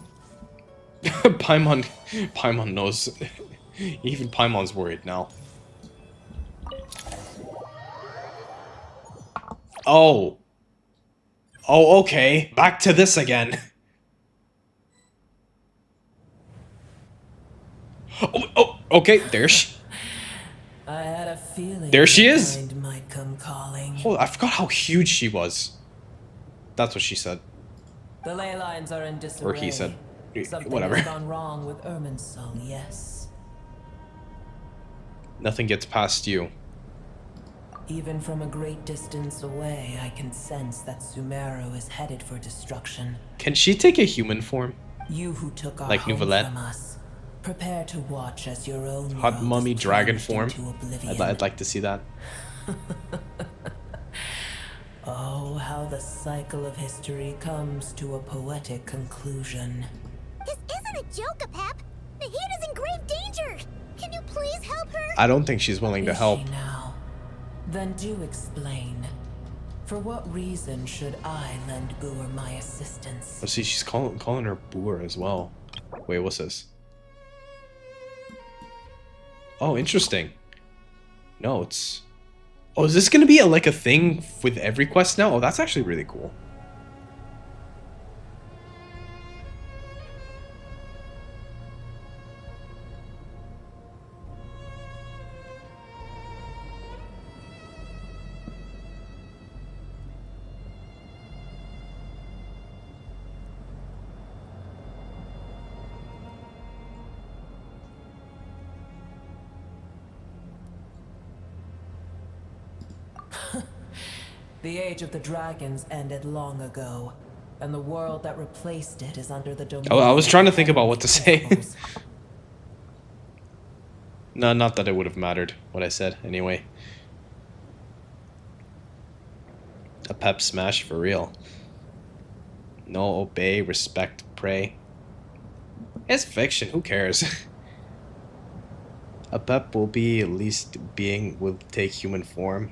Paimon knows. Even Paimon's worried now. Oh. Oh, okay. Back to this again. Oh, okay. There she. I had a feeling there she is. might come calling. Hold, I forgot how huge she was. That's what she said. The ley lines are in disarray. Or he said. Something Whatever. has gone wrong with Irminsul, yes. Nothing gets past you. Even from a great distance away, I can sense that Sumeru is headed for destruction. Can she take a human form? You who took our like home Nouvellette? from us, prepare to watch as your own Hot world mummy is dragon plunged form. into oblivion. I'd like to see that. Oh, how the cycle of history comes to a poetic conclusion. This isn't a joke, Pep. The Hida's in grave danger. Can you please help her? I don't think she's willing to Is help. she now? Then do explain. For what reason should I lend Boer my assistance? Oh, see, she's calling her Boer as well. Wait, what's this? Oh, interesting. Notes. Oh, is this gonna be like a thing with every quest now? Oh, that's actually really cool. The age of the dragons ended long ago, and the world that replaced it is under the domain. Oh, I was trying to think about what to say. No, not that it would have mattered what I said, anyway. A pep smash for real. No, obey, respect, pray. It's fiction, who cares? A pep will be at least being will take human form.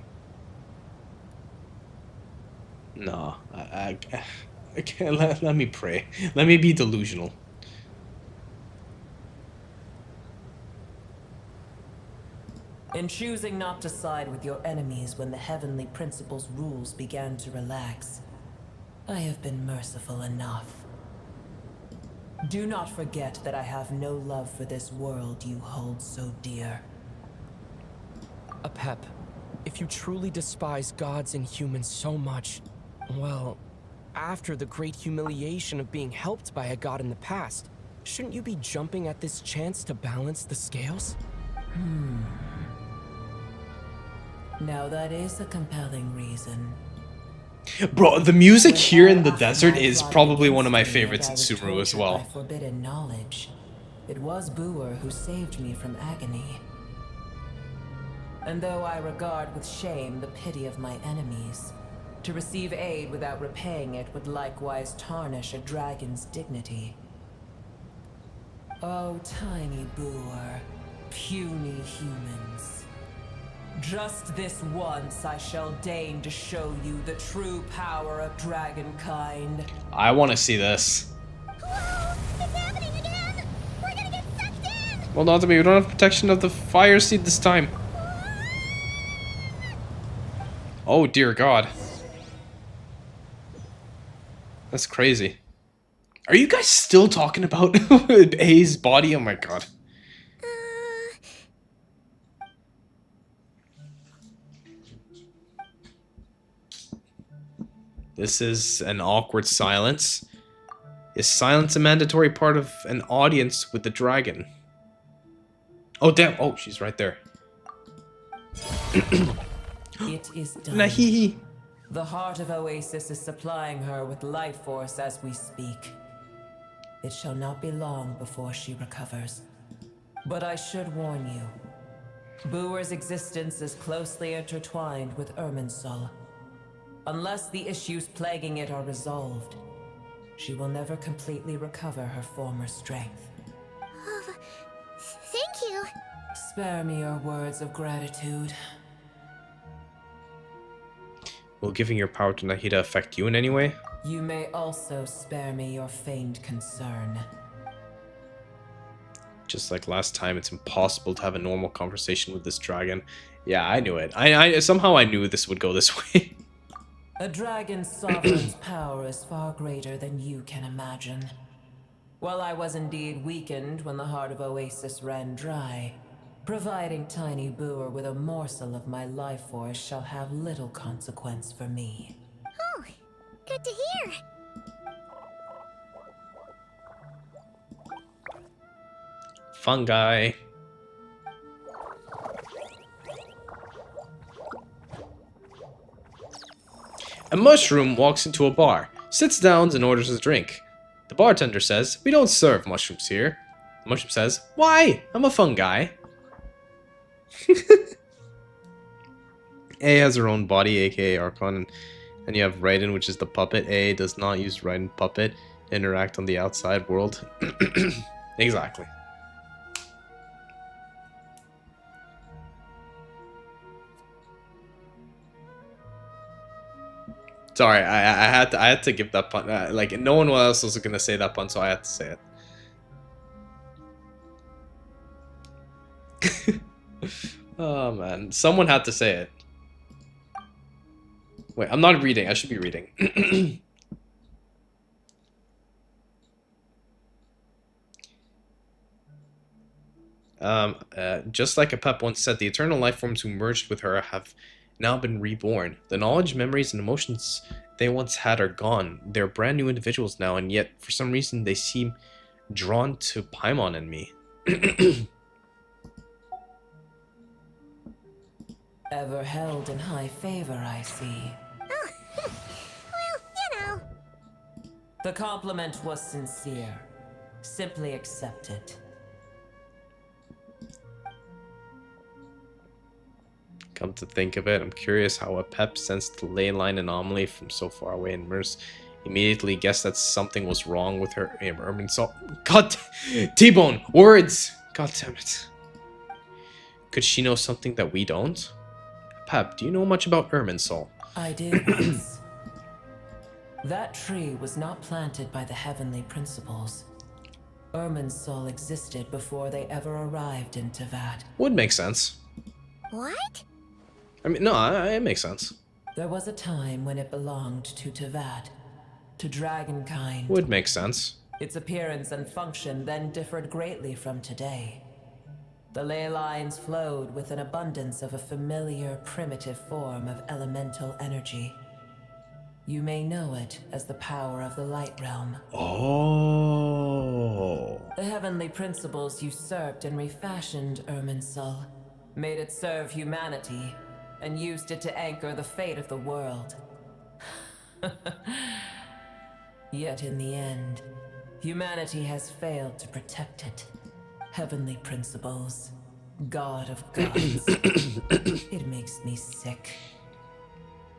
No, I can't. Let me pray. Let me be delusional. In choosing not to side with your enemies when the Heavenly Principle's rules began to relax, I have been merciful enough. Do not forget that I have no love for this world you hold so dear. Apep, if you truly despise gods and humans so much, well, after the great humiliation of being helped by a god in the past, shouldn't you be jumping at this chance to balance the scales? Now that is a compelling reason. Bro, the music here in the desert is probably one of my favorites in Sumeru as well. By forbidden knowledge, it was Booer who saved me from agony. And though I regard with shame the pity of my enemies, to receive aid without repaying it would likewise tarnish a dragon's dignity. Oh, tiny Booer, puny humans. Just this once I shall deign to show you the true power of dragonkind. I want to see this. Whoa! It's happening again! We're gonna get sucked in! Well, not to me. We don't have protection of the fire seed this time. Oh, dear God. That's crazy. Are you guys still talking about A's body? Oh my God. This is an awkward silence. Is silence a mandatory part of an audience with the dragon? Oh, damn. Oh, she's right there. It is done. Nahihi. The heart of Oasis is supplying her with life force as we speak. It shall not be long before she recovers. But I should warn you. Booer's existence is closely intertwined with Irminsul. Unless the issues plaguing it are resolved, she will never completely recover her former strength. Thank you. Spare me your words of gratitude. Will giving your power to Nahida affect you in any way? You may also spare me your feigned concern. Just like last time, it's impossible to have a normal conversation with this dragon. Yeah, I knew it. I somehow I knew this would go this way. A dragon's sovereign's power is far greater than you can imagine. While I was indeed weakened when the heart of Oasis ran dry, providing Tiny Booer with a morsel of my life force shall have little consequence for me. Oh, good to hear. Fungi. A mushroom walks into a bar, sits down and orders a drink. The bartender says, "We don't serve mushrooms here." The mushroom says, "Why? I'm a fungi." A has her own body, aka Archon, and you have Raiden, which is the puppet. A does not use Raiden puppet to interact on the outside world. Exactly. Sorry, I had to give that pun. Like no one else was gonna say that pun, so I had to say it. Oh man, someone had to say it. Wait, I'm not reading. I should be reading. Just like Apep once said, the eternal life forms who merged with her have now been reborn. The knowledge, memories, and emotions they once had are gone. They're brand new individuals now, and yet for some reason they seem drawn to Paimon and me. Ever held in high favor, I see. Oh, well, you know. The compliment was sincere. Simply accept it. Come to think of it, I'm curious how Apep sensed the ley line anomaly from so far away, and Merce immediately guessed that something was wrong with her Irminsul. God, T-Bone, words! God damn it. Could she know something that we don't? Apep, do you know much about Irminsul? I did once. That tree was not planted by the Heavenly Principles. Irminsul existed before they ever arrived in Tevat. Would make sense. What? I mean, no, it makes sense. There was a time when it belonged to Tevat, to dragonkind. Would make sense. Its appearance and function then differed greatly from today. The ley lines flowed with an abundance of a familiar, primitive form of elemental energy. You may know it as the power of the Light Realm. Oh. The heavenly principles usurped and refashioned Irminsul, made it serve humanity, and used it to anchor the fate of the world. Yet in the end, humanity has failed to protect it. Heavenly principles, God of gods. It makes me sick.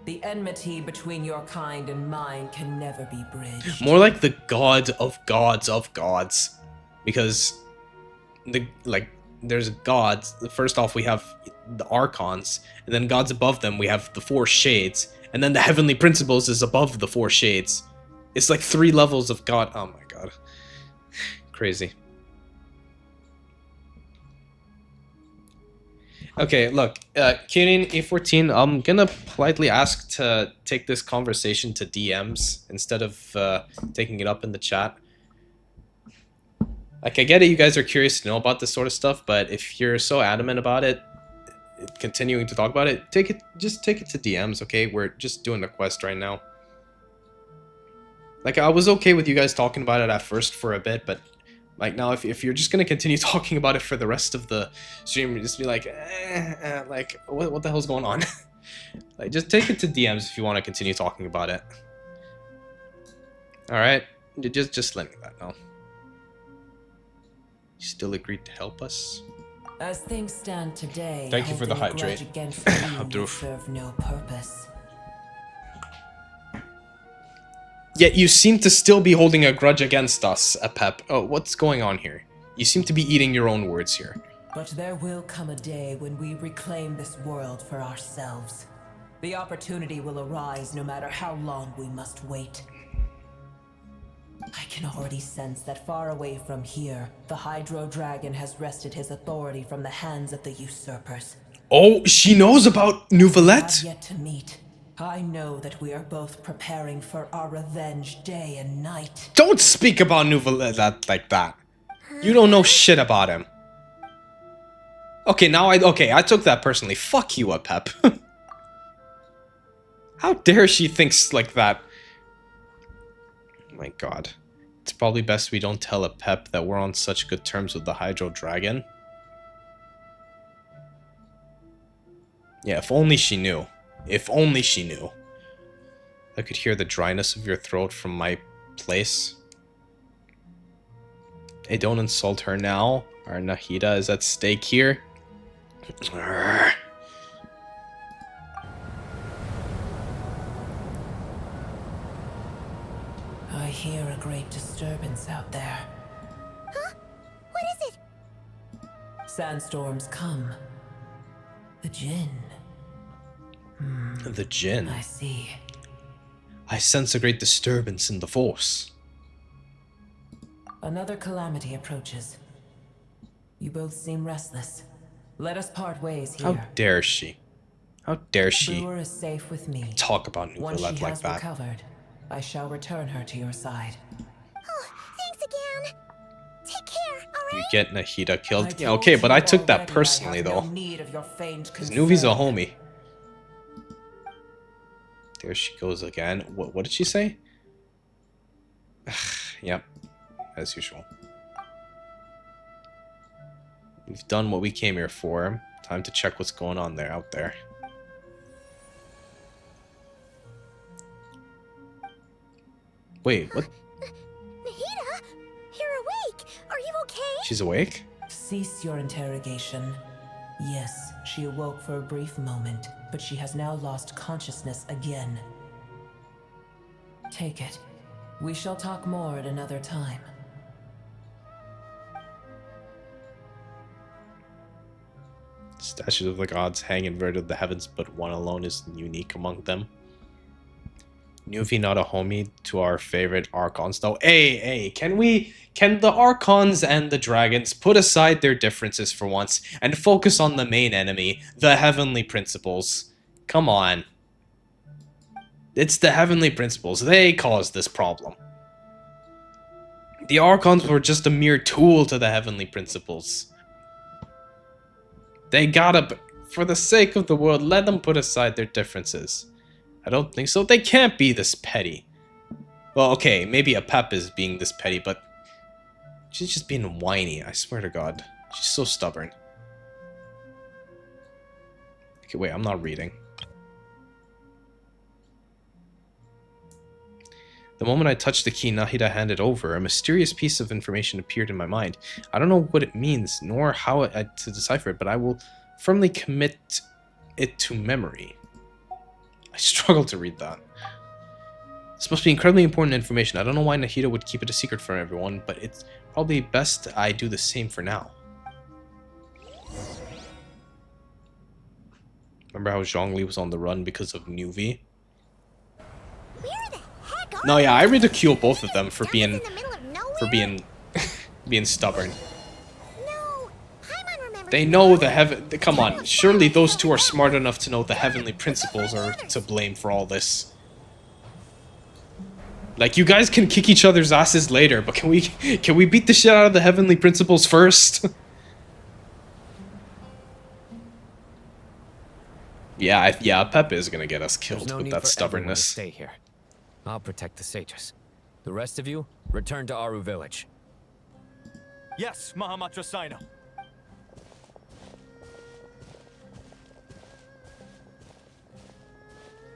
The enmity between your kind and mine can never be bridged. More like the God of gods of gods. Because there's gods. First off, we have the archons, and then gods above them we have the four shades, and then the heavenly principles is above the four shades. It's like 3 levels of God. Oh my god. Crazy. Okay, look, Kieran A14, I'm gonna politely ask to take this conversation to DMs instead of taking it up in the chat. Like, I get it, you guys are curious to know about this sort of stuff, but if you're so adamant about it, continuing to talk about it, just take it to DMs, okay? We're just doing the quest right now. Like, I was okay with you guys talking about it at first for a bit, but like now, if you're just gonna continue talking about it for the rest of the stream, just be like, like, what the hell's going on? Like, just take it to DMs if you want to continue talking about it. All right, just let me know. You still agreed to help us? As things stand today, thank you for the holding a hydrate. grudge against you will serve no purpose. Yet you seem to still be holding a grudge against us, Pep. Oh, what's going on here? You seem to be eating your own words here. But there will come a day when we reclaim this world for ourselves. The opportunity will arise no matter how long we must wait. I can already sense that far away from here, the Hydro Dragon has wrested his authority from the hands of the usurpers. Oh, she knows about Nouvelette? We have yet to meet. I know that we are both preparing for our revenge day and night. Don't speak about Nouvelette like that. You don't know shit about him. Okay, now I took that personally. Fuck you, Pep. How dare she thinks like that? Oh my god. It's probably best we don't tell Pep that we're on such good terms with the Hydro Dragon. Yeah, if only she knew. If only she knew. I could hear the dryness of your throat from my place. Hey, don't insult her now. Our Nahida is at stake here. I hear a great disturbance out there. Huh? What is it? Sandstorms come. The Jinn. The Jinn. I see. I sense a great disturbance in the force. Another calamity approaches. You both seem restless. Let us part ways here. How dare she? How dare she Brewer is safe with me. talk about Once she Nouvelette like has that? recovered, I shall return her to your side. Oh, thanks again. Take care, alright? You get Nahida killed? Yeah, okay, but I took that personally, though. Because Nuvi's a homie. There she goes again. What did she say? Yep, as usual. We've done what we came here for. Time to check what's going on out there. Wait, what? Nahida, you're awake. Are you okay? She's awake? Cease your interrogation. Yes, she awoke for a brief moment, but she has now lost consciousness again. Take it. We shall talk more at another time. Statues of the gods hang inverted in the heavens, but one alone is unique among them. Nuvi not a homie to our favorite Archons though. Hey, can the Archons and the Dragons put aside their differences for once and focus on the main enemy, the Heavenly Principles? Come on. It's the Heavenly Principles. They caused this problem. The Archons were just a mere tool to the Heavenly Principles. They gotta, for the sake of the world, let them put aside their differences. I don't think so. They can't be this petty. Well, okay, maybe Apep is being this petty, but she's just being whiny, I swear to God. She's so stubborn. Okay, wait, I'm not reading. The moment I touched the key Nahida handed over, a mysterious piece of information appeared in my mind. I don't know what it means, nor how to decipher it, but I will firmly commit it to memory. I struggle to read that. This must be incredibly important information. I don't know why Nahida would keep it a secret from everyone, but it's probably best I do the same for now. Remember how Zhongli was on the run because of Nuvi? No, yeah, I ridicule both of them for being being stubborn. They know the heaven. Come on, surely those two are smart enough to know the Heavenly Principles are to blame for all this. Like, you guys can kick each other's asses later, but can we beat the shit out of the Heavenly Principles first? yeah, Pep is gonna get us killed with that stubbornness. Stay here. I'll protect the sages. The rest of you, return to Aru village. Yes, Mahamatra Sino.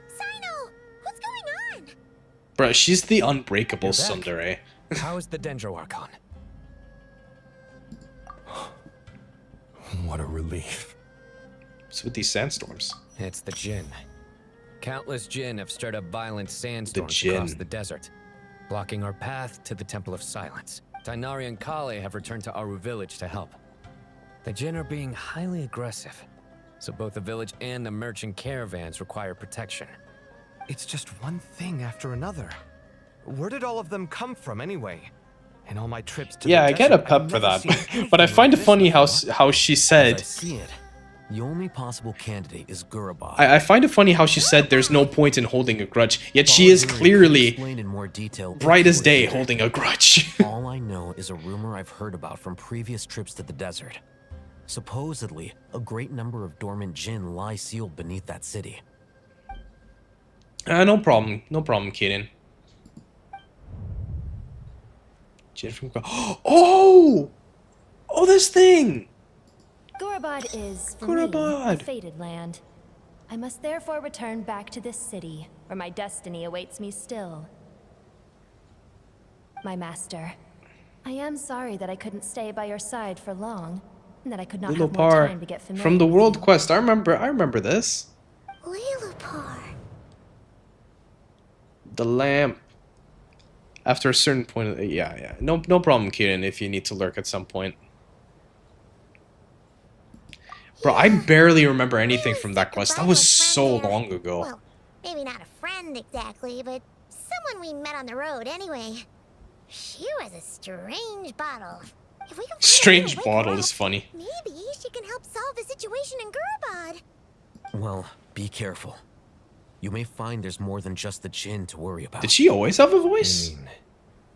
Sino! What's going on? Bruh, she's the unbreakable tsundere. How's the Dendro Archon? What a relief. What's with these sandstorms? It's the Jinn. Countless Jinn have stirred up violent sandstorms across the desert, blocking our path to the Temple of Silence. Tainari and Kale have returned to Aru village to help. The Jinn are being highly aggressive, so both the village and the merchant caravans require protection. It's just one thing after another. Where did all of them come from anyway? In all my trips to yeah, I get a Pep for that, but I find it funny how she said. As I see it, the only possible candidate is Gurabad. I find it funny how she said there's no point in holding a grudge, yet she is clearly bright as day holding a grudge. All I know is a rumor I've heard about from previous trips to the desert. Supposedly, a great number of dormant Jinn lie sealed beneath that city. No problem, Kaden. Jinn from oh, this thing. Gurabad is, for me, a fated land. I must therefore return back to this city, where my destiny awaits me still. My master, I am sorry that I couldn't stay by your side for long, and that I could not have more time to get familiar from the with World you. Quest. I remember this. Lilupar. The lamp. After a certain point, yeah. No problem, Kieran, if you need to lurk at some point. Bro, I barely remember anything from that quest. That was so long ago. Well, maybe not a friend exactly, but someone we met on the road anyway. She was a strange bottle. If we can Strange bottle is funny. Maybe she can help solve the situation in Gurabad. Well, be careful. You may find there's more than just the Jinn to worry about. Did she always have a voice?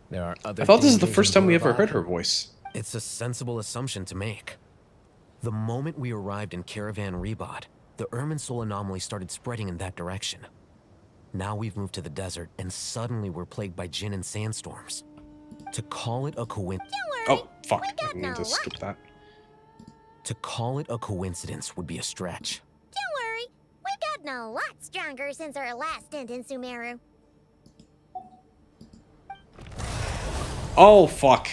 There are other I thought this is the dangers first in time we ever Gurabad. heard her voice. It's a sensible assumption to make. The moment we arrived in Caravan Rebod, the Irminsul anomaly started spreading in that direction. Now we've moved to the desert, and suddenly we're plagued by Jinn and sandstorms. To call it a coincidence... Oh, fuck. I need to skip that. To call it a coincidence would be a stretch. Don't worry, we've gotten a lot stronger since our last stint in Sumeru. Oh, fuck.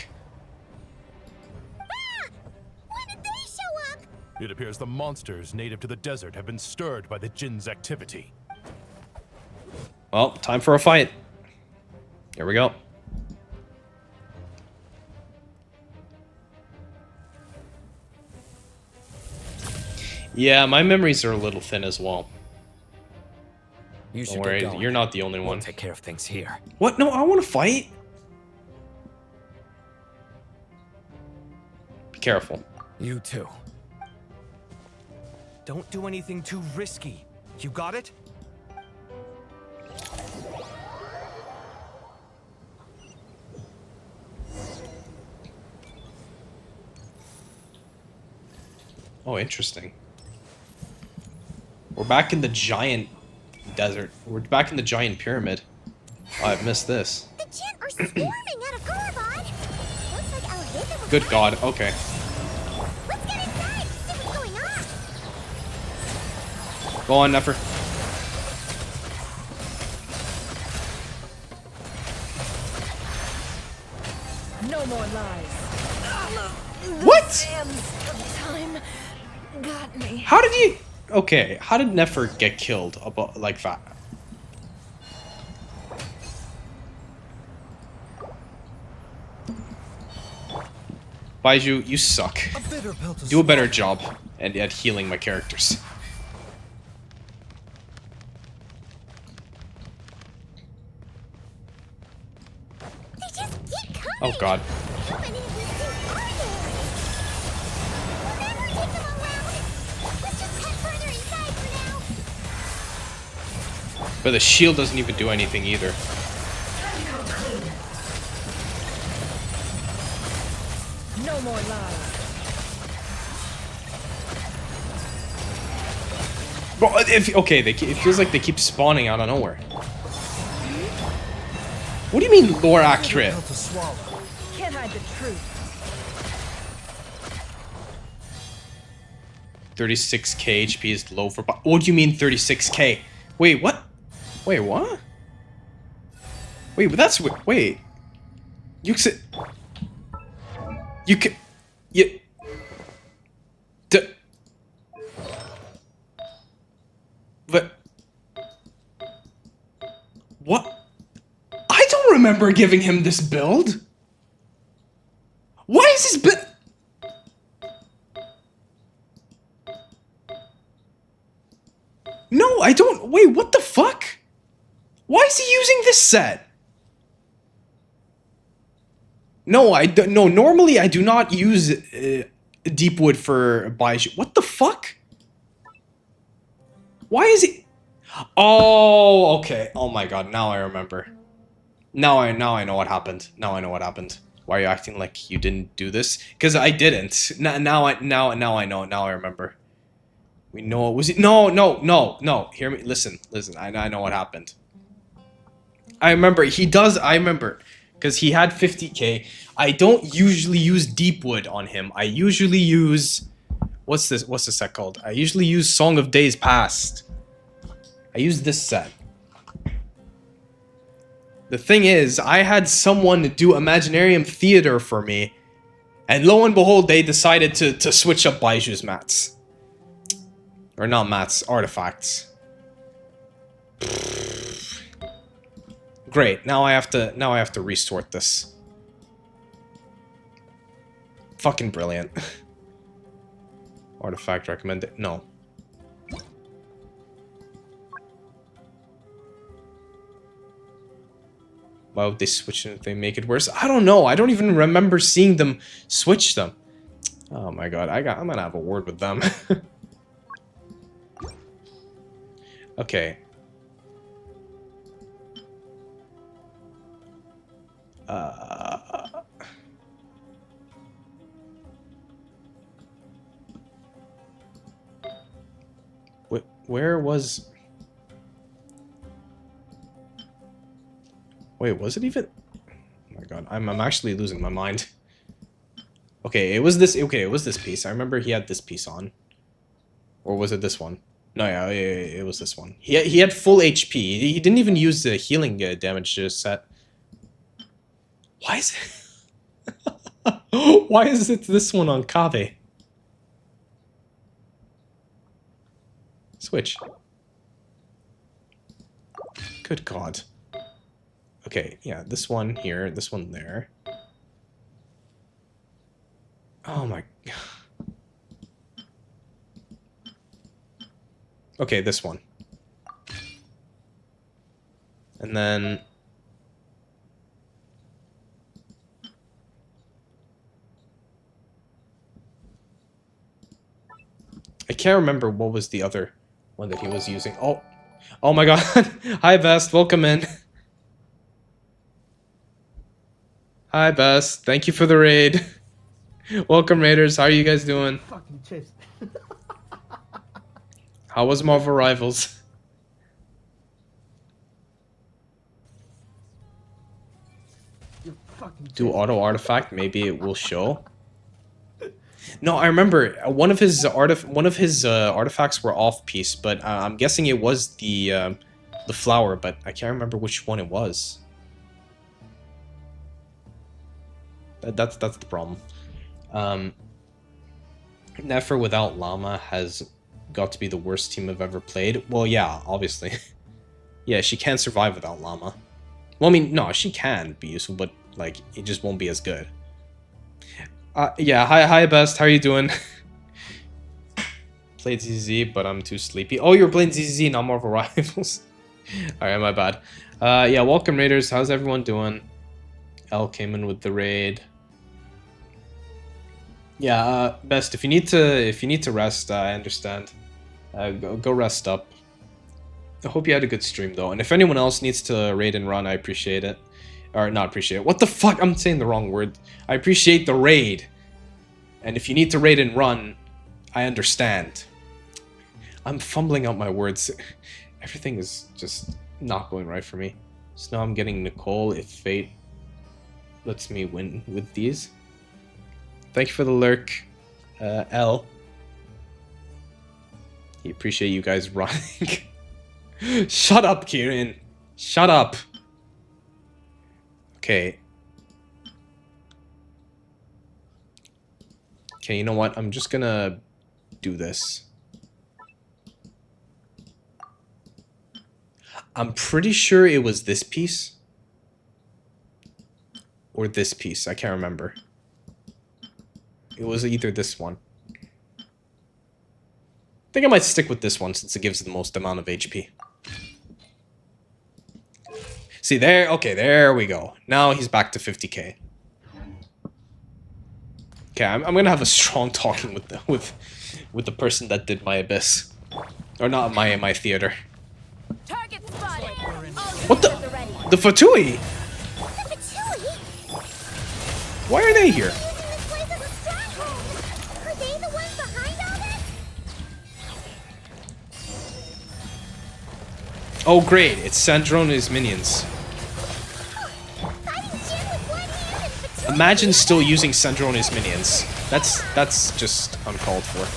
It appears the monsters native to the desert have been stirred by the Jinn's activity. Well, time for a fight. Here we go. Yeah, my memories are a little thin as well. You Don't should worry, get going. you're not the only We'll one. take care of things here. What? No, I want to fight. Be careful. You too. Don't do anything too risky. You got it? Oh, interesting. We're back in the giant desert. We're back in the giant pyramid. Oh, I've missed this. The Jinn are swarming out of Korobod. Looks like Alhaven was Good God. Okay. Let's get inside and see what's going on. Go on, Nefer. No more lies. What? Sands of time got me. How did you... Okay, how did Nefer get killed like that? Baiju, you suck. Do a better job at healing my characters. They just keep coming. Oh God. How many of these things are there? We'll never take them all out. Let's just head further inside for now. But the shield doesn't even do anything either. No more lies. But okay, it feels like they keep spawning out of nowhere. What do you mean lore accurate? Can't hide the truth. 36k HP is low for... What do you mean 36k? Wait, what? Wait, what? Wait, but that's... Wait. You said... You can... You... But... What? I don't remember giving him this build. Why is his build... No, I don't... Wait, what the fuck? Why is he using this set? No, no, normally I do not use Deepwood for Baiju. What the fuck? Why is he... Oh, okay. Oh my god, now I remember. Now I know what happened. Now I know what happened. Why are you acting like you didn't do this? Because I didn't. Now I know. Now I remember. We know it was... No. Hear me. Listen. I know what happened. I remember. I remember. Because he had 50k. I don't usually use Deepwood on him. I usually use... What's this set called? I usually use Song of Days Past. I use this set. The thing is, I had someone do Imaginarium Theater for me. And lo and behold, they decided to switch up Baiju's mats. Or not mats, artifacts. Great. Now I have to resort this. Fucking brilliant. Artifact recommended. No. Why would they switch it if they make it worse? I don't know. I don't even remember seeing them switch them. Oh my god. I'm gonna have a word with them. Okay. Where was... Wait, was it even... Oh my god, I'm actually losing my mind. Okay, it was this... Okay, it was this piece. I remember he had this piece on. Or was it this one? No, yeah, it was this one. He had full HP. He didn't even use the healing damage set. Why is it... Why is it this one on Kave? Switch. Good god. Okay, yeah, this one here, this one there. Oh my... Okay, this one. And then... I can't remember what was the other one that he was using. Oh, oh my god. Hi, Best. Welcome in. Hi, Best. Thank you for the raid. Welcome, Raiders. How are you guys doing? Fucking chest. How was Marvel Rivals? Do auto artifact? Maybe it will show. No, I remember one of his artifacts were off piece, but I'm guessing it was the flower, but I can't remember which one it was. That's the problem. Nefer without Llama has got to be the worst team I've ever played. Well, yeah, obviously. Yeah, she can't survive without Llama. Well, I mean, no, she can be useful, but like it just won't be as good. Yeah, hi Best, how are you doing? Played ZZ, but I'm too sleepy. Oh, you're playing ZZ, not Marvel Rivals. Alright, my bad. Yeah, welcome Raiders, how's everyone doing? L came in with the raid. Yeah, Best, if you need to rest, I understand. Go rest up. I hope you had a good stream though, and if anyone else needs to raid and run, I appreciate it. Or not appreciate it. What the fuck? I'm saying the wrong word. I appreciate the raid. And if you need to raid and run, I understand. I'm fumbling out my words. Everything is just not going right for me. So now I'm getting Nicole if fate lets me win with these. Thank you for the lurk, L. I appreciate you guys running. Shut up, Kieran. Shut up. Okay. Okay, you know what? I'm just gonna do this. I'm pretty sure it was this piece. Or this piece. I can't remember. It was either this one. I think I might stick with this one since it gives the most amount of HP. See there? Okay, there we go. Now he's back to 50k. Okay, I'm gonna have a strong talking with the person that did my abyss, or not my theater. Target spotted. What the Fatui? Why are they here? Are they the ones behind all this? Oh great, it's Sandro and his minions. Imagine still using Sandro and his minions. That's just uncalled for.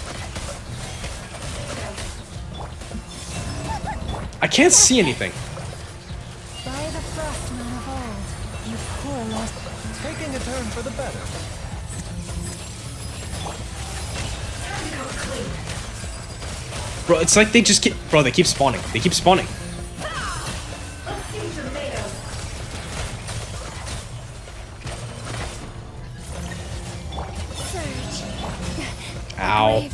I can't see anything. By the frostman of old, you poor lost. Taking a turn for the better. Bro, it's like they just keep... Bro, they keep spawning. They keep spawning. Ow.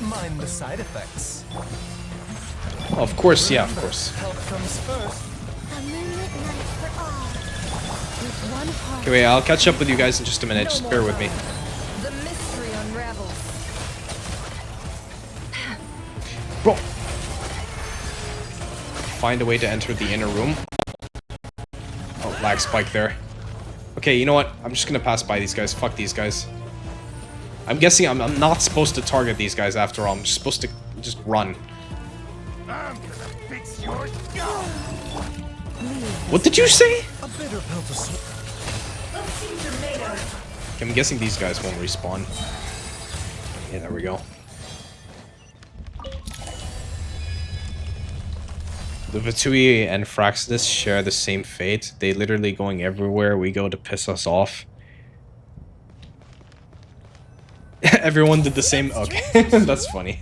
Mind the side effects. Oh, of course, yeah, of course. Help comes first. Okay, wait, I'll catch up with you guys in just a minute. Just bear with me. The mystery unravels. Bro. Find a way to enter the inner room. Oh, lag spike there. Okay, you know what? I'm just gonna pass by these guys. Fuck these guys. I'm guessing I'm not supposed to target these guys after all. I'm just supposed to just run. I'm gonna fix your What did you say? A bitter pill to swallow. Okay, I'm guessing these guys won't respawn. Yeah, there we go. The Vitui and Fraxidus share the same fate. They literally going everywhere we go to piss us off. Everyone did the same. Okay, that's funny.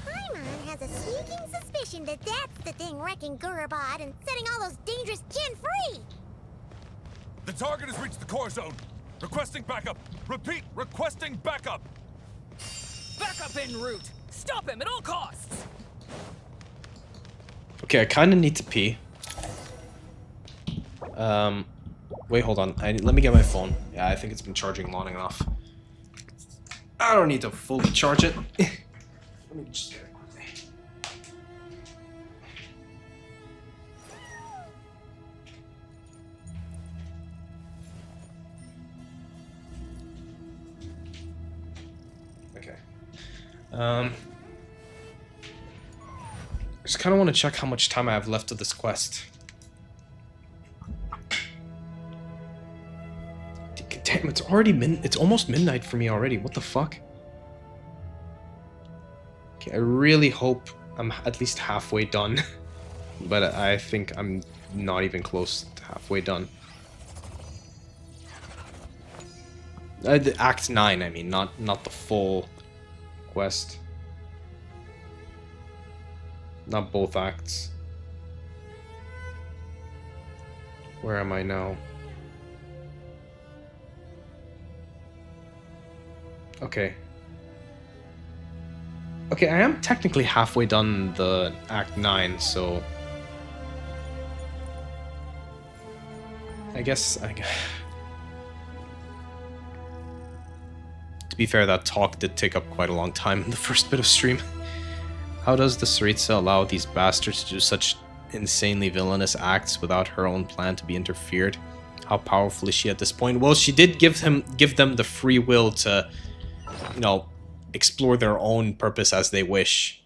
Paimon has a sneaking suspicion that that's the thing wrecking Gurabad and setting all those dangerous Jinn free. The target has reached the core zone. Requesting backup. Repeat, requesting backup. Backup en route. Stop him at all costs. Okay, I kind of need to pee. Wait, hold on. Let me get my phone. Yeah, I think it's been charging long enough. I don't need to fully charge it. Let me just get it quickly. Okay. I just kind of want to check how much time I have left of this quest. Damn, it's already it's almost midnight for me already. What the fuck? Okay, I really hope I'm at least halfway done. But I think I'm not even close to halfway done. The Act 9, I mean, not the full quest. Not both acts. Where am I now? Okay. Okay, I am technically halfway done the Act 9, so... I guess... To be fair, that talk did take up quite a long time in the first bit of stream. How does the Tsaritsa allow these bastards to do such insanely villainous acts without her own plan to be interfered? How powerful is she at this point? Well, she did give them the free will to, you know, explore their own purpose as they wish.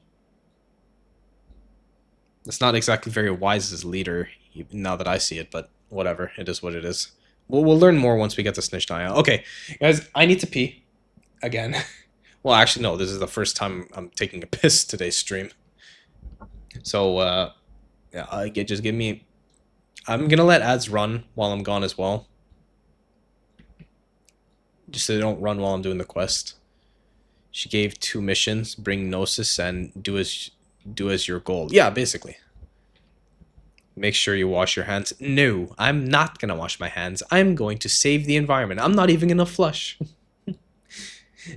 It's not exactly very wise as a leader, now that I see it, but whatever. It is what it is. We'll learn more once we get to Snitchnaya. Okay, guys, I need to pee. Again. Well, actually, no, this is the first time I'm taking a piss today's stream. So, yeah, just give me... I'm gonna let ads run while I'm gone as well. Just so they don't run while I'm doing the quest. She gave 2 missions, bring Gnosis and do as your goal. Yeah, basically. Make sure you wash your hands. No, I'm not gonna wash my hands. I'm going to save the environment. I'm not even gonna flush.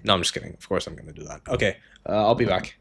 No, I'm just kidding. Of course I'm gonna do that. Okay, I'll be back.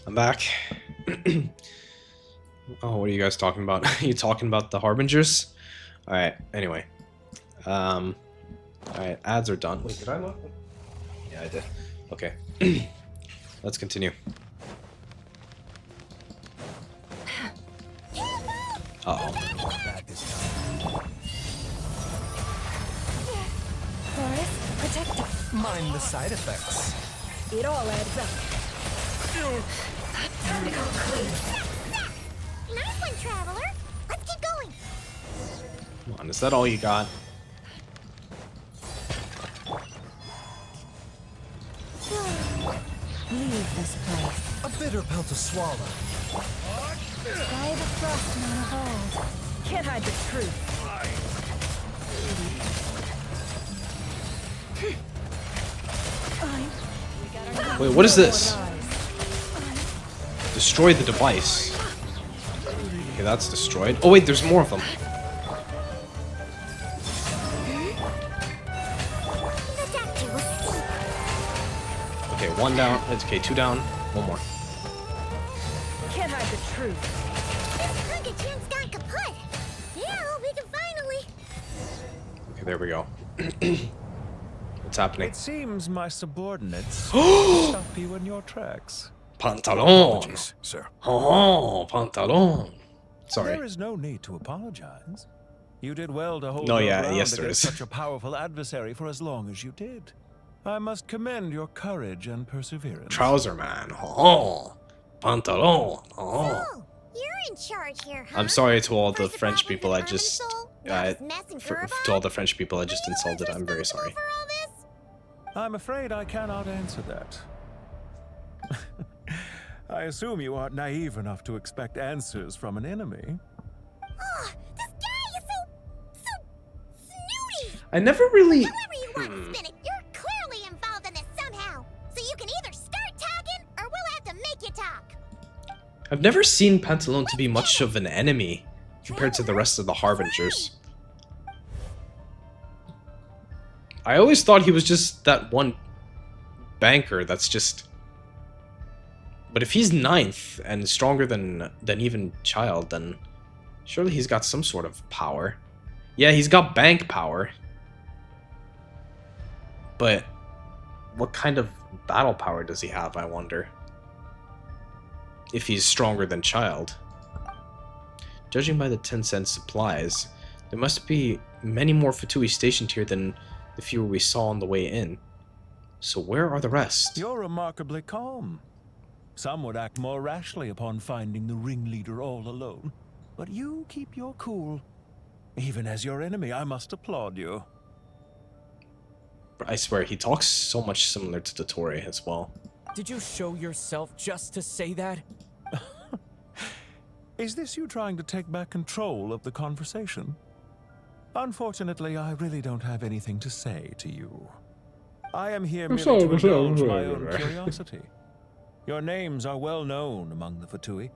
I'm back. Oh, what are you guys talking about? Are you talking about the Harbingers? Alright, anyway. Alright, ads are done. Wait, did I look? Yeah, I did. Okay. Let's continue. Uh-oh. Forest, protector. Mind the side effects. It all adds up. Time to go clean. Nice one, Traveler. Let's keep going. Come on, is that all you got? Leave this place. A bitter pill to swallow. Try the frost man of old. Can't hide the truth. Wait, what is this? Destroy the device. Okay, that's destroyed. Oh wait, there's more of them. Okay, one down. Okay, two down. One more. Can't hide the truth. This gone kaput. Yeah, we can finally. Okay, there we go. What's happening? It seems my subordinates stop you in your tracks. Pantalon. Apologies, sir. Oh, pantalon. Sorry. There is no need to apologize. You did well to hold No, your yeah, ground yes, there against is. such a powerful adversary for as long as you did. I must commend your courage and perseverance. Trouser man. Oh, pantalon. Oh. You're in charge here, huh? I'm sorry to all the French people. I just, to all the French people I just insulted. I'm very sorry. I'm afraid I cannot answer that. I assume you aren't naive enough to expect answers from an enemy. Oh, this guy is so snooty. I never really. However you want to spin it, you're clearly involved in this somehow. So you can either start talking, or we'll have to make you talk. I've never seen Pantalon to be much of an enemy compared to the rest of the Harbingers. I always thought he was just that one banker that's just... But if he's 9th and stronger than even Child, then surely he's got some sort of power. Yeah, he's got bank power. But what kind of battle power does he have, I wonder? If he's stronger than Child. Judging by the 10-cent supplies, there must be many more Fatui stationed here than the fewer we saw on the way in. So where are the rest? You're remarkably calm. Some would act more rashly upon finding the ringleader all alone. But you keep your cool. Even as your enemy, I must applaud you. I swear, he talks so much similar to the Tory as well. Did you show yourself just to say that? Is this you trying to take back control of the conversation? Unfortunately, I really don't have anything to say to you. I am here merely to indulge my own curiosity. Your names are well known among the Fatui.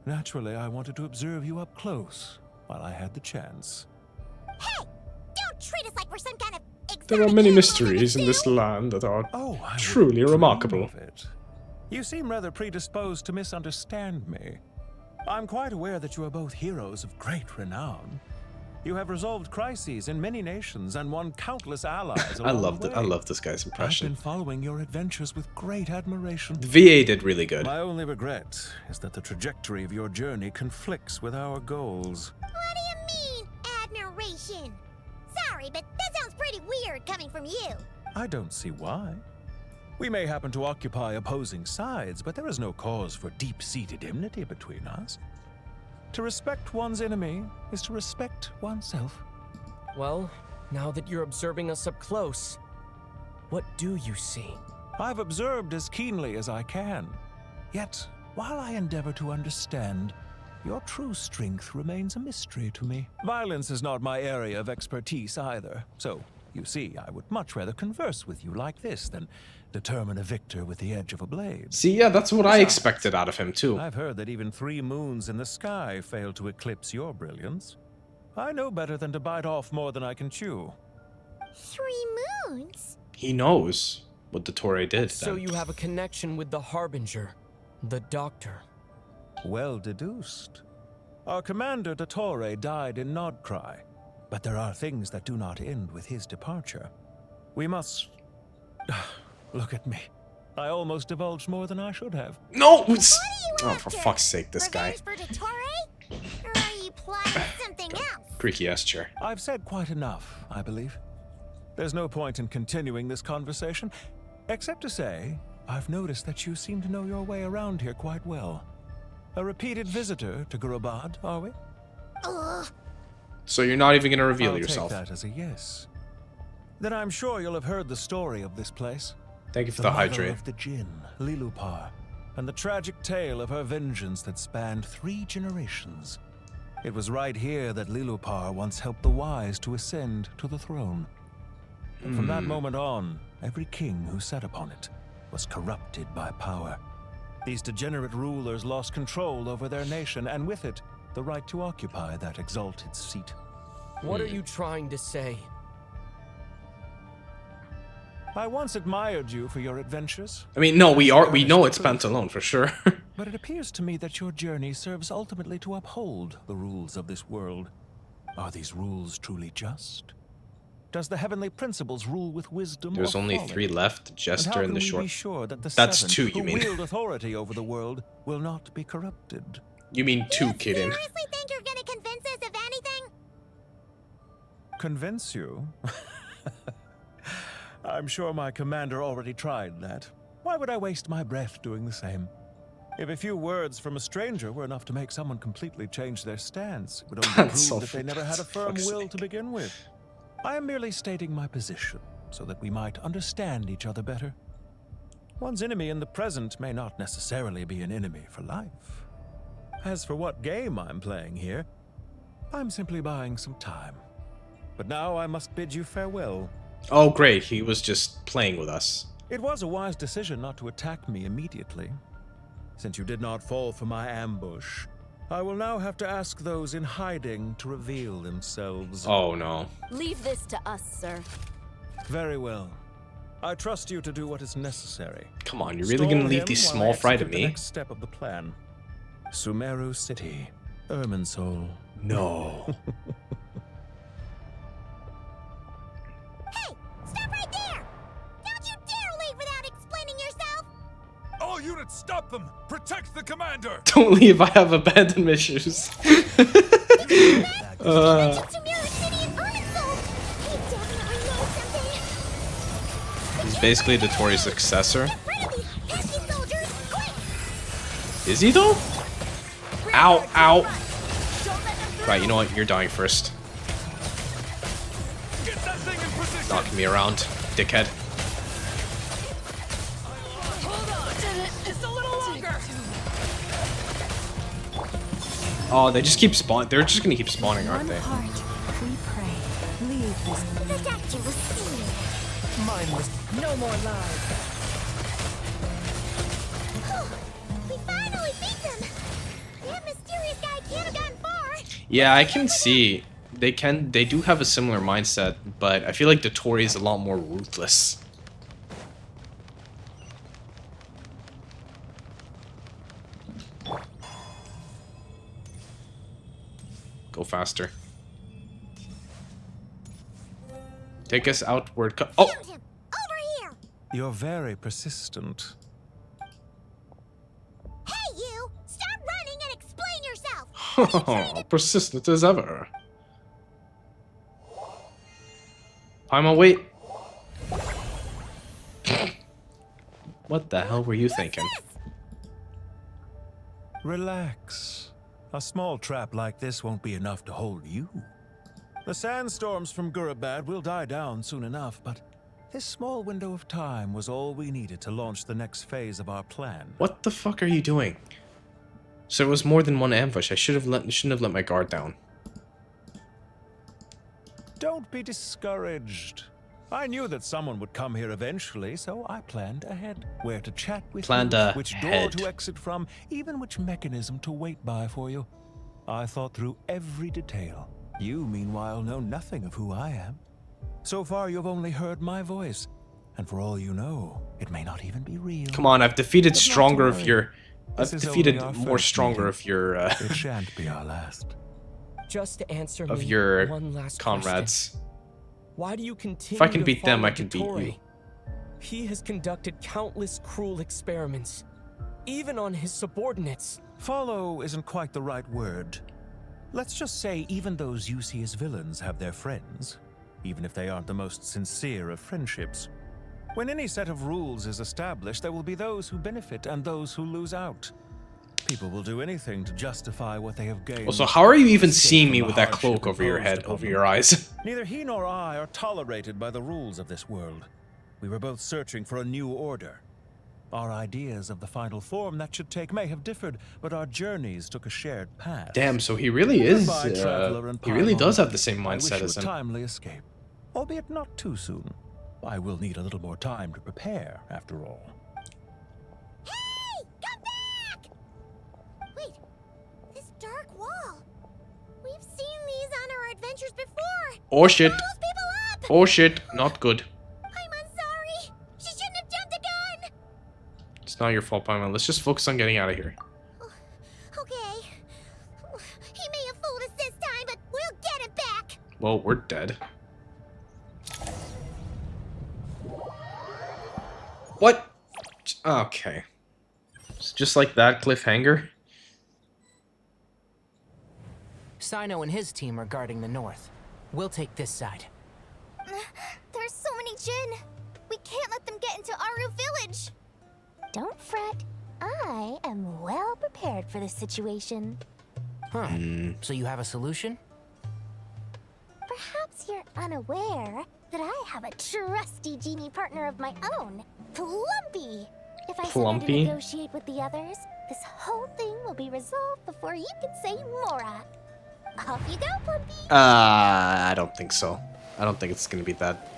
Naturally, I wanted to observe you up close while I had the chance. Hey! Don't treat us like we're some kind of There are many mysteries in this land that are truly remarkable. You seem rather predisposed to misunderstand me. I'm quite aware that you are both heroes of great renown. You have resolved crises in many nations and won countless allies. I love this guy's impression. I've been following your adventures with great admiration. The VA did really good. My only regret is that the trajectory of your journey conflicts with our goals. What do you mean, admiration? Sorry, but that sounds pretty weird coming from you. I don't see why. We may happen to occupy opposing sides, but there is no cause for deep-seated enmity between us. To respect one's enemy is to respect oneself. Well, now that you're observing us up close, what do you see? I've observed as keenly as I can. Yet, while I endeavor to understand, your true strength remains a mystery to me. Violence is not my area of expertise either, so, you see, I would much rather converse with you like this than determine a victor with the edge of a blade. See, yeah, that's what I expected out of him, too. I've heard that even 3 moons in the sky fail to eclipse your brilliance. I know better than to bite off more than I can chew. 3 moons? He knows what the Tory did, So then. you have a connection with the Harbinger. The doctor. Well deduced. Our commander, Dottore, died in Nodcry, but there are things that do not end with his departure. We must... Look at me. I almost divulged more than I should have. No! Oh, for fuck's sake, this guy. For Dottore? Or are you plotting something else? Creaky ass chair. I've said quite enough, I believe. There's no point in continuing this conversation, except to say, I've noticed that you seem to know your way around here quite well. A repeated visitor to Gurabad, are we? So you're not even gonna reveal I'll yourself. Take that as a yes. Then I'm sure you'll have heard the story of this place. Thank you for the mother hydrate. of the Jinn, Lilupar, and the tragic tale of her vengeance that spanned 3 generations. It was right here that Lilupar once helped the wise to ascend to the throne. And from that moment on, every king who sat upon it was corrupted by power. These degenerate rulers lost control over their nation, and with it, the right to occupy that exalted seat. What are you trying to say? I once admired you for your adventures. I mean, no, we know it's Pantalone for sure. But it appears to me that your journey serves ultimately to uphold the rules of this world. Are these rules truly just? Does the heavenly principles rule with wisdom? There's or only folly? 3 left, Jester and the we short. Be sure that the That's 7 2, you who mean? wield authority over the world will not be corrupted. You mean 2, kidding? Seriously think you're gonna convince us of anything? Convince you? I'm sure my commander already tried that. Why would I waste my breath doing the same? If a few words from a stranger were enough to make someone completely change their stance, it would only prove so that they never had a firm will to begin with. I am merely stating my position, so that we might understand each other better. One's enemy in the present may not necessarily be an enemy for life. As for what game I'm playing here, I'm simply buying some time. But now I must bid you farewell. Oh, great. He was just playing with us. It was a wise decision not to attack me immediately. Since you did not fall for my ambush, I will now have to ask those in hiding to reveal themselves. Oh, no. Leave this to us, sir. Very well. I trust you to do what is necessary. Come on, you're really gonna leave these small fry to The me? next step of the plan. Sumeru City, Irminsul. No. Hey, stop right there! Don't you dare leave without explaining yourself! All units, stop them! Protect the commander! Don't leave, I have abandonment issues. He's basically Dottori's successor. Is he though? Ow, ow. Right, you know what? You're dying first. Knocking me around, dickhead. Just a little longer. Oh, they just keep spawning. They're just gonna keep spawning, aren't they? We pray. Leave this. The doctor was seen. Mine was no more lies. We finally beat them! That mysterious guy can't have gotten far! Yeah, I can see. They do have a similar mindset, but I feel like Dottori is a lot more ruthless. Go faster. Take us outward. Oh! Over here! You're very persistent. Hey, you! Stop running and explain yourself! Persistent as ever. Paimon, wait. What the hell were you thinking? Relax. A small trap like this won't be enough to hold you. The sandstorms from Gurabad will die down soon enough, but this small window of time was all we needed to launch the next phase of our plan. What the fuck are you doing? So it was more than one ambush. I shouldn't have let my guard down. Don't be discouraged. I knew that someone would come here eventually, so I planned ahead. Where to chat with you, which door to exit from, even which mechanism to wait by for you. I thought through every detail. You, meanwhile, know nothing of who I am. So far, you've only heard my voice. And for all you know, it may not even be real. Come on, I've defeated But not to stronger of worry. your I've This is defeated only our more first stronger meeting. of your It shan't be our last. Just to answer of me your one last comrades. question. Why do you continue If I can to beat them, follow I can beat you. Dottore? He has conducted countless cruel experiments, even on his subordinates. Follow isn't quite the right word. Let's just say even those you see as villains have their friends, even if they aren't the most sincere of friendships. When any set of rules is established, there will be those who benefit and those who lose out. People will do anything to justify what they have gained. Also, how are you even Escape seeing from me the with that hardship cloak over your imposed head, upon over them. your eyes? Neither he nor I are tolerated by the rules of this world. We were both searching for a new order. Our ideas of the final form that should take may have differed, but our journeys took a shared path. Damn, so he really is. Goodbye, traveler and He really Paimon. does have the same I wish mindset you as a him. timely escape, albeit not too soon. I will need a little more time to prepare, after all. Hey! Come back! Wait, this dark wall. We've seen these on our adventures before. Oh shit. Those people up! Oh shit. Not good. I'm sorry. She shouldn't have jumped the gun. It's not your fault, Paimon. Let's just focus on getting out of here. Okay. He may have fooled us this time, but we'll get it back. Well, we're dead. What? Okay. Just like that cliffhanger. Sino and his team are guarding the north. We'll take this side. There's so many Jin. We can't let them get into Aru Village. Don't fret. I am well prepared for this situation. Huh. So you have a solution? Perhaps you're unaware that I have a trusty genie partner of my own, Plumpy. If I send her to Plumpy? negotiate with the others, this whole thing will be resolved before you can say Mora. Off you go, Plumpy. I don't think so. I don't think it's gonna be that.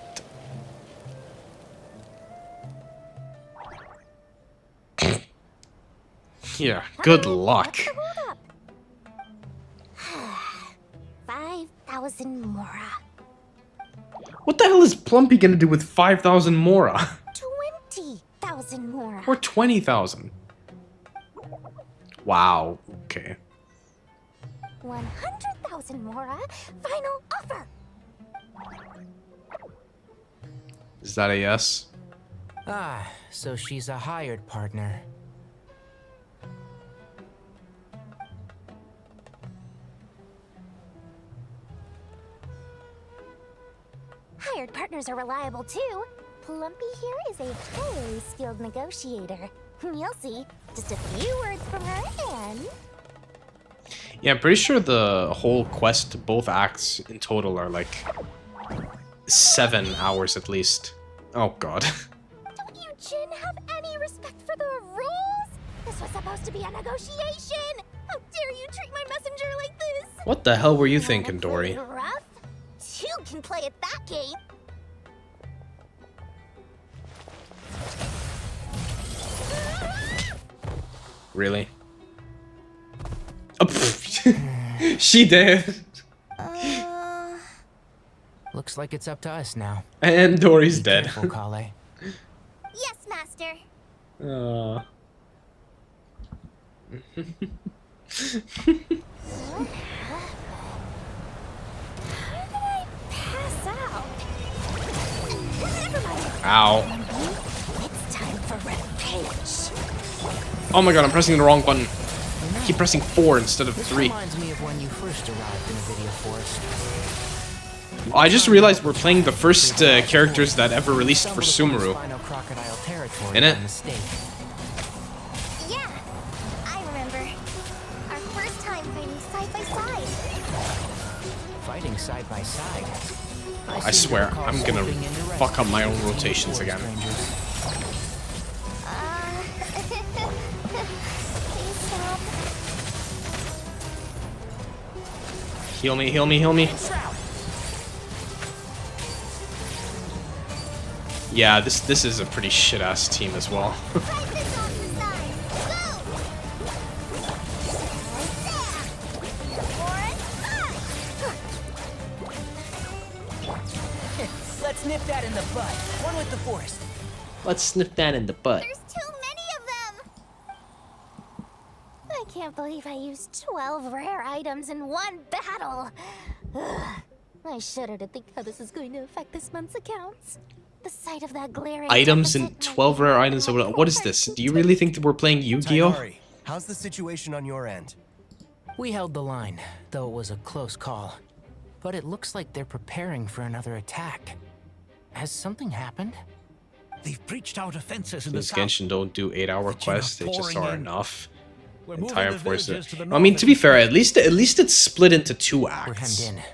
Yeah, good luck. 5,000 Mora. What the hell is Plumpy gonna do with 5,000 Mora? 20,000 Mora. Or 20,000? Wow, okay. 100,000 Mora. Final offer. Is that a yes? Ah, so she's a hired partner. Hired partners are reliable too. Plumpy here is a highly skilled negotiator. You'll see. Just a few words from her and... Yeah, I'm pretty sure the whole quest, both acts in total, are like 7 hours at least. Oh god. Don't you Jin have any respect for the rules? This was supposed to be a negotiation. How dare you treat my messenger like this? What the hell were you thinking, Dory? Rough? Two can play at that game. Really? Oh, pfft. She did. Looks like it's up to us now. And Dory's Be dead. Careful, Kale. Yes, Master. Pass out. Ow. It's time for rampage. Oh my god, I'm pressing the wrong button. I keep pressing 4 instead of 3. Reminds me of when you first arrived in the video forest. I just realized we're playing the first characters that ever released for Sumeru. Crocodile territory Innit? by mistake. Yeah, I remember. Our first time fighting side by side. Fighting side by side. I swear, I'm gonna fuck up my own rotations again. Please stop. Heal me, heal me, heal me. Yeah, this is a pretty shit-ass team as well. Let's nip that in the bud. One with the forest. Let's sniff that in the butt. There's too many of them. can't believe I used 12 rare items in one battle. Ugh. I shudder to think how this is going to affect this month's accounts. The sight of that glaring Items deficit and 12 rare items. What is this? Do you really think that we're playing Yu-Gi-Oh? Tigari, how's the situation on your end? We held the line, though it was a close call. But it looks like they're preparing for another attack. Has something happened? They've breached our defenses in the These south. Genshin don't do 8-hour quests, they just pouring are in. enough. We're Entire moving the force. villagers to the I mean, north to be fair, at least it's split into 2 We're acts. hemmed in.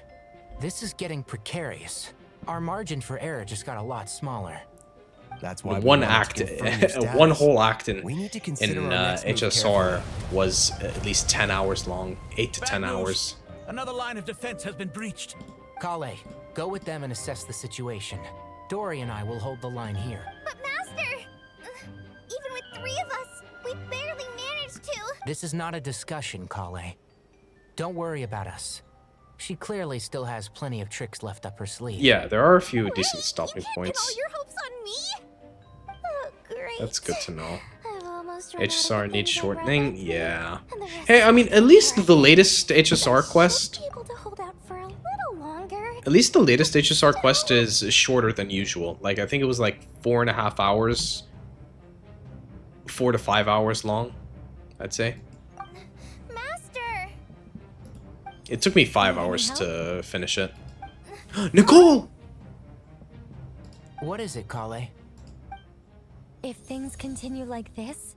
This is getting precarious. Our margin for error just got a lot smaller. That's why One act, one whole act in HSR HSR was at least 10 hours long, 8 to 10 hours. Another line of defense has been breached. Kale, go with them and assess the situation. Dory and I will hold the line here. But Master, even with 3 of us, we barely managed to. This is not a discussion, Kale. Don't worry about us. She clearly still has plenty of tricks left up her sleeve. Yeah, there are a few decent stopping points. Your hopes on me? Oh, great. That's good to know. I've almost run out of HSR the needs things I'd shortening? rather do, Yeah. and the rest Hey, I of mean, us at are least the latest HSR quest... be able to hold out for a little longer. At least the latest HSR quest is shorter than usual. Like, I think it was like 4.5 hours. 4 to 5 hours long, I'd say. Master! It took me 5 hours to finish it. Nicole! What is it, Kale? If things continue like this,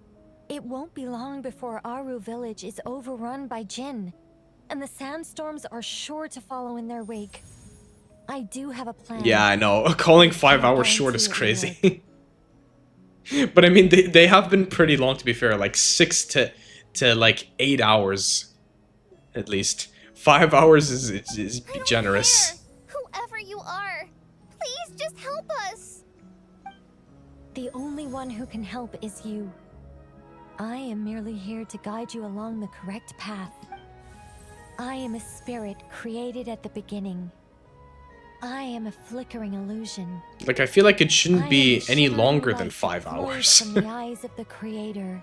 it won't be long before Aru village is overrun by Jinn, and the sandstorms are sure to follow in their wake. I do have a plan. Yeah, I know. Calling 5 hours short is crazy. But I mean, they have been pretty long, to be fair. Like 6 to like 8 hours, at least. 5 hours is generous. Whoever you are, please just help us. The only one who can help is you. I am merely here to guide you along the correct path. I am a spirit created at the beginning. I am a flickering illusion. Like, I feel like it shouldn't be any longer than 5 hours. From the eyes of the creator.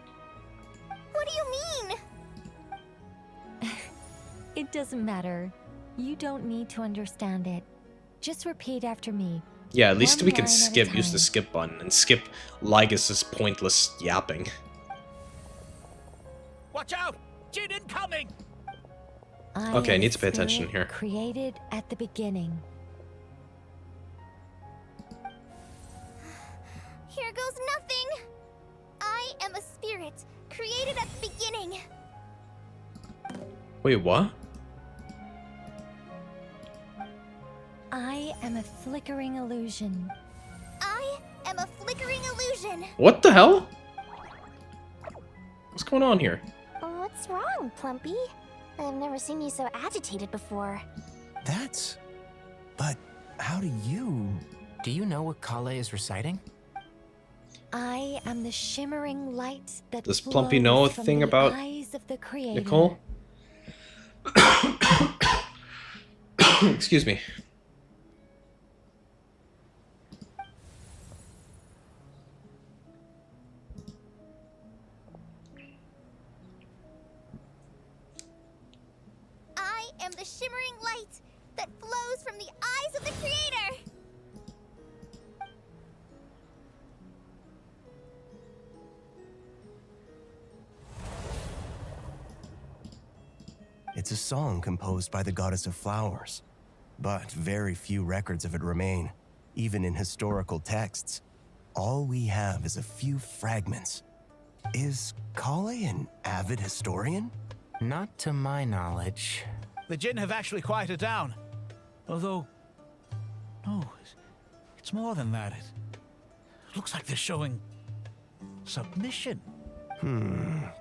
What do you mean? It doesn't matter. You don't need to understand it. Just repeat after me. Yeah, at least One we can line at a skip, use the time. skip button, and skip Lygas's pointless yapping. Watch out! Jin incoming! Okay, I am need a to pay attention spirit here. Created at the beginning. Here goes nothing. I am a spirit created at the beginning. Wait, what? I am a flickering illusion. I am a flickering illusion. What the hell? What's going on here? What's wrong, Plumpy? I've never seen you so agitated before. But how do you... Do you know what Kale is reciting? I am the shimmering light that Does Plumpy know a flows from thing the about eyes of the creator. Nicole? Excuse me. I am the shimmering light that flows from the eyes of the creator. It's a song composed by the goddess of flowers, but very few records of it remain, even in historical texts. All we have is a few fragments. Is Kale an avid historian? Not to my knowledge. The Jinn have actually quieted down. Although, no, it's more than that. It looks like they're showing submission.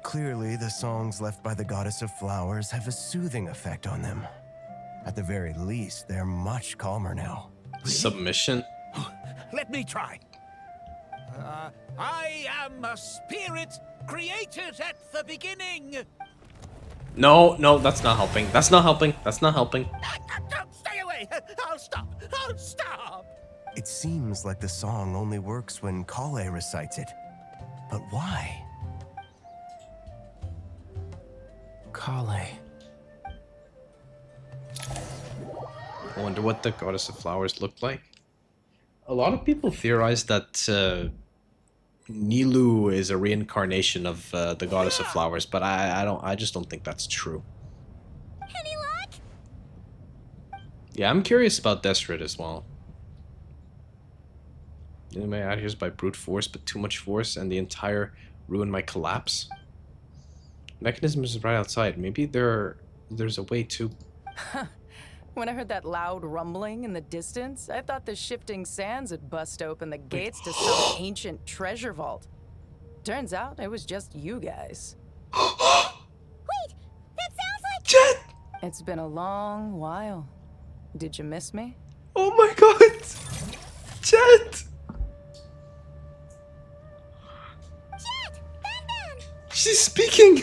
Clearly the songs left by the goddess of flowers have a soothing effect on them. At the very least, they're much calmer now. Submission? Let me try. I am a spirit created at the beginning. No, no, that's not helping. That's not helping. That's not helping. Stay away! I'll stop! I'll stop! It seems like the song only works when Kale recites it. But why? Kale. I wonder what the goddess of flowers looked like. A lot of people theorize that Nilu is a reincarnation of the goddess of flowers, but I just don't think that's true. Any luck? Yeah, I'm curious about Desrit as well. My out here is by brute force, but too much force, and the entire ruin might collapse. Mechanism is right outside. Maybe there's a way to. When I heard that loud rumbling in the distance, I thought the shifting sands had bust open the gates to some ancient treasure vault. Turns out it was just you guys. Wait, that sounds like Jet! It's been a long while. Did you miss me? Oh my god! Jet! Jet! Ben! She's speaking!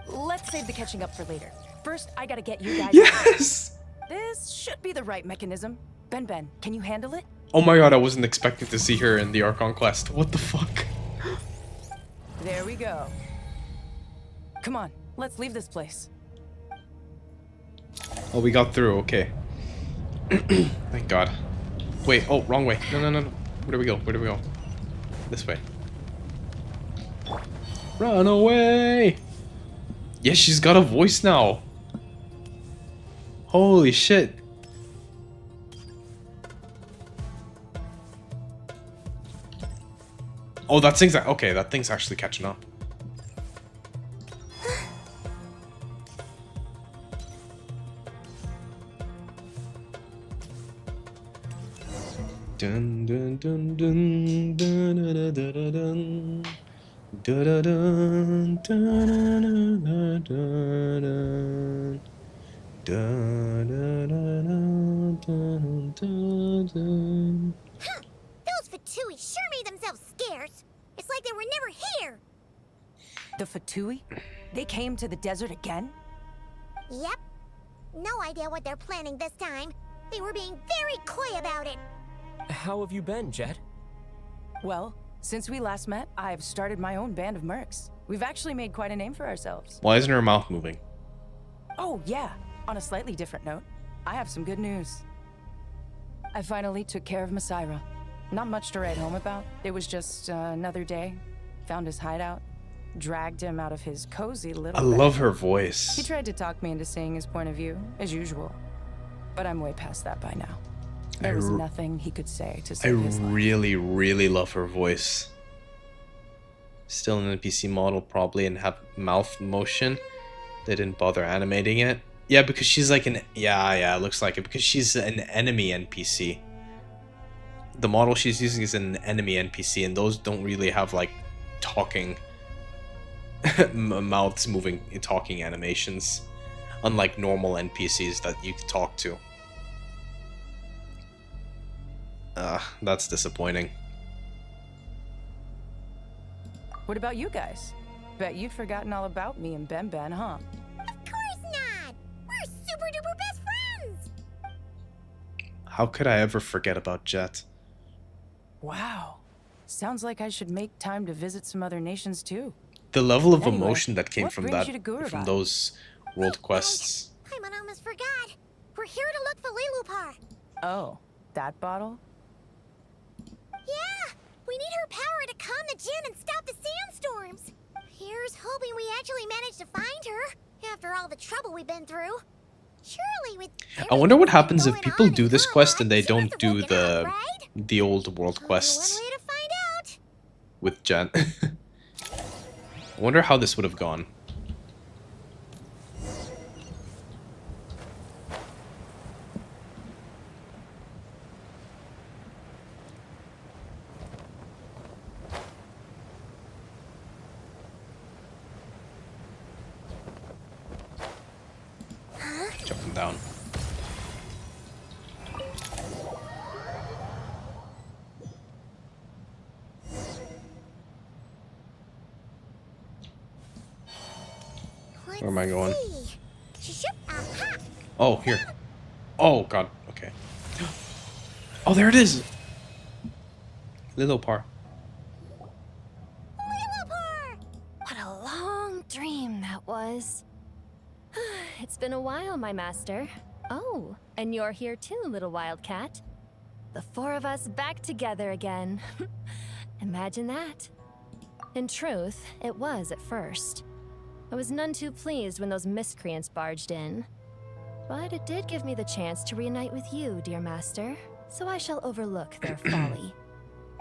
Let's save the catching up for later. First, I gotta get you guys. Yes! This should be the right mechanism. Ben, can you handle it? Oh my god, I wasn't expecting to see her in the Archon quest. What the fuck? There we go. Come on, let's leave this place. Oh, we got through, okay. Thank god. Wait, oh, wrong way. No. Where do we go? This way. Run away! Yes, she's got a voice now. Holy shit. Oh, that thing's okay, that thing's actually catching up. Dun dun dun dun dun dun dun dun dun dun dun dun dun. Those Fatui sure made themselves scarce. It's like they were never here. The Fatui? They came to the desert again? Yep. No idea what they're planning this time. They were being very coy about it. How have you been, Jet? Well, since we last met, I've started my own band of mercs. We've actually made quite a name for ourselves. Why isn't her mouth moving? Oh, yeah. On a slightly different note, I have some good news. I finally took care of Masaira. Not much to write home about. It was just another day. Found his hideout. Dragged him out of his cozy little I bed. love her voice. He tried to talk me into seeing his point of view, as usual. But I'm way past that by now. There was nothing he could say to I save his life. really love her voice. Still an NPC model probably and have mouth motion. They didn't bother animating it. Yeah, because she's like an... Yeah, it looks like it. Because she's an enemy NPC. The model she's using is an enemy NPC, and those don't really have, like, talking... mouths moving, talking animations. Unlike normal NPCs that you can talk to. That's disappointing. What about you guys? Bet you'd forgotten all about me and Ben, huh? Of course not! We're super duper best friends! How could I ever forget about Jet? Wow. Sounds like I should make time to visit some other nations too. The level of Anyway, emotion that came what from brings that, you to Guruvai? from those world quests. I almost forgot. We're here to look for Lilupar. Oh, that bottle? Yeah! We need her power to calm the Jinn and stop the sandstorms. Here's hoping we actually manage to find her, after all the trouble we've been through. Surely with... I wonder what happens if people do this quest and they don't do the old world quests Way to find out. with Jet. I wonder how this would have gone. Jumping down. Where am I going? Oh, here. Oh, God. Okay. Oh, there it is. Lilopar. What a long dream that was. it's been a while, my master. Oh, and you're here too, little wildcat. The four of us back together again. Imagine that. In truth, it was at first. I was none too pleased when those miscreants barged in. But it did give me the chance to reunite with you, dear master, so I shall overlook their folly.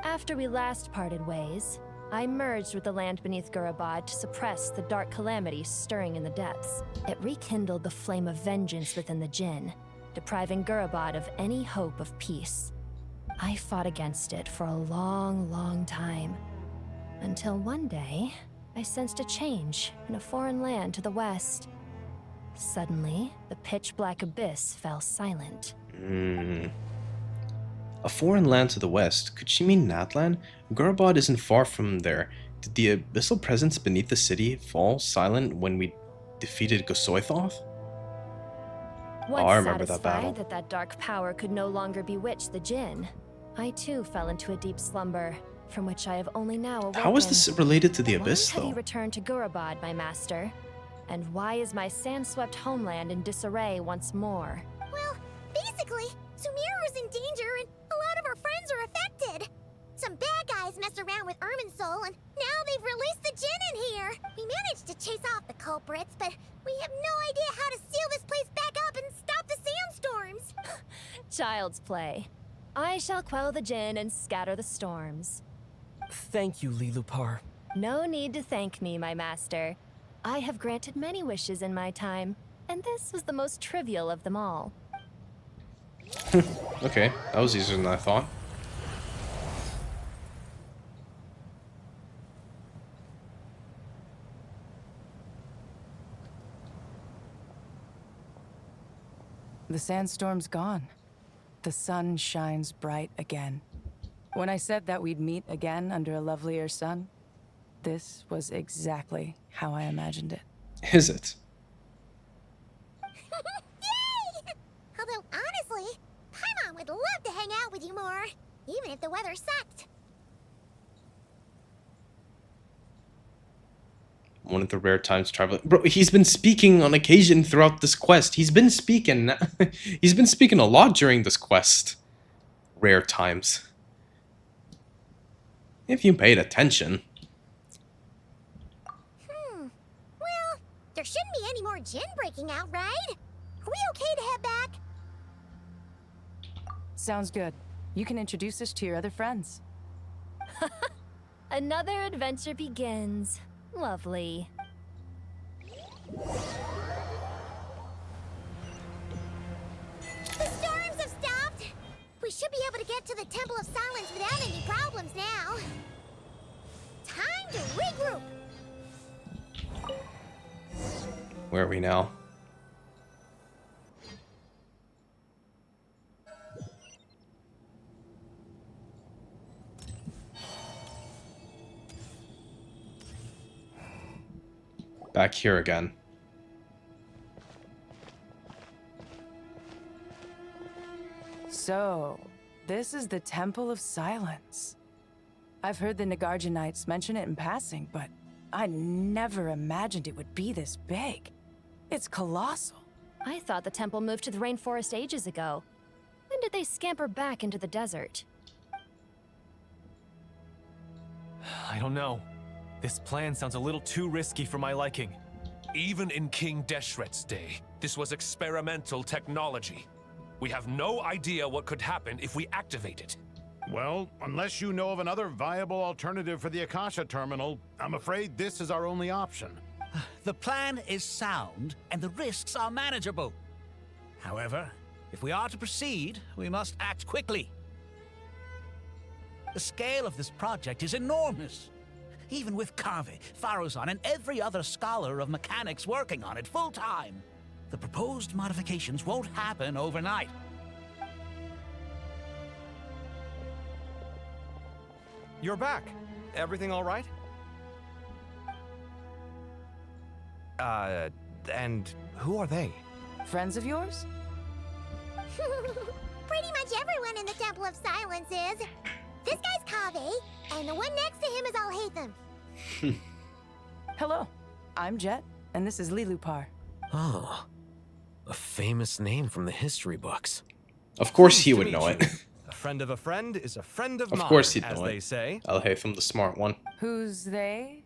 After we last parted ways, I merged with the land beneath Gurabad to suppress the dark calamity stirring in the depths. It rekindled the flame of vengeance within the Jinn, depriving Gurabad of any hope of peace. I fought against it for a long, long time, until one day, I sensed a change in a foreign land to the west. Suddenly, the pitch-black abyss fell silent. A foreign land to the west? Could she mean Natlan? Gurabad isn't far from there. Did the abyssal presence beneath the city fall silent when we defeated Gosoithoth? Once I remember that battle. satisfied that dark power could no longer bewitch the Jinn, I too fell into a deep slumber, from which I have only now awoken. How is this related to the abyss, Why have though? you returned to Gurabad, my master? And why is my sand-swept homeland in disarray once more? Well, basically, Sumeru's in danger and a lot of our friends are affected. Some bad guys messed around with Irminsul and now they've released the Jinn in here. We managed to chase off the culprits, but we have no idea how to seal this place back up and stop the sandstorms. Child's play. I shall quell the Jinn and scatter the storms. Thank you, Lilupar. No need to thank me, my master. I have granted many wishes in my time, and this was the most trivial of them all. Okay, that was easier than I thought. The sandstorm's gone. The sun shines bright again. When I said that we'd meet again under a lovelier sun, this was exactly how I imagined it. Is it? Yay! Although, honestly, Paimon would love to hang out with you more, even if the weather sucked. One of the rare times traveling. Bro, he's been speaking on occasion throughout this quest. He's been speaking. He's been speaking a lot during this quest. Rare times. If you paid attention. Well, there shouldn't be any more Jinn breaking out, right? Are we okay to head back? Sounds good. You can introduce us to your other friends. Another adventure begins. Lovely. The storms have stopped. We should be able to get to the Temple of Silence without any problems now. Time to regroup. Where are we now? Back here again. So, this is the Temple of Silence. I've heard the Nagarjanites mention it in passing, but I never imagined it would be this big. It's colossal. I thought the temple moved to the rainforest ages ago. When did they scamper back into the desert? I don't know. This plan sounds a little too risky for my liking. Even in King Deshret's day, this was experimental technology. We have no idea what could happen if we activate it. Well, unless you know of another viable alternative for the Akasha terminal, I'm afraid this is our only option. The plan is sound, and the risks are manageable. However, if we are to proceed, we must act quickly. The scale of this project is enormous. Even with Kaveh, Faruzan, and every other scholar of mechanics working on it full-time, the proposed modifications won't happen overnight. You're back. Everything all right? And who are they? Friends of yours? Pretty much everyone in the Temple of Silence is. This guy's Kaveh, and the one next to him is Alhaitham. Hello, I'm Jet, and this is Lilupar. Oh, A famous name from the history books. Of course he would know it. A friend of a friend is a friend of Of mine, course he'd as know they it. say. Al-Haytham, the smart one. Who's they?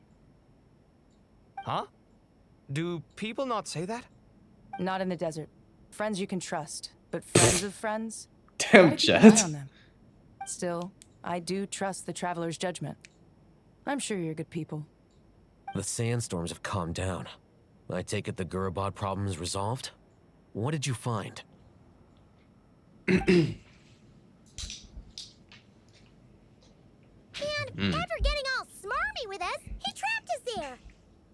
Huh? Do people not say that? Not in the desert. Friends you can trust, but friends of friends? Damn, Gotta keep an eye Jet. on them. Still, I do trust the Traveler's judgment. I'm sure you're good people. The sandstorms have calmed down. I take it the Gurabod problem is resolved? What did you find? And after getting all smarmy with us, he trapped us there.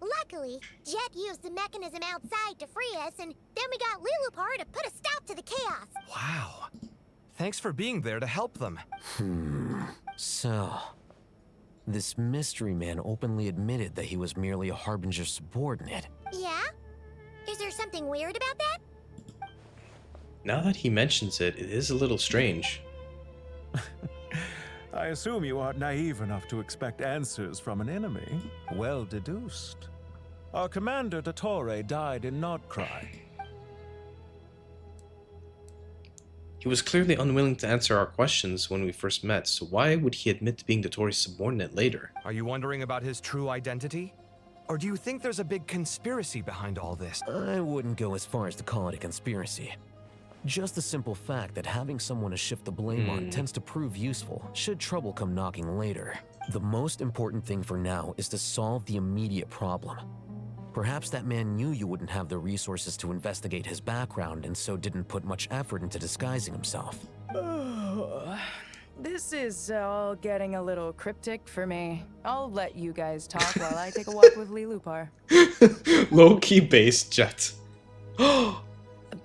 Luckily, Jet used the mechanism outside to free us, and then we got Lilupar to put a stop to the chaos. Wow. Thanks for being there to help them. So, this mystery man openly admitted that he was merely a Harbinger subordinate. Yeah? Is there something weird about that? Now that he mentions it, it is a little strange. I assume you aren't naive enough to expect answers from an enemy. Well deduced. Our commander, Dottore, died in Nordcry. He was clearly unwilling to answer our questions when we first met, so why would he admit to being Dottori's subordinate later? Are you wondering about his true identity? Or do you think there's a big conspiracy behind all this? I wouldn't go as far as to call it a conspiracy. Just the simple fact that having someone to shift the blame on tends to prove useful, should trouble come knocking later. The most important thing for now is to solve the immediate problem. Perhaps that man knew you wouldn't have the resources to investigate his background and so didn't put much effort into disguising himself. This is all getting a little cryptic for me. I'll let you guys talk while I take a walk with Lilupar. Low-key based Jet.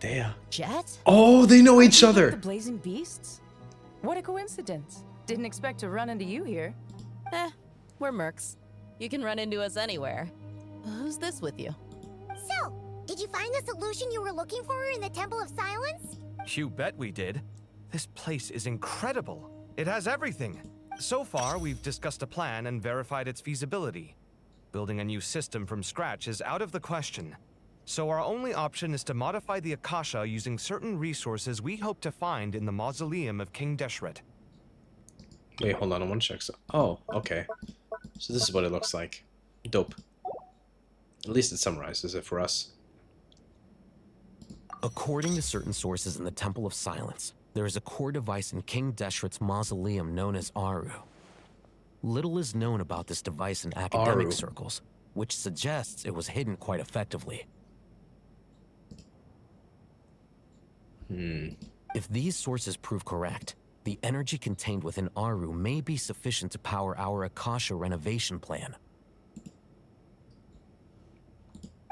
Damn. Jet? Oh, they know each The other. Blazing Beasts? What a coincidence. Didn't expect to run into you here. We're mercs. You can run into us anywhere. Who's this with you? So, did you find the solution you were looking for in the Temple of Silence? You bet we did. This place is incredible. It has everything. So far, we've discussed a plan and verified its feasibility. Building a new system from scratch is out of the question. So our only option is to modify the Akasha using certain resources we hope to find in the mausoleum of King Deshret. Wait, hold on, I want to check. Oh, okay. So this is what it looks like. Dope. At least it summarizes it for us. According to certain sources in the Temple of Silence, there is a core device in King Deshret's mausoleum known as Aru. Little is known about this device in academic circles, which suggests it was hidden quite effectively. If these sources prove correct, the energy contained within Aru may be sufficient to power our Akasha renovation plan.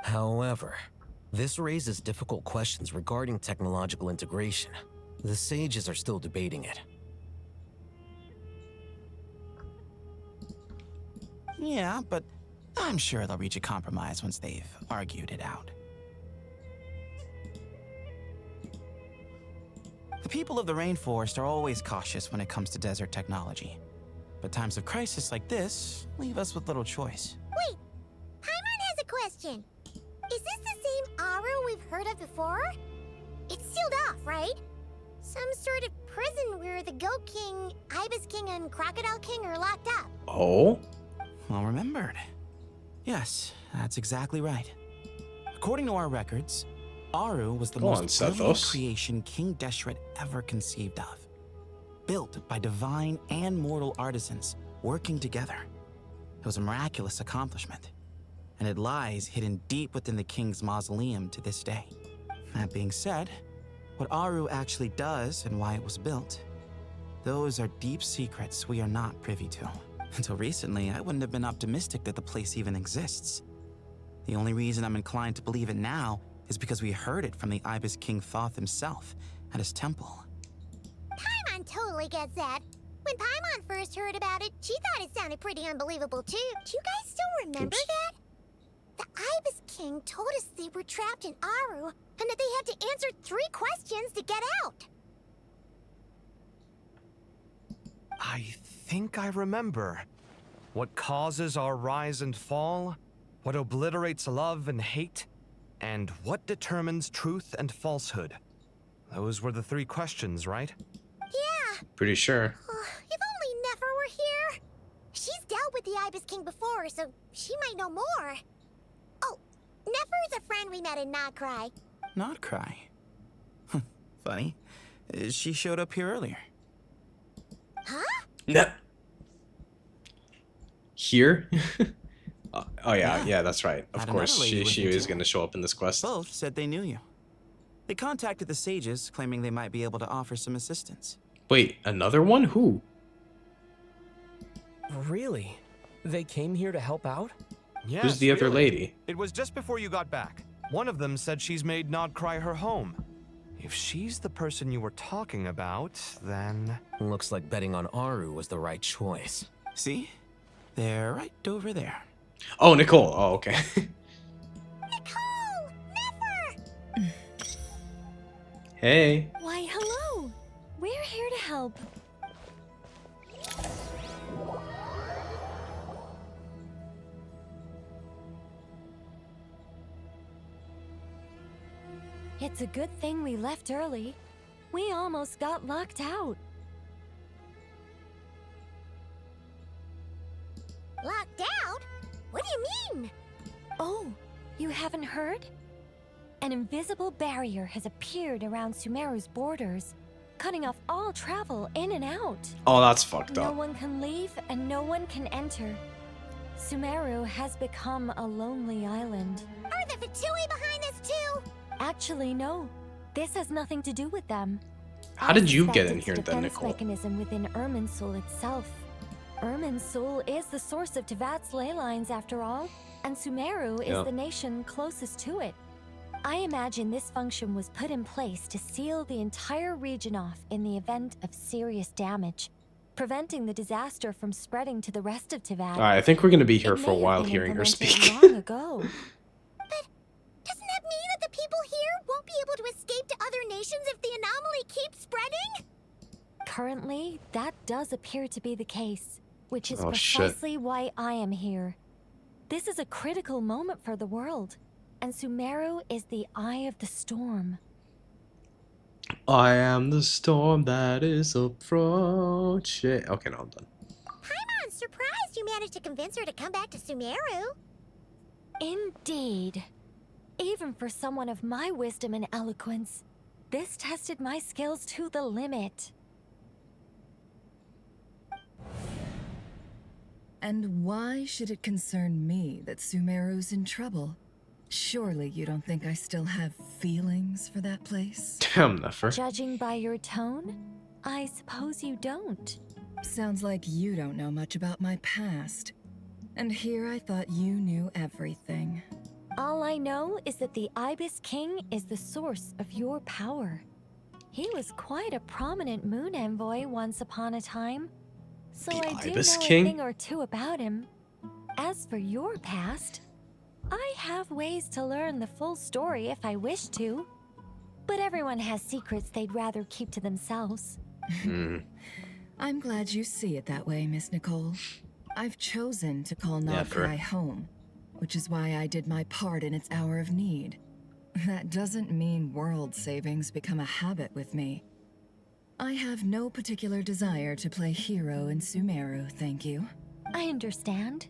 However, this raises difficult questions regarding technological integration. The sages are still debating it. Yeah, but I'm sure they'll reach a compromise once they've argued it out. The people of the rainforest are always cautious when it comes to desert technology. But times of crisis like this leave us with little choice. Wait, Paimon has a question. Is this the same Aru we've heard of before? It's sealed off, right? Some sort of prison where the Goat King, Ibis King, and Crocodile King are locked up. Oh? Well remembered. Yes, that's exactly right. According to our records, Aru was the most brilliant creation King Deshret ever conceived of. Built by divine and mortal artisans working together. It was a miraculous accomplishment, and it lies hidden deep within the king's mausoleum to this day. That being said, what Aru actually does and why it was built, those are deep secrets we are not privy to. Until recently, I wouldn't have been optimistic that the place even exists. The only reason I'm inclined to believe it now is because we heard it from the Ibis King Thoth himself at his temple. Paimon totally gets that. When Paimon first heard about it, she thought it sounded pretty unbelievable too. Do you guys still remember that? The Ibis King told us they were trapped in Aru and that they had to answer 3 questions to get out. I think I remember. What causes our rise and fall? What obliterates love and hate? And what determines truth and falsehood? Those were the 3 questions, right? Yeah. Pretty sure. If only Nefer were here. She's dealt with the Ibis King before, so she might know more. Oh, Nefer is a friend we met in Nagcry. Not cry. Funny. She showed up here earlier. Huh? No. Here? Oh yeah, that's right. Of Had course, another lady she with me is too. going to show up in this quest. Both said they knew you. They contacted the sages, claiming they might be able to offer some assistance. Wait, another one? Who? Really? They came here to help out? Yes, Who's the other really. lady? It was just before you got back. One of them said she's made Nodcry her home. If she's the person you were talking about, then... Looks like betting on Aru was the right choice. See? They're right over there. Oh, Nicole. Oh, okay. Nicole! Nefer! Hey. Why, hello. We're here to help. It's a good thing we left early. We almost got locked out. Locked out? What do you mean? Oh, you haven't heard? An invisible barrier has appeared around Sumeru's borders, cutting off all travel in and out. Oh, that's fucked No up. one can leave and no one can enter. Sumeru has become a lonely island. Are the Fatui behind this too? Actually, no. This has nothing to do with them. How did you I get suspect in it's here a then, defense Nicole? mechanism within Irminsul itself. Irminsul is the source of Teyvat's ley lines, after all, and Sumeru is Yeah. the nation closest to it. I imagine this function was put in place to seal the entire region off in the event of serious damage, preventing the disaster from spreading to the rest of Teyvat. Alright, I think we're going to be here It for a may have while been hearing her implemented speak. long ago. Doesn't that mean that the people here won't be able to escape to other nations if the anomaly keeps spreading? Currently, that does appear to be the case, which is Oh, shit. precisely why I am here. This is a critical moment for the world, and Sumeru is the eye of the storm. I am the storm that is approaching. Okay, no, I'm done. I'm surprised you managed to convince her to come back to Sumeru. Indeed. Even for someone of my wisdom and eloquence, this tested my skills to the limit. And why should it concern me that Sumeru's in trouble? Surely you don't think I still have feelings for that place? Damn, Nefer. Judging by your tone, I suppose you don't. Sounds like you don't know much about my past. And here I thought you knew everything. All I know is that the Ibis King is the source of your power. He was quite a prominent moon envoy once upon a time, so The I do Ibis know King? a thing or two about him. As for your past, I have ways to learn the full story if I wish to, but everyone has secrets they'd rather keep to themselves. I'm glad you see it that way, Miss Nicole. I've chosen to call Never. Nodcry home, which is why I did my part in its hour of need. That doesn't mean world savings become a habit with me. I have no particular desire to play hero in Sumeru, thank you. I understand.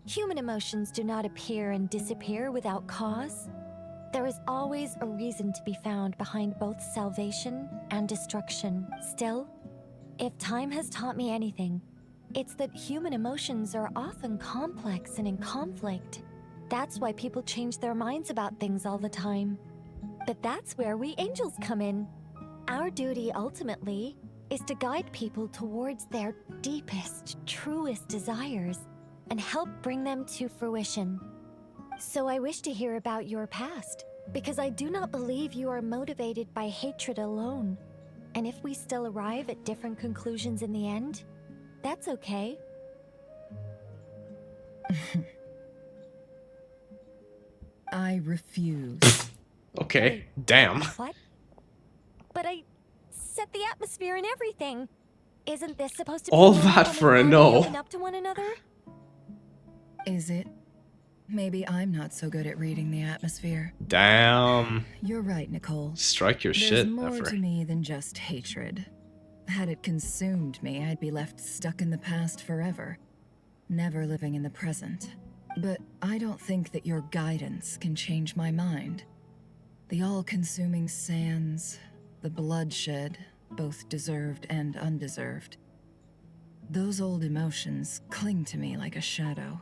Human emotions do not appear and disappear without cause. There is always a reason to be found behind both salvation and destruction. Still, if time has taught me anything, it's that human emotions are often complex and in conflict. That's why people change their minds about things all the time. But that's where we angels come in. Our duty, ultimately, is to guide people towards their deepest, truest desires and help bring them to fruition. So I wish to hear about your past, because I do not believe you are motivated by hatred alone. And if we still arrive at different conclusions in the end, that's okay. I refuse. Okay, damn. What? But I set the atmosphere and everything. Isn't this supposed to be All a world that when for we a finally no. open up to one another? Is it? Maybe I'm not so good at reading the atmosphere. Damn. You're right, Nicole. Strike your There's shit, more Nefer. to me than just hatred. Had it consumed me, I'd be left stuck in the past forever, never living in the present. But I don't think that your guidance can change my mind. The all-consuming sands, the bloodshed, both deserved and undeserved. Those old emotions cling to me like a shadow.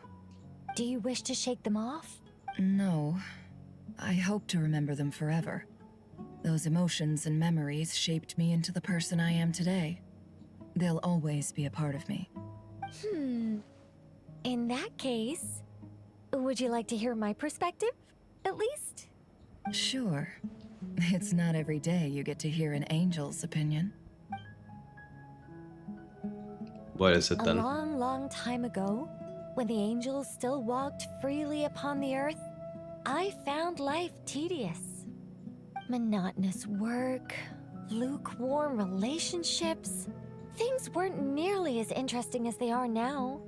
Do you wish to shake them off? No. I hope to remember them forever. Those emotions and memories shaped me into the person I am today. They'll always be a part of me. In that case, would you like to hear my perspective, at least? Sure. It's not every day you get to hear an angel's opinion. What is it then? A long, long time ago, when the angels still walked freely upon the earth, I found life tedious. Monotonous work, lukewarm relationships. Things weren't nearly as interesting as they are now.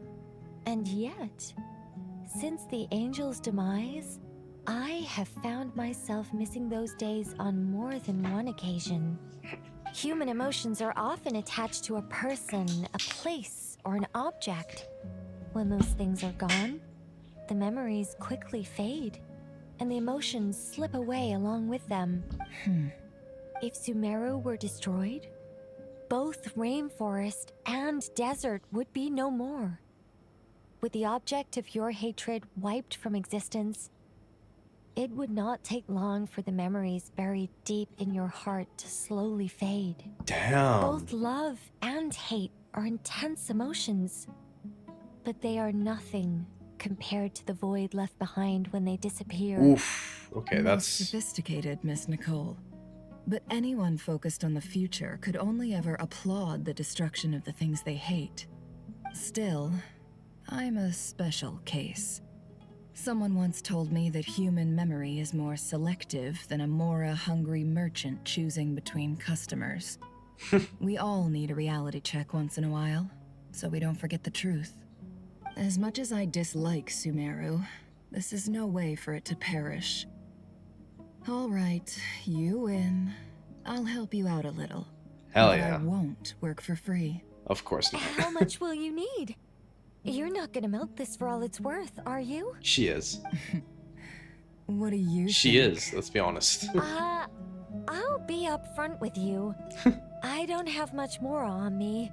And yet, since the angel's demise, I have found myself missing those days on more than one occasion. Human emotions are often attached to a person, a place, or an object. When those things are gone, the memories quickly fade, and the emotions slip away along with them. If Sumeru were destroyed, both rainforest and desert would be no more. With the object of your hatred wiped from existence, it would not take long for the memories buried deep in your heart to slowly fade. Damn. Both love and hate are intense emotions, but they are nothing compared to the void left behind when they disappear. Oof. Okay, Most that's sophisticated, Miss Nicole. But anyone focused on the future could only ever applaud the destruction of the things they hate. Still, I'm a special case. Someone once told me that human memory is more selective than a Mora-hungry merchant choosing between customers. We all need a reality check once in a while, so we don't forget the truth. As much as I dislike Sumeru, this is no way for it to perish. All right, you win. I'll help you out a little. Hell but yeah. I won't work for free. Of course not. How much will you need? You're not gonna milk this for all it's worth, are you? She is. What do you She think? is, let's be honest. I'll be upfront with you. I don't have much more on me.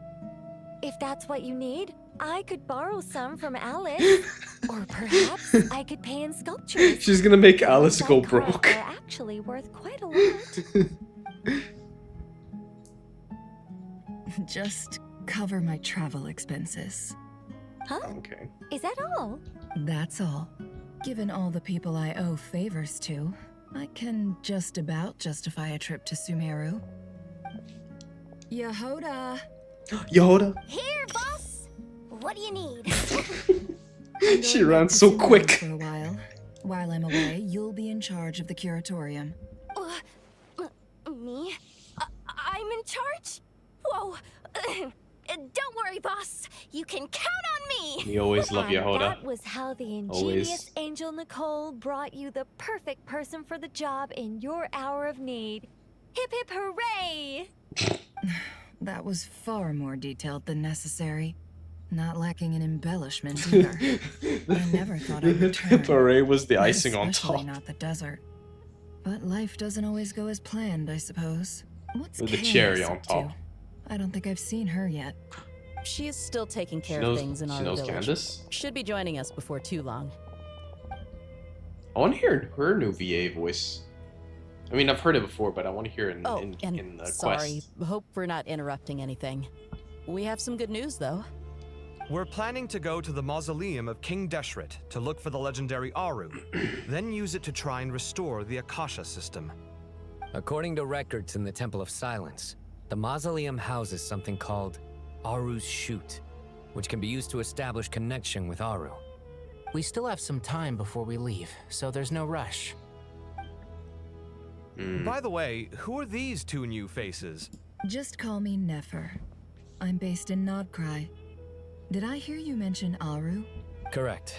If that's what you need, I could borrow some from Alice. Or perhaps I could pay in sculptures. She's gonna make Alice go That broke. are actually worth quite a lot. Just cover my travel expenses. Huh? Okay. Is that all? That's all. Given all the people I owe favors to, I can just about justify a trip to Sumeru. Yehoda! Yehoda! Here, boss! What do you need? She ran so quick. For a while. While I'm away, you'll be in charge of the curatorium. Me? I'm in charge? Whoa! Don't worry, boss. You can count on me. We always love And Yehoda. that was how the ingenious Always. Angel Nicole brought you the perfect person for the job in your hour of need. Hip hip hooray! That was far more detailed than necessary. Not lacking in embellishment either. I never thought I'd return. Hooray was the icing on Especially top. not the desert. But life doesn't always go as planned, I suppose. What's With the Candace cherry on up to? top. I don't think I've seen her yet. She is still taking care knows- of things in she our knows village. Candace? Should be joining us before too long. I want to hear her new VA voice. I mean, I've heard it before, but I want to hear it in, Oh, in and the sorry. quest. Hope we're not interrupting anything. We have some good news, though. We're planning to go to the mausoleum of King Deshret to look for the legendary Aru, then use it to try and restore the Akasha system. According to records in the Temple of Silence, the mausoleum houses something called Aru's Chute, which can be used to establish connection with Aru. We still have some time before we leave, so there's no rush. By the way, who are these two new faces? Just call me Nefer. I'm based in Nodcry. Did I hear you mention Aru? Correct.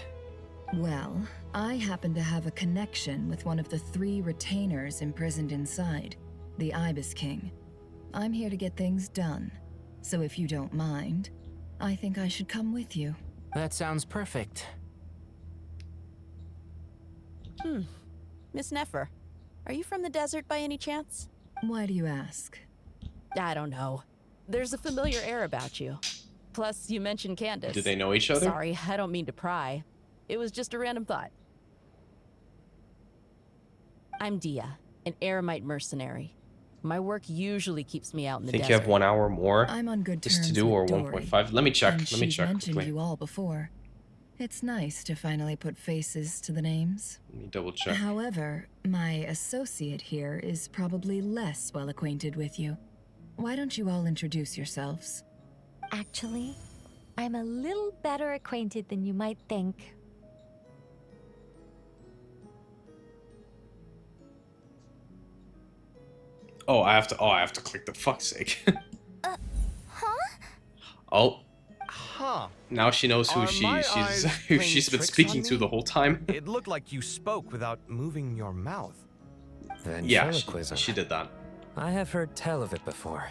Well, I happen to have a connection with one of the 3 retainers imprisoned inside, the Ibis King. I'm here to get things done, so if you don't mind, I think I should come with you. That sounds perfect. Miss Nefer, are you from the desert by any chance? Why do you ask? I don't know. There's a familiar air about you. Plus, you mentioned Candace. Do they know each other? Sorry, I don't mean to pry. It was just a random thought. I'm Dia, an Eremite mercenary. My work usually keeps me out in the desert. Think you have 1 hour more I'm on good this terms to do, or with Dory, 1.5? Let me check. and Let me she's check mentioned quickly. you all before. It's nice to finally put faces to the names. Let me double check. However, my associate here is probably less well acquainted with you. Why don't you all introduce yourselves? Actually, I'm a little better acquainted than you might think. Oh, I have to click the fuck's sake. Huh? Oh. Huh. Now she knows who Are my eyes playing she's been tricks speaking on to me? the whole time. It looked like you spoke without moving your mouth. Yeah, she did that. I have heard tell of it before.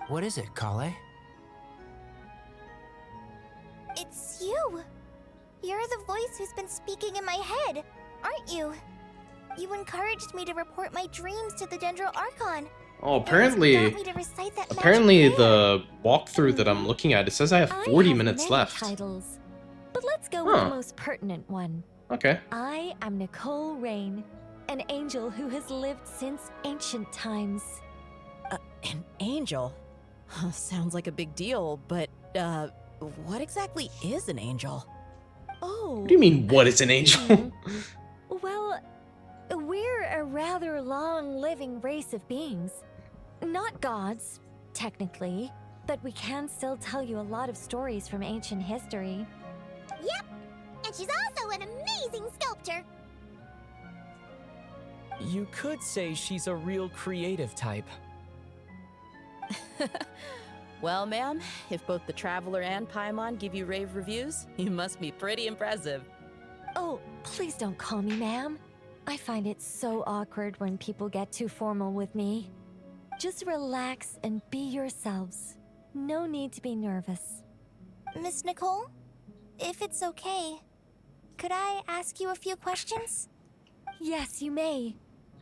What is it, Kale? It's you! You're the voice who's been speaking in my head, aren't you? You encouraged me to report my dreams to the General Archon. Oh, And apparently, got me to recite that magic prayer. the walkthrough that I'm looking at, it says I have 40 minutes many left. titles, but let's go with Huh. the most pertinent one. Okay. I am Nicole Rain, an angel who has lived since ancient times. An angel? Sounds like a big deal, but, what exactly is an angel? Oh. What do you mean, what is an angel? Well, we're a rather long-living race of beings. Not gods, technically, but we can still tell you a lot of stories from ancient history. Yep, and she's also an amazing sculptor. You could say she's a real creative type. Well, ma'am, if both the Traveler and Paimon give you rave reviews, you must be pretty impressive. Oh, please don't call me ma'am. I find it so awkward when people get too formal with me. Just relax and be yourselves. No need to be nervous. Miss Nicole, if it's okay, could I ask you a few questions? Yes, you may.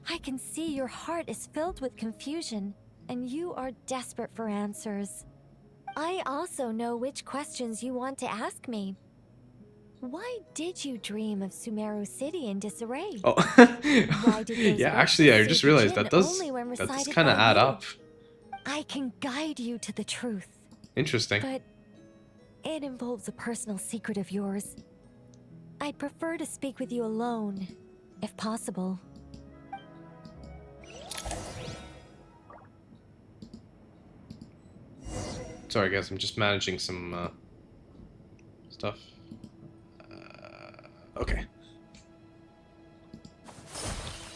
I can see your heart is filled with confusion, and you are desperate for answers. I also know which questions you want to ask me. Why did you dream of Sumeru City in disarray? Oh. Why did those Yeah, verses actually, I say just the realized djinn that does only when recited kind of by add you? up. I can guide you to the truth. Interesting. But it involves a personal secret of yours. I'd prefer to speak with you alone, if possible. Sorry, guys, I'm just managing some stuff. Okay.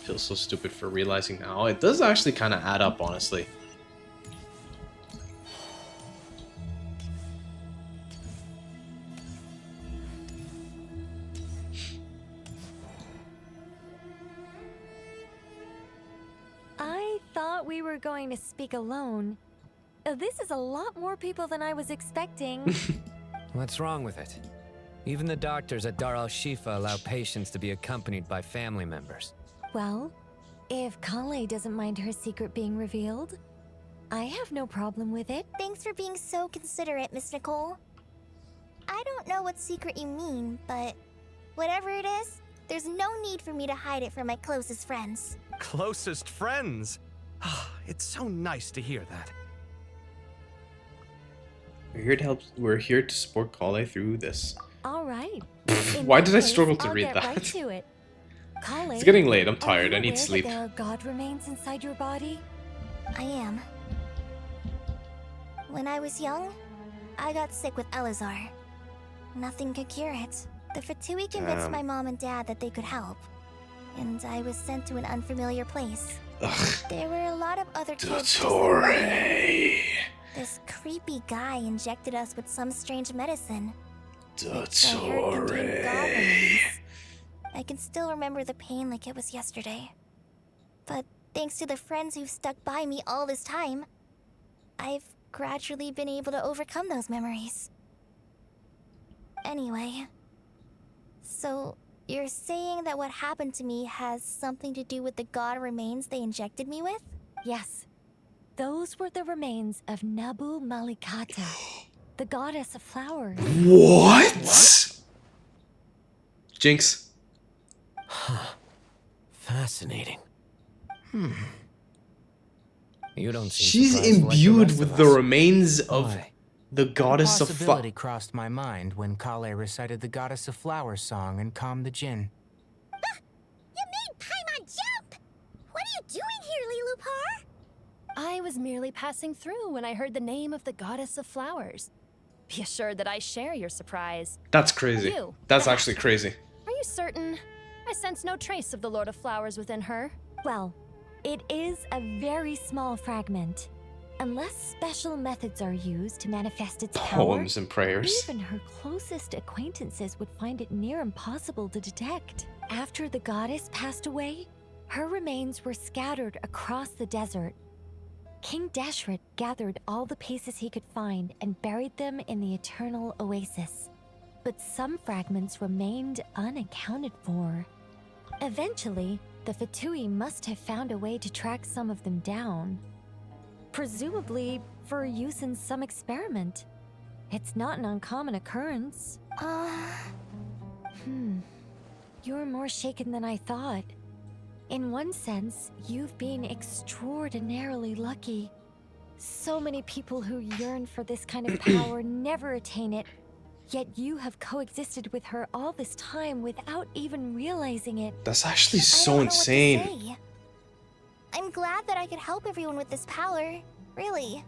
Feels so stupid for realizing now. It does actually kind of add up, honestly. I thought we were going to speak alone. This is a lot more people than I was expecting. What's wrong with it? Even the doctors at Dar al-Shifa allow patients to be accompanied by family members. Well, if Kale doesn't mind her secret being revealed, I have no problem with it. Thanks for being so considerate, Miss Nicole. I don't know what secret you mean, but whatever it is, there's no need for me to hide it from my closest friends. Closest friends? It's so nice to hear that. We're here to help. We're here to support Kale through this. All right. Why did I struggle to read I'll that? get right to it. Kale, It's getting late. I'm are tired. you I need aware that sleep. there are god remains inside your body? I am. When I was young, I got sick with Elazar. Nothing could cure it. The Fatui convinced Damn. my mom and dad that they could help, and I was sent to an unfamiliar place. There were a lot of other kids. just like me. This creepy guy injected us with some strange medicine. which I heard contained god remains. I can still remember the pain like it was yesterday. But thanks to the friends who've stuck by me all this time, I've gradually been able to overcome those memories. Anyway, so you're saying that what happened to me has something to do with the god remains they injected me with? Yes. Those were the remains of Nabu Malikata, the goddess of flowers. What? Jinx. Huh. Fascinating. You don't seem She's surprised like the imbued rest with of the us. remains of Why? the goddess A of possibility crossed my mind when Kale recited the Goddess of Flowers song and calmed the Jinn. You made Paimon jump! What are you doing here, Lilupar? I was merely passing through when I heard the name of the Goddess of Flowers. Be assured that I share your surprise. That's crazy. You, That's actually crazy. Are you certain? I sense no trace of the Lord of Flowers within her. Well, it is a very small fragment. Unless special methods are used to manifest its power, Poems and prayers. even her closest acquaintances would find it near impossible to detect. After the goddess passed away, her remains were scattered across the desert. King Deshret gathered all the pieces he could find and buried them in the Eternal Oasis. But some fragments remained unaccounted for. Eventually, the Fatui must have found a way to track some of them down. Presumably for use in some experiment. It's not an uncommon occurrence. You're more shaken than I thought. In one sense, you've been extraordinarily lucky. So many people who yearn for this kind of power never attain it, yet you have coexisted with her all this time without even realizing it. That's actually I so don't know what to insane. say. I'm glad that I could help everyone with this power, really.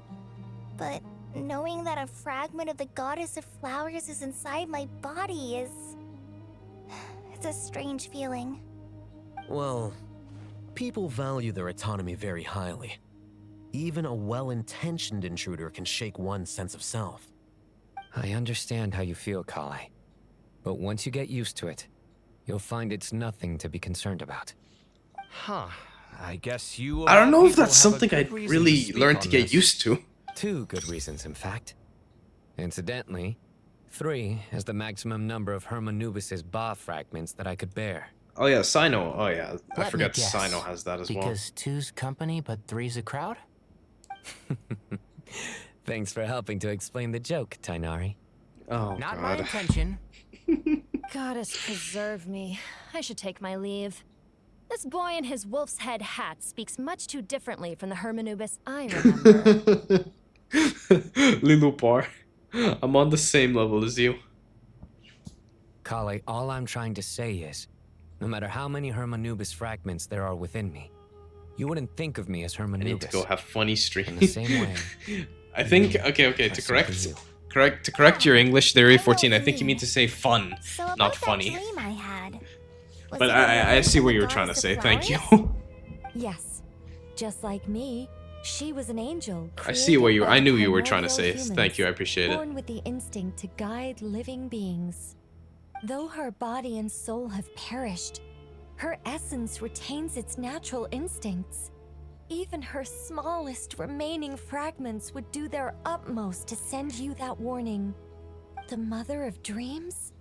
But knowing that a fragment of the Goddess of Flowers is inside my body is... it's a strange feeling. Well, people value their autonomy very highly. Even a well-intentioned intruder can shake one's sense of self. I understand how you feel, Kale. But once you get used to it, you'll find it's nothing to be concerned about. Huh. I guess you... I don't know if people that's have a something good I'd reason really speak learn on to get this. used to. 2 good reasons, in fact. Incidentally, 3 is the maximum number of Hermanubis' Ba fragments that I could bear. Oh yeah, Sino. Oh yeah, I Let me forgot guess, Sino has that as well. Because 2's company, but 3's a crowd? Thanks for helping to explain the joke, Tainari. Oh Not god. my intention. Goddess preserve me. I should take my leave. This boy in his wolf's head hat speaks much too differently from the Hermanubis I remember. Lilupar. I'm on the same level as you. Kale, all I'm trying to say is, no matter how many Hermanubis fragments there are within me, you wouldn't think of me as Hermanubis. I need to go have funny stream. In the same way. I think to correct your English theory 14, I think you mean to say fun, So about not that funny. dream I had. Was But it I see related what to you the were trying to Goddess say. of Thank you. Flowers? Yes. Just like me, she was an angel. I see what you. created I by knew you were trying to primordial say. humans, Thank you. I appreciate it. Born with the instinct to guide living beings. Though her body and soul have perished, her essence retains its natural instincts. Even her smallest remaining fragments would do their utmost to send you that warning. The Mother of Dreams?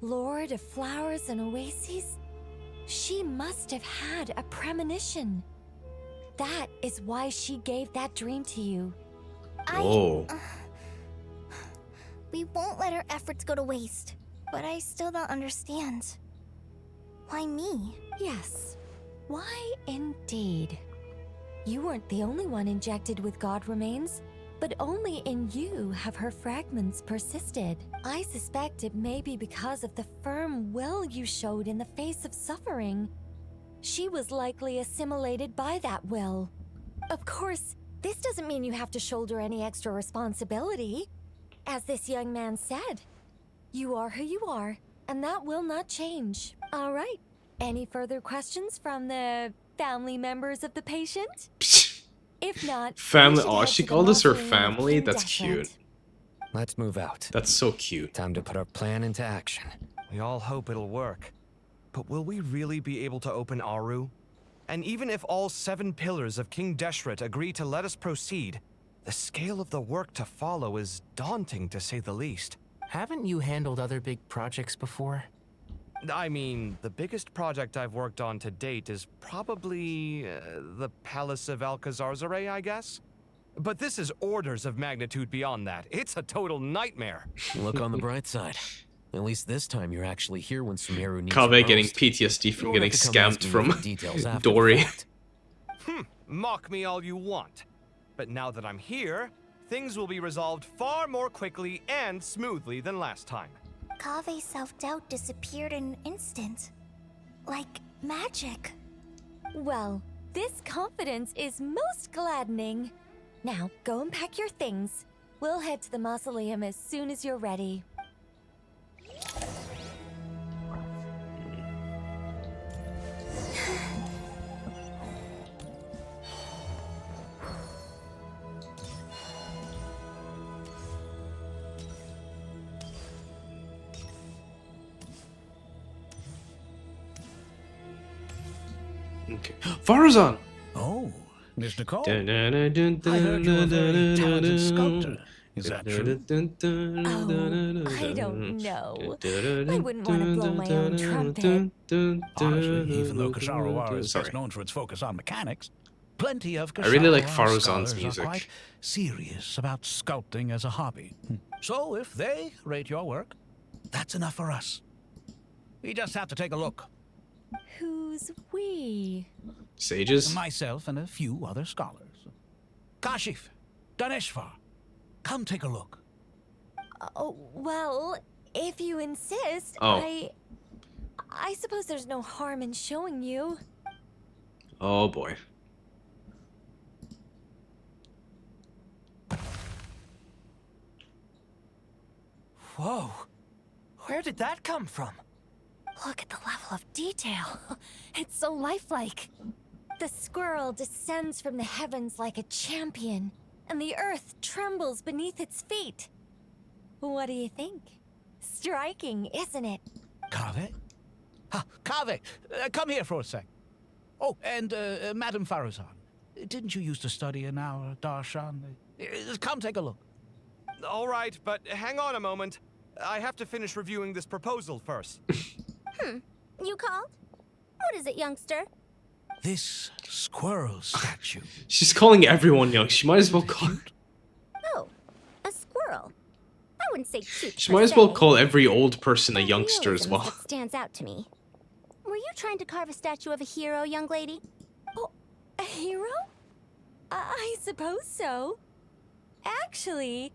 Lord of Flowers and Oases? She must have had a premonition. That is why she gave that dream to you. Whoa. We won't let her efforts go to waste. But I still don't understand. Why me? Yes. Why indeed? You weren't the only one injected with god remains, but only in you have her fragments persisted. I suspect it may be because of the firm will you showed in the face of suffering. She was likely assimilated by that will. Of course, this doesn't mean you have to shoulder any extra responsibility. As this young man said, you are who you are, and that will not change. All right. Any further questions from the family members of the patient? If not, Family. we should Oh, head she to the called us her mausoleum of family. King That's Deshret. cute. Let's move out. That's so cute. Time to put our plan into action. We all hope it'll work. But will we really be able to open Aru? And even if all 7 pillars of King Deshret agree to let us proceed, the scale of the work to follow is daunting, to say the least. Haven't you handled other big projects before? I mean, the biggest project I've worked on to date is probably the Palace of Alcazarzaray, I guess? But this is orders of magnitude beyond that. It's a total nightmare. Look on the bright side. At least this time you're actually here when Sumeru needs Kaveh you getting most. PTSD from getting You won't have to come scammed asking me from for details after the Dory. fact. Mock me all you want. But now that I'm here, things will be resolved far more quickly and smoothly than last time. Kaveh's self-doubt disappeared in an instant. Like magic. Well, this confidence is most gladdening. Now, go and pack your things. We'll head to the mausoleum as soon as you're ready. Okay. Farazan! Oh, Miss Nicole. I I heard you're a very talented sculptor. Is that true? I don't know. I wouldn't want to blow my own trumpet. Honestly, even though Kasharawara is best known for its focus on mechanics, plenty of I really like Kasharawara Faruzan's scholars music. are quite serious about sculpting as a hobby. So if they rate your work, that's enough for us. We just have to take a look. Who's we? Sages? Myself and a few other scholars. Kashif, Daneshvar, come take a look. Oh, well, if you insist, Oh. I suppose there's no harm in showing you. Oh boy. Whoa. Where did that come from? Look at the level of detail. It's so lifelike. The squirrel descends from the heavens like a champion, and the earth trembles beneath its feet. What do you think? Striking, isn't it? Kaveh? Kaveh, come here for a sec. Oh, and Madame Farazan, didn't you used to study in our darshan? Come take a look. All right, but hang on a moment. I have to finish reviewing this proposal first. You called? What is it, youngster? This squirrel statue. She's calling everyone young. She might as well call. Oh, a squirrel. I wouldn't say cute. She per might as well se. call every old person a youngster as Realism is well. what stands out to me. Were you trying to carve a statue of a hero, young lady? Oh, a hero? I suppose so. Actually,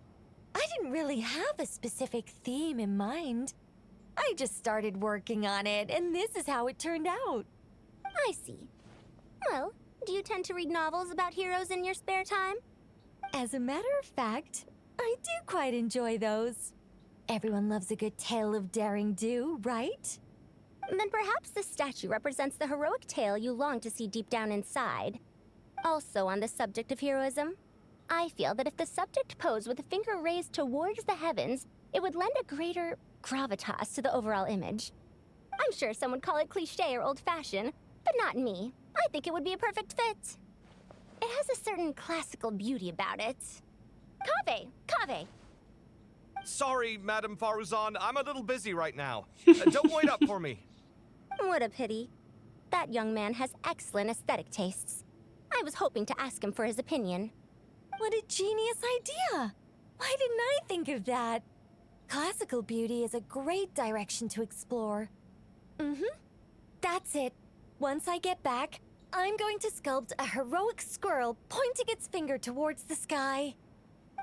I didn't really have a specific theme in mind. I just started working on it, and this is how it turned out. I see. Well, do you tend to read novels about heroes in your spare time? As a matter of fact, I do quite enjoy those. Everyone loves a good tale of daring do, right? Then perhaps this statue represents the heroic tale you long to see deep down inside. Also on the subject of heroism, I feel that if the subject posed with a finger raised towards the heavens, it would lend a greater gravitas to the overall image. I'm sure some would call it cliché or old-fashioned, but not me. I think it would be a perfect fit. It has a certain classical beauty about it. Kaveh! Sorry, Madame Faruzan, I'm a little busy right now. Don't wait up for me. What a pity. That young man has excellent aesthetic tastes. I was hoping to ask him for his opinion. What a genius idea! Why didn't I think of that? Classical beauty is a great direction to explore. That's it. Once I get back, I'm going to sculpt a heroic squirrel pointing its finger towards the sky.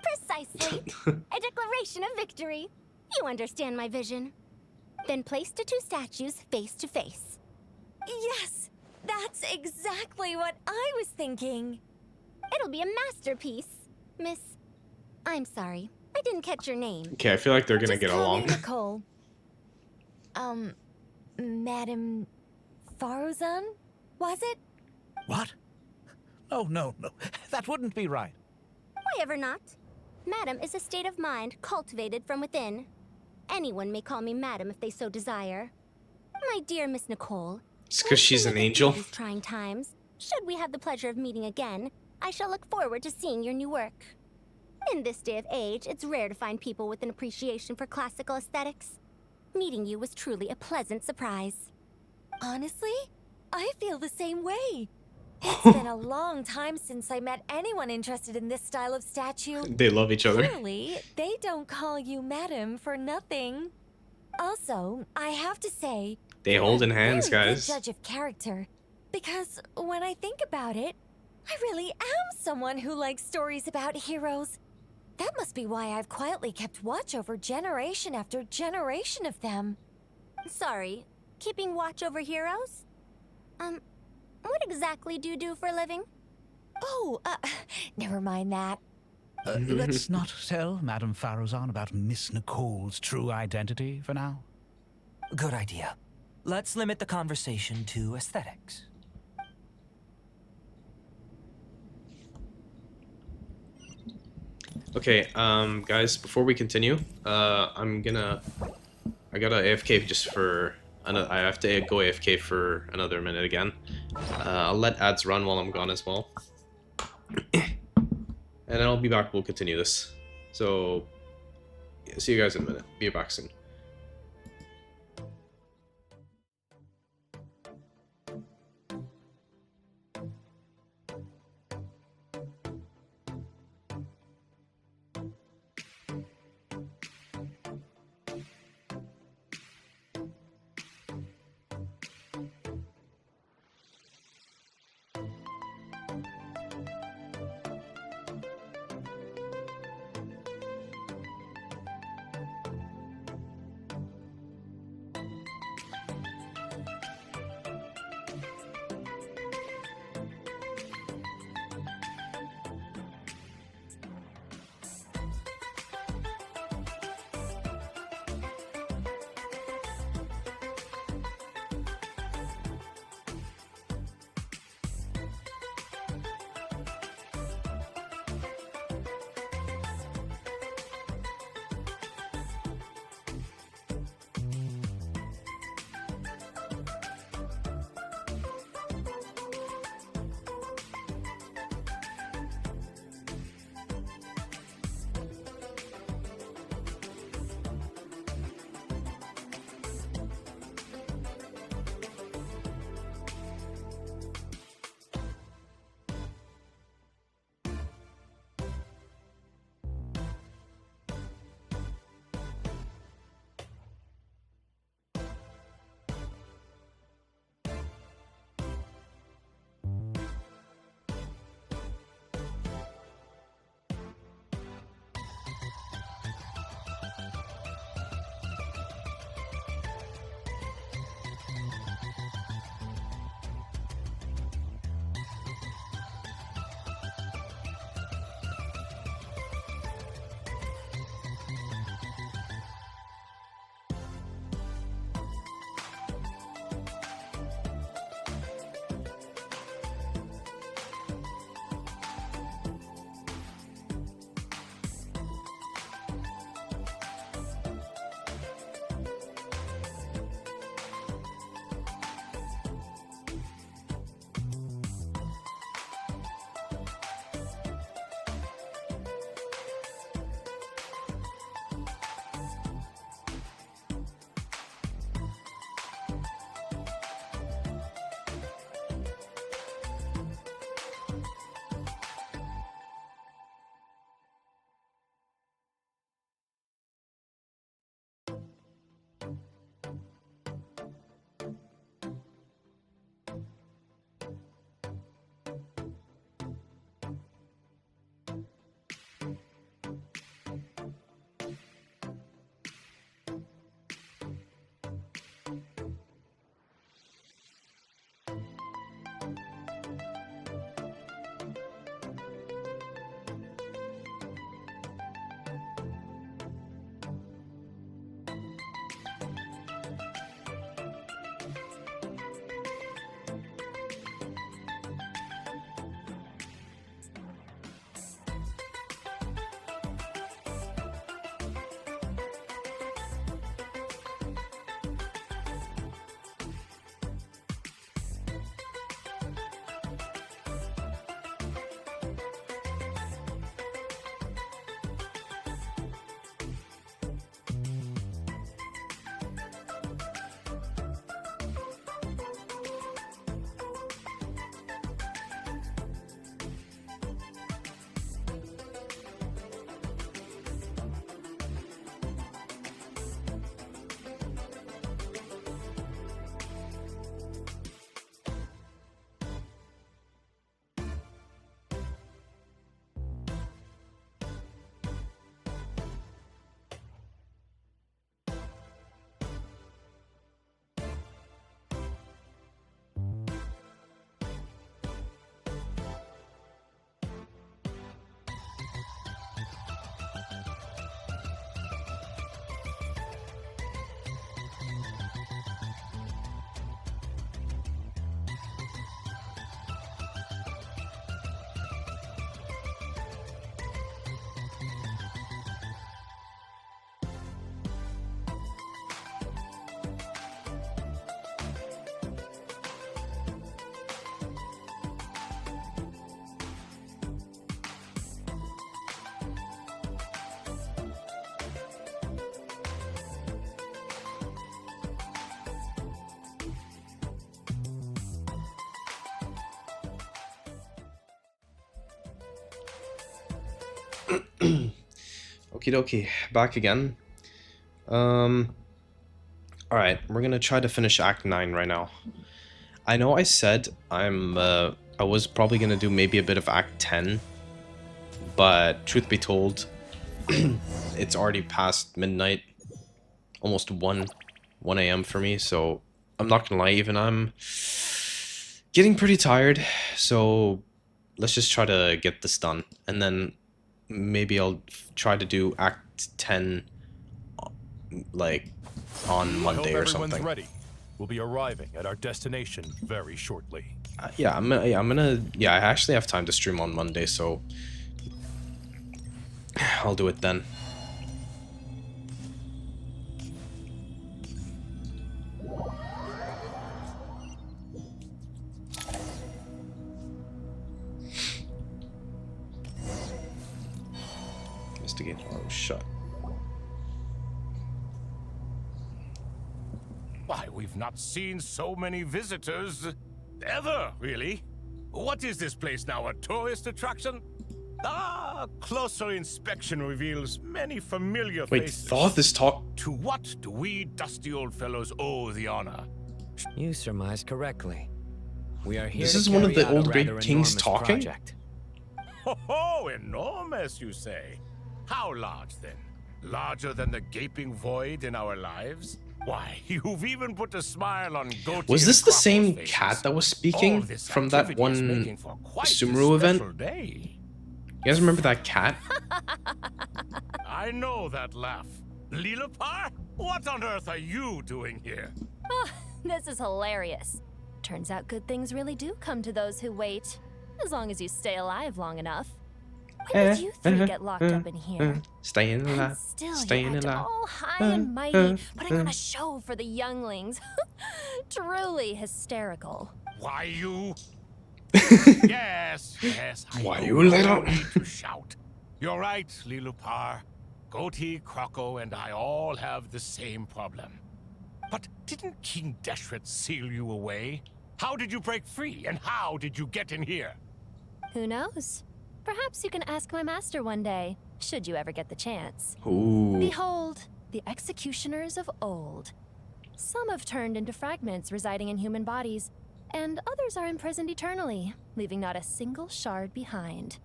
Precisely. A declaration of victory. You understand my vision. Then place the two statues face to face. Yes! That's exactly what I was thinking. It'll be a masterpiece. Miss... I'm sorry. I didn't catch your name. Okay, I feel like they're gonna get Call me along. Nicole. Madame Faruzan? Was it? What? Oh, no. That wouldn't be right. Why ever not? Madam is a state of mind cultivated from within. Anyone may call me Madam if they so desire. My dear Miss Nicole, It's because she's an angel. these trying times, should we have the pleasure of meeting again, I shall look forward to seeing your new work. In this day of age, it's rare to find people with an appreciation for classical aesthetics. Meeting you was truly a pleasant surprise. Honestly, I feel the same way. It's been a long time since I met anyone interested in this style of statue. They love each other. Clearly, they don't call you madam for nothing. Also, I have to say, They you're hold in a hands, very guys. good judge of character. Because when I think about it, I really am someone who likes stories about heroes. That must be why I've quietly kept watch over generation after generation of them. Sorry, keeping watch over heroes? What exactly do you do for a living? Oh, never mind that. Let's not tell Madame Faruzan about Miss Nicole's true identity for now. Good idea. Let's limit the conversation to aesthetics. Okay, guys, before we continue, I gotta AFK just for another. I have to go AFK for another minute again. I'll let ads run while I'm gone as well, and then I'll be back. We'll continue this. So, yeah, see you guys in a minute. Be back soon. Okie dokie, back again. Alright, we're gonna try to finish Act 9 right now. I know I said I was probably gonna do maybe a bit of Act 10, but truth be told, it's already past midnight, almost 1 a.m. for me, so I'm not gonna lie, even I'm getting pretty tired, so let's just try to get this done, and then maybe I'll try to do Act 10, like, on Monday or something. Everyone's ready. We'll be arriving at our destination very shortly. Yeah, I actually have time to stream on Monday, so I'll do it then. Investigate arm shut. Why, we've not seen so many visitors ever, really. What is this place now, a tourist attraction? Ah, closer inspection reveals many familiar faces. Wait, Thoth is To what do we dusty old fellows owe the honor? You surmise correctly. We are here This to is one of carry the out a old great rather kings enormous talking? project. Oh, enormous, you say? How large, then? Larger than the gaping void in our lives? Why, you've even put a smile on Goatee. Was this the same cat that was speaking from that one Sumeru event? You guys remember that cat? I know that laugh. Lilipar? What on earth are you doing here? Oh, this is hilarious. Turns out good things really do come to those who wait. As long as you stay alive long enough. When did you three get locked up in here? Staying alive. Still, Staying you're alive. all high and mighty, putting on a show for the younglings. Truly hysterical. Why you? yes. Why I you know little? no need to shout. You're right, Lilipar. Goatee, Croco, and I all have the same problem. But didn't King Deshret seal you away? How did you break free, and how did you get in here? Who knows? Perhaps you can ask my master one day, should you ever get the chance. Ooh. Behold, the executioners of old. Some have turned into fragments residing in human bodies, and others are imprisoned eternally, leaving not a single shard behind.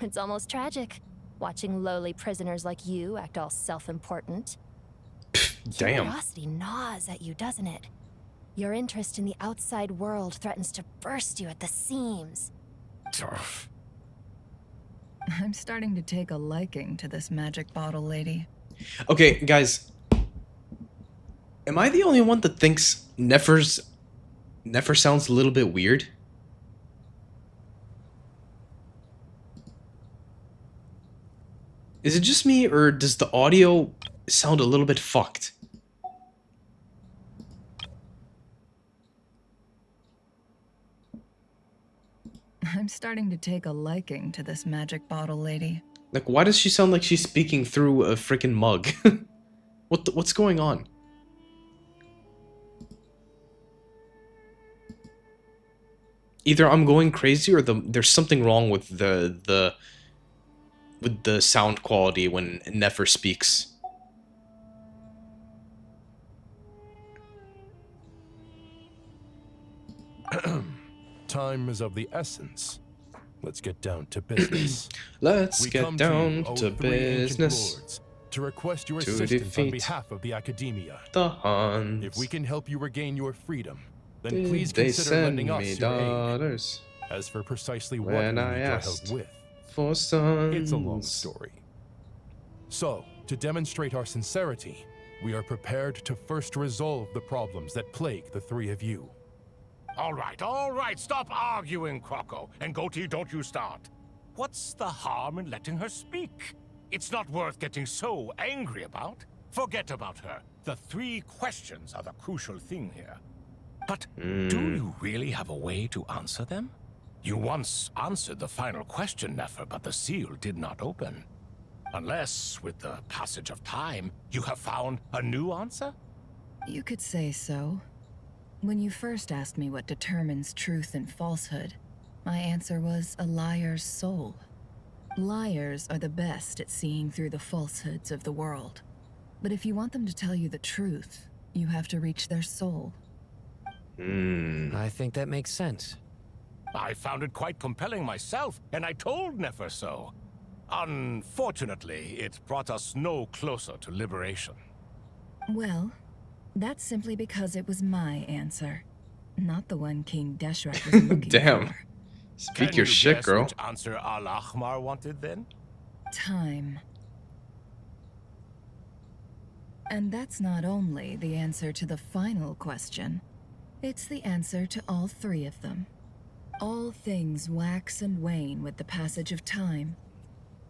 It's almost tragic, watching lowly prisoners like you act all self-important. Damn. Curiosity gnaws at you, doesn't it? Your interest in the outside world threatens to burst you at the seams. I'm starting to take a liking to this magic bottle lady. Okay, guys. Am I the only one that thinks Nefer sounds a little bit weird? Is it just me, or does the audio sound a little bit fucked? I'm starting to take a liking to this magic bottle lady. Like, why does she sound like she's speaking through a freaking mug? What's going on? Either I'm going crazy, or there's something wrong with the sound quality when Nefer speaks. Time is of the essence. Let's get down to business. Let's get down to business. Lords, to request your to assistance on defeat behalf of the Academia. The Huns. If we can help you regain your freedom, then Did please they consider send lending us me your daughters aid. As for precisely what when we I need your asked help with, for sons? it's a long story. So, to demonstrate our sincerity, we are prepared to first resolve the problems that plague the three of you. All right, stop arguing, Croco. And Goatee, don't you start. What's the harm in letting her speak? It's not worth getting so angry about. Forget about her. The 3 questions are the crucial thing here. But do you really have a way to answer them? You once answered the final question, Nefer, but the seal did not open. Unless, with the passage of time, you have found a new answer? You could say so. When you first asked me what determines truth and falsehood, my answer was a liar's soul. Liars are the best at seeing through the falsehoods of the world. But if you want them to tell you the truth, you have to reach their soul. I think that makes sense. I found it quite compelling myself, and I told Nefer so. Unfortunately, it brought us no closer to liberation. Well, that's simply because it was my answer, not the one King Deshret was looking Damn. for. Speak your shit, guess girl. Which answer Al-Ahmar wanted then? Time. And that's not only the answer to the final question, it's the answer to all three of them. All things wax and wane with the passage of time.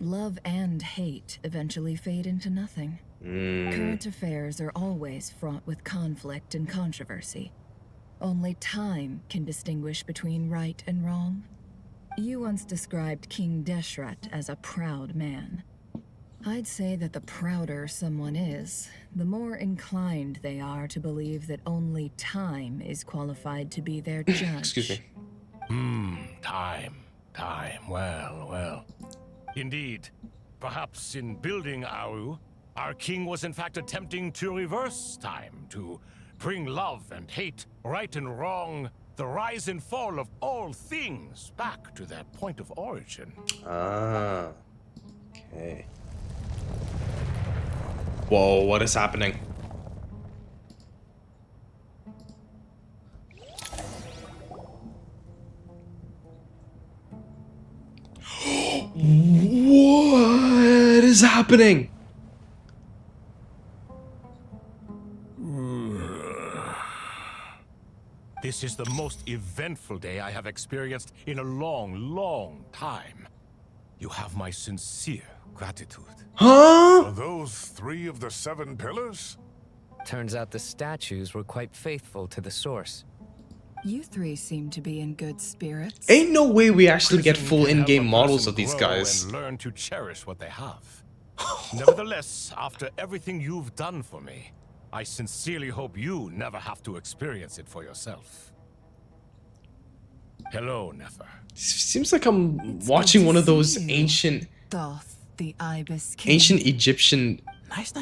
Love and hate eventually fade into nothing. Current affairs are always fraught with conflict and controversy. Only time can distinguish between right and wrong. You once described King Deshret as a proud man. I'd say that the prouder someone is, the more inclined they are to believe that only time is qualified to be their judge. Excuse me. Time. Well. Indeed. Perhaps in building Aru, our king was in fact attempting to reverse time, to bring love and hate, right and wrong, the rise and fall of all things back to their point of origin. Ah. Okay. Whoa, what is happening? What is happening? This is the most eventful day I have experienced in a long time. You have my sincere gratitude. Huh? Are those 3 of the 7 pillars? Turns out the statues were quite faithful to the source. You three seem to be in good spirits. Ain't no way we actually get Criticism full can help in-game a models person of these grow guys. and learn to cherish what they have. Nevertheless, after everything you've done for me, I sincerely hope you never have to experience it for yourself. Hello, Nefer. Seems like I'm watching one of those ancient Thoth, the Ibis King. ancient Egyptian Nice.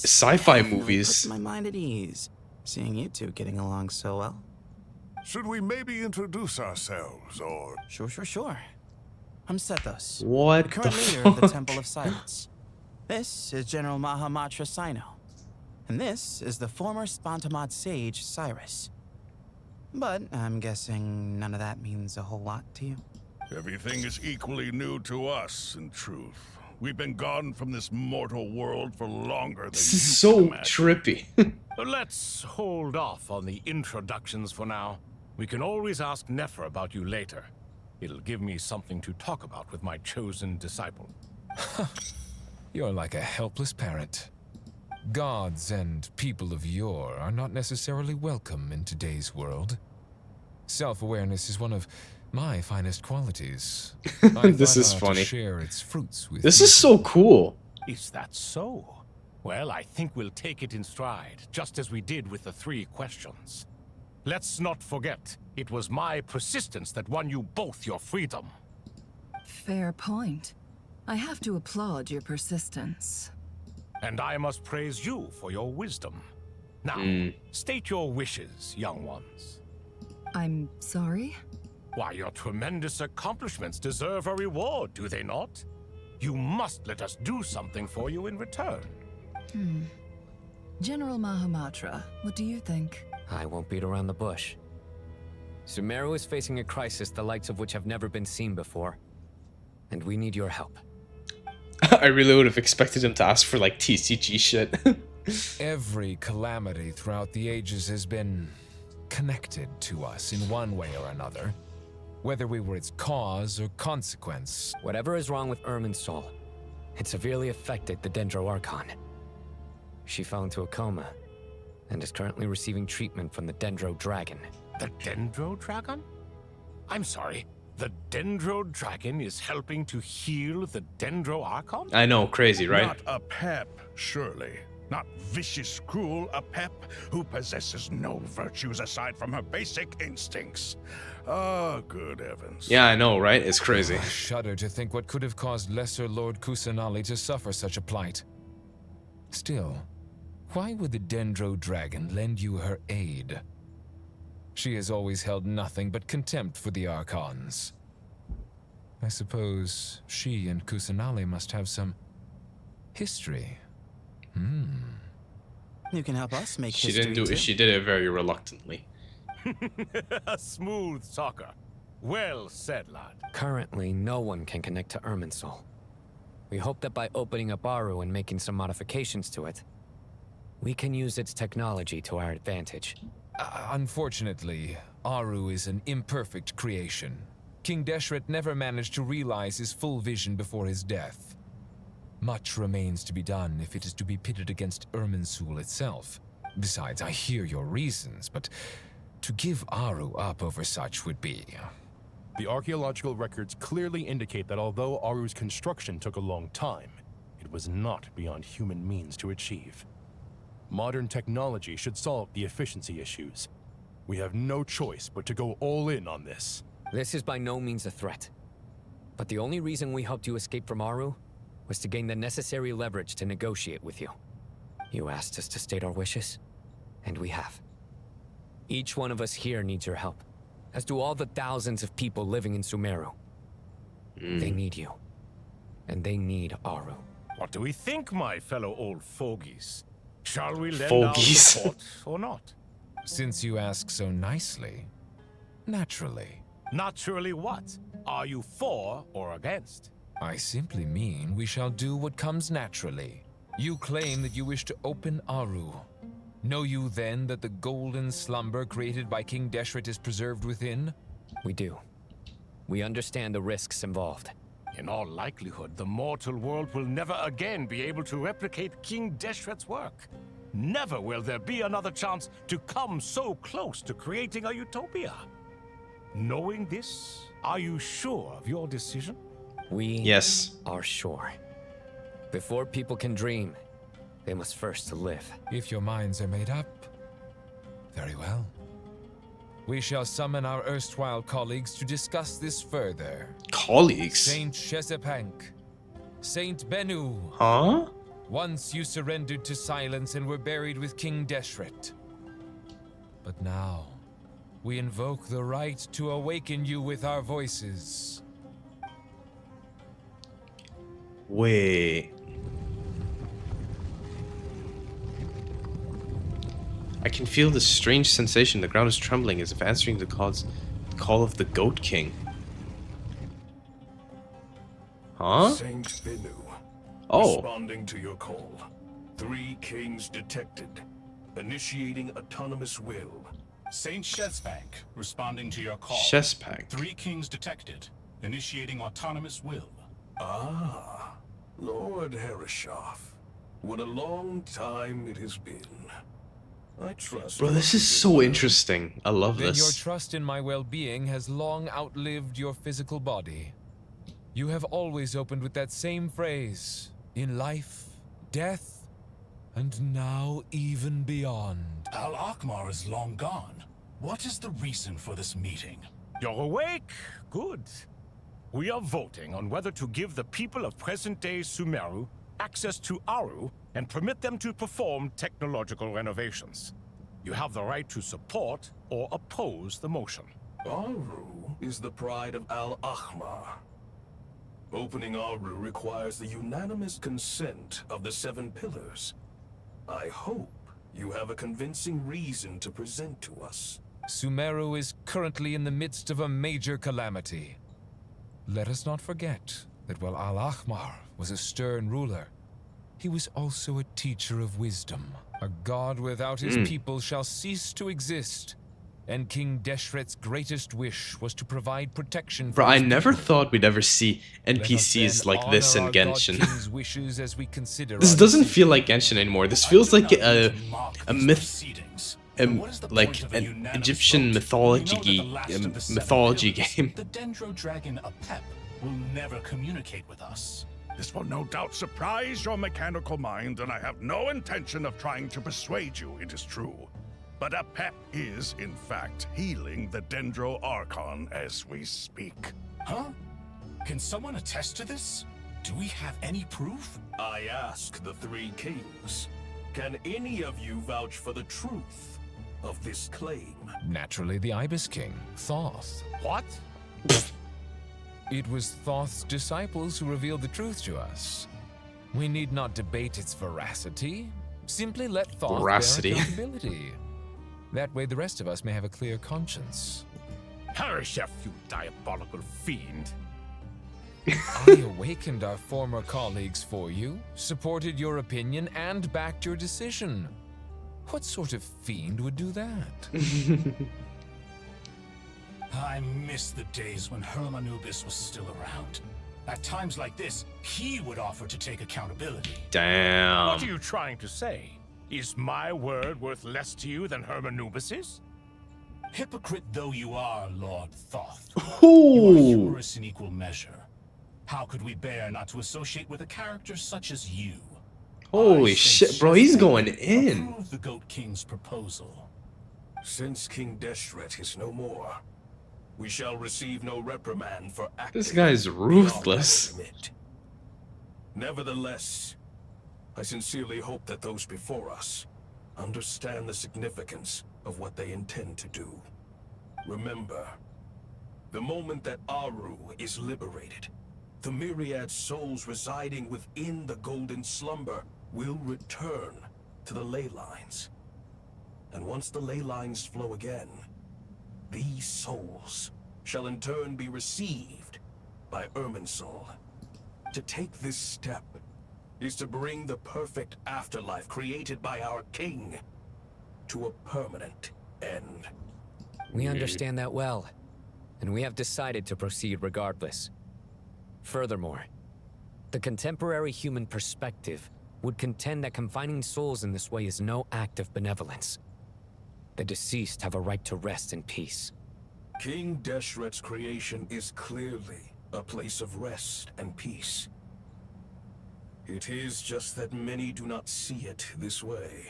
sci-fi Definitely movies. puts my mind at ease, seeing you two getting along so well. Should we maybe introduce ourselves, or... Sure. I'm Sethos, What the current the leader of the fuck? Temple of Silence. This is General Mahamatra Sino, and this is the former Spantamad sage Cyrus. But I'm guessing none of that means a whole lot to you. Everything is equally new to us, in truth. We've been gone from this mortal world for longer than This you is so can imagine. trippy. Let's hold off on the introductions for now. We can always ask Nefer about you later. It'll give me something to talk about with my chosen disciple. You're like a helpless parrot. Gods and people of yore are not necessarily welcome in today's world. Self-awareness is one of my finest qualities. This is To funny. share its fruits with This you. is so cool. Is that so? Well, I think we'll take it in stride, just as we did with the 3 questions. Let's not forget, it was my persistence that won you both your freedom. Fair point. I have to applaud your persistence. And I must praise you for your wisdom. Now, state your wishes, young ones. I'm sorry? Why, your tremendous accomplishments deserve a reward, do they not? You must let us do something for you in return. General Mahamatra, what do you think? I won't beat around the bush. Sumeru is facing a crisis the likes of which have never been seen before. And we need your help. I really would have expected him to ask for like TCG shit. Every calamity throughout the ages has been connected to us in one way or another. Whether we were its cause or consequence. Whatever is wrong with Ermin's soul, it severely affected the Dendro Archon. She fell into a coma and is currently receiving treatment from the Dendro Dragon. The Dendro Dragon? I'm sorry, the Dendro Dragon is helping to heal the Dendro Archon? I know, crazy, right? Not a pep, surely. Not vicious, cruel Apep who possesses no virtues aside from her basic instincts. Oh, good heavens. Yeah, I know, right? It's crazy. I shudder to think what could have caused Lesser Lord Kusanali to suffer such a plight. Still, why would the Dendro Dragon lend you her aid? She has always held nothing but contempt for the Archons. I suppose she and Kusanali must have some history. You can help us make She history didn't do too. it. She did it very reluctantly. A smooth talker. Well said, lad. Currently, no one can connect to Irminsul. We hope that by opening up Aru and making some modifications to it, we can use its technology to our advantage. Unfortunately, Aru is an imperfect creation. King Deshret never managed to realize his full vision before his death. Much remains to be done if it is to be pitted against Irminsul itself. Besides, I hear your reasons, but to give Aru up over such would be... The archaeological records clearly indicate that although Aru's construction took a long time, it was not beyond human means to achieve. Modern technology should solve the efficiency issues. We have no choice but to go all in on this. This is by no means a threat. But the only reason we helped you escape from Aru was to gain the necessary leverage to negotiate with you. You asked us to state our wishes, and we have. Each one of us here needs your help, as do all the thousands of people living in Sumeru. They need you, and they need Aru. What do we think, my fellow old fogies? Shall we lend our Fogies. support or not? Since you ask so nicely, naturally. Naturally what? Are you for or against? I simply mean we shall do what comes naturally. You claim that you wish to open Aru. Know you then that the golden slumber created by King Deshret is preserved within? We do. We understand the risks involved. In all likelihood, the mortal world will never again be able to replicate King Deshret's work. Never will there be another chance to come so close to creating a utopia. Knowing this, are you sure of your decision? We are sure. Before people can dream, they must first live. If your minds are made up, very well. We shall summon our erstwhile colleagues to discuss this further. Colleagues? Saint Shesepank, Saint Bennu. Huh? Once you surrendered to silence and were buried with King Deshret. But now, we invoke the right to awaken you with our voices. Wait. I can feel this strange sensation. The ground is trembling as if answering the call of the Goat King. Huh? Saint Bennu. Oh. Responding to your call. 3 kings detected. Initiating autonomous will. Saint Shespank, responding to your call. Shespank. 3 kings detected. Initiating autonomous will. Ah, Lord Herreshoff. What a long time it has been. I trust. Bro, this is so interesting. I love Then your this. trust in my well-being has long outlived your physical body. You have always opened with that same phrase, in life, death, and now even beyond. Al-Akhmar is long gone. What is the reason for this meeting? You're awake? Good. We are voting on whether to give the people of present-day Sumeru access to Aru and permit them to perform technological renovations. You have the right to support or oppose the motion. Aru is the pride of Al-Akhmar. Opening Aru requires the unanimous consent of the 7 pillars. I hope you have a convincing reason to present to us. Sumeru is currently in the midst of a major calamity. Let us not forget that while Al-Akhmar was a stern ruler, he was also a teacher of wisdom. A god without his people shall cease to exist, and King Deshret's greatest wish was to provide protection for Bro, I his never people. thought we'd ever see Let us NPCs then like this in honor our god Genshin. king's wishes as we consider This our doesn't decision. feel like Genshin anymore. This feels like a myth, like an Egyptian mythology last of the 7 mythology pillars, game. The Dendro Dragon Apep will never communicate with us. This will no doubt surprise your mechanical mind, and I have no intention of trying to persuade you it is true. But a pep is, in fact, healing the Dendro Archon as we speak. Huh? Can someone attest to this? Do we have any proof? I ask the three kings. Can any of you vouch for the truth of this claim? Naturally, the Ibis King, Thoth. What? It was Thoth's disciples who revealed the truth to us. We need not debate its veracity. Simply let Thoth bear accountability. That way the rest of us may have a clear conscience. Perish, you diabolical fiend. I awakened our former colleagues for you, supported your opinion, and backed your decision. What sort of fiend would do that? I miss the days when Hermanubis was still around. At times like this, he would offer to take accountability. Damn. What are you trying to say? Is my word worth less to you than Hermanubis's? Hypocrite though you are, Lord Thoth, Ooh. you are humorous in equal measure. How could we bear not to associate with a character such as you? Holy shit, bro, he's going in. Approve the Goat King's proposal. Since King Deshret is no more, we shall receive no reprimand for acting. This guy's ruthless. Nevertheless, I sincerely hope that those before us understand the significance of what they intend to do. Remember, the moment that Aru is liberated, the myriad souls residing within the Golden Slumber will return to the ley lines. And once the ley lines flow again, these souls shall in turn be received by Irminsul. To take this step is to bring the perfect afterlife created by our king to a permanent end. We understand that well, and we have decided to proceed regardless. Furthermore, the contemporary human perspective would contend that confining souls in this way is no act of benevolence. The deceased have a right to rest in peace. King Deshret's creation is clearly a place of rest and peace. It is just that many do not see it this way.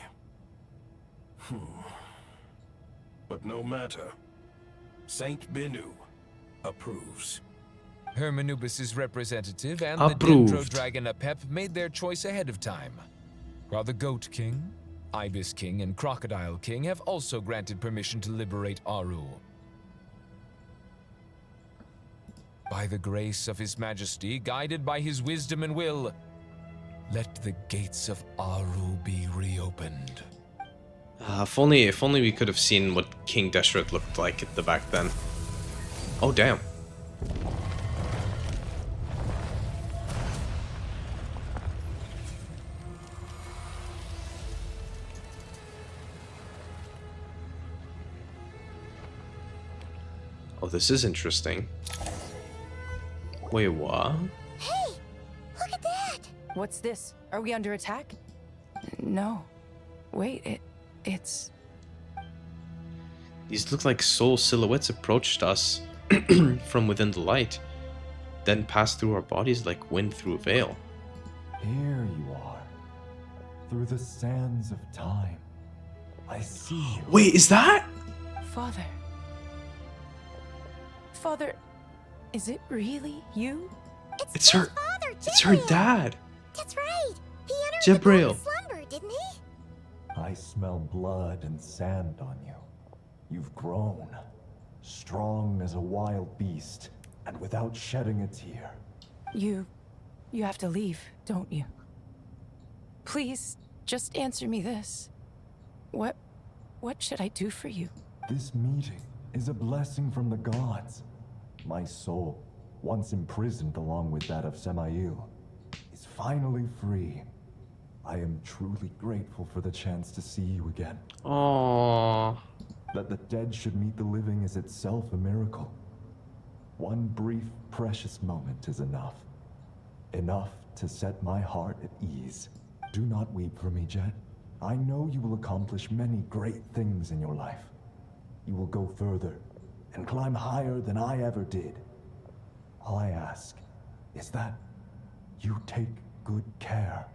But no matter. Saint Binu approves. Hermanubis' representative and Approved. the Dendro Dragon Apep made their choice ahead of time, while the Goat King, Ibis King, and Crocodile King have also granted permission to liberate Aru. By the grace of His Majesty, guided by his wisdom and will, let the gates of Aru be reopened. If only we could have seen what King Deshret looked like at the back then. Oh damn. Oh, this is interesting. Wait, what? Hey, look at that! What's this? Are we under attack? No. Wait, it's... These look like soul silhouettes approached us from within the light, then passed through our bodies like wind through a veil. Here you are, through the sands of time. I see you. Wait, is that? Father. Father, is it really you? It's her. Father, It's her dad. That's right. He entered the Jabril. golden slumber, didn't he? I smell blood and sand on you. You've grown, strong as a wild beast, and without shedding a tear. You have to leave, don't you? Please, just answer me this. What should I do for you? This meeting is a blessing from the gods. My soul, once imprisoned along with that of Semail, is finally free. I am truly grateful for the chance to see you again. Aww. That the dead should meet the living is itself a miracle. One brief, precious moment is enough. Enough to set my heart at ease. Do not weep for me, Jet. I know you will accomplish many great things in your life. You will go further and climb higher than I ever did. All I ask is that you take good care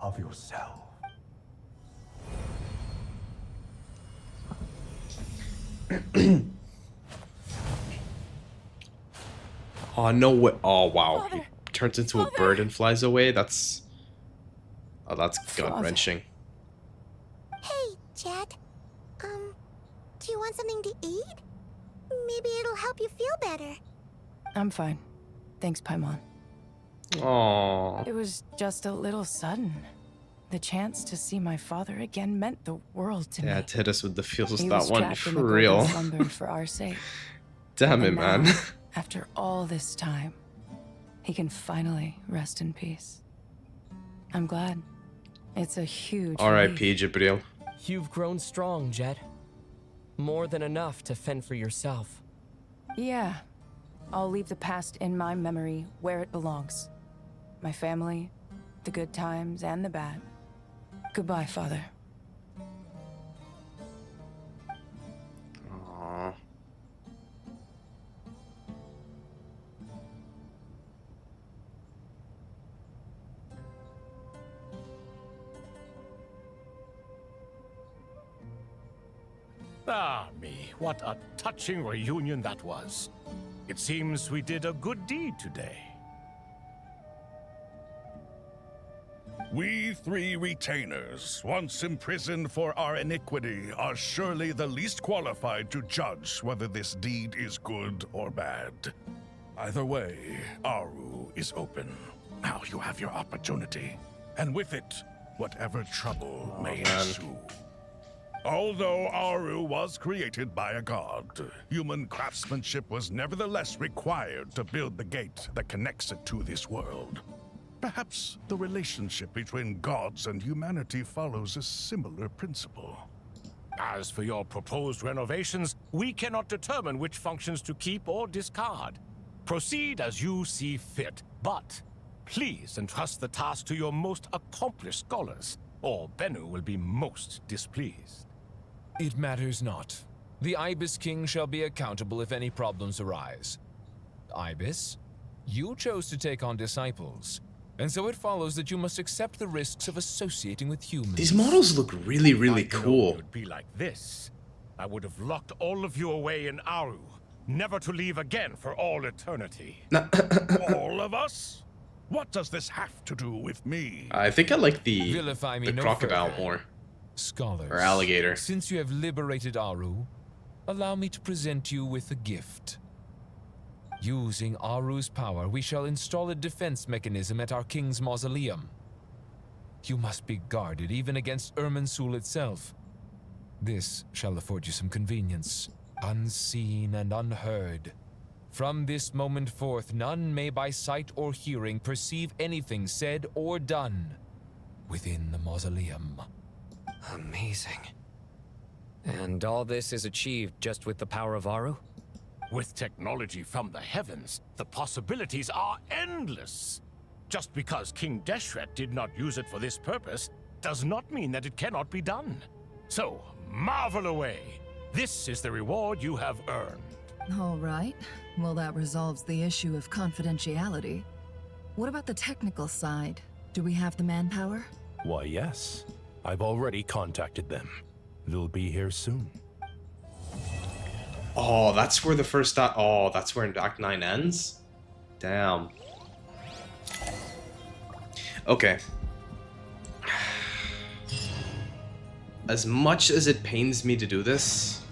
of yourself. Oh, no way. Oh, wow. He turns into a bird and flies away. That's... Oh, that's gut-wrenching. Hey, Jet. Do you want something to eat? Maybe it'll help you feel better. I'm fine. Thanks, Paimon. Aww. It was just a little sudden. The chance to see my father again meant the world to me. Yeah, it hit us with the feels He that was one, trapped in for the real. golden slumber for our sake. Damn it, And man. now, after all this time, he can finally rest in peace. I'm glad. It's a huge R.I.P. relief. Jibril. You've grown strong, Jet. More than enough to fend for yourself. Yeah. I'll leave the past in my memory where it belongs. My family, the good times and the bad. Goodbye, Father. Aww. Ah, me, what a touching reunion that was. It seems we did a good deed today. We three retainers, once imprisoned for our iniquity, are surely the least qualified to judge whether this deed is good or bad. Either way, Aru is open. Now you have your opportunity, and with it, whatever trouble may ensue. Although Aru was created by a god, human craftsmanship was nevertheless required to build the gate that connects it to this world. Perhaps the relationship between gods and humanity follows a similar principle. As for your proposed renovations, we cannot determine which functions to keep or discard. Proceed as you see fit, but please entrust the task to your most accomplished scholars, or Bennu will be most displeased. It matters not. The Ibis King shall be accountable if any problems arise. Ibis, you chose to take on disciples, and so it follows that you must accept the risks of associating with humans. These models look really, really cool. It would be like this. I would have locked all of you away in Aru, never to leave again for all eternity. All of us? What does this have to do with me? I think I like the Vilify me no crocodile further. more. Scholars, or alligator. Since you have liberated Aru, allow me to present you with a gift. Using Aru's power, we shall install a defense mechanism at our king's mausoleum. You must be guarded even against Irminsul itself. This shall afford you some convenience, unseen and unheard. From this moment forth, none may by sight or hearing perceive anything said or done within the mausoleum. Amazing. And all this is achieved just with the power of Aru? With technology from the heavens, the possibilities are endless. Just because King Deshret did not use it for this purpose does not mean that it cannot be done. So, marvel away. This is the reward you have earned. All right. Well, that resolves the issue of confidentiality. What about the technical side? Do we have the manpower? Why, yes. I've already contacted them. They'll be here soon. Oh, that's where the first act... Oh, that's where Act 9 ends? Damn. Okay. As much as it pains me to do this,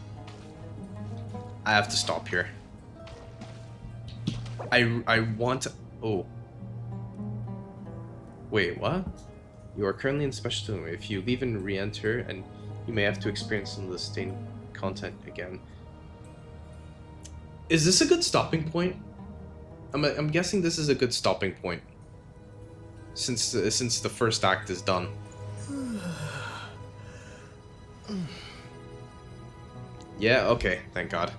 I have to stop here. I want to... Oh. Wait, what? You are currently in special room. If you leave and re-enter, and you may have to experience some of the stained content again. Is this a good stopping point? I'm guessing this is a good stopping point. Since the first act is done. Yeah, okay, thank God.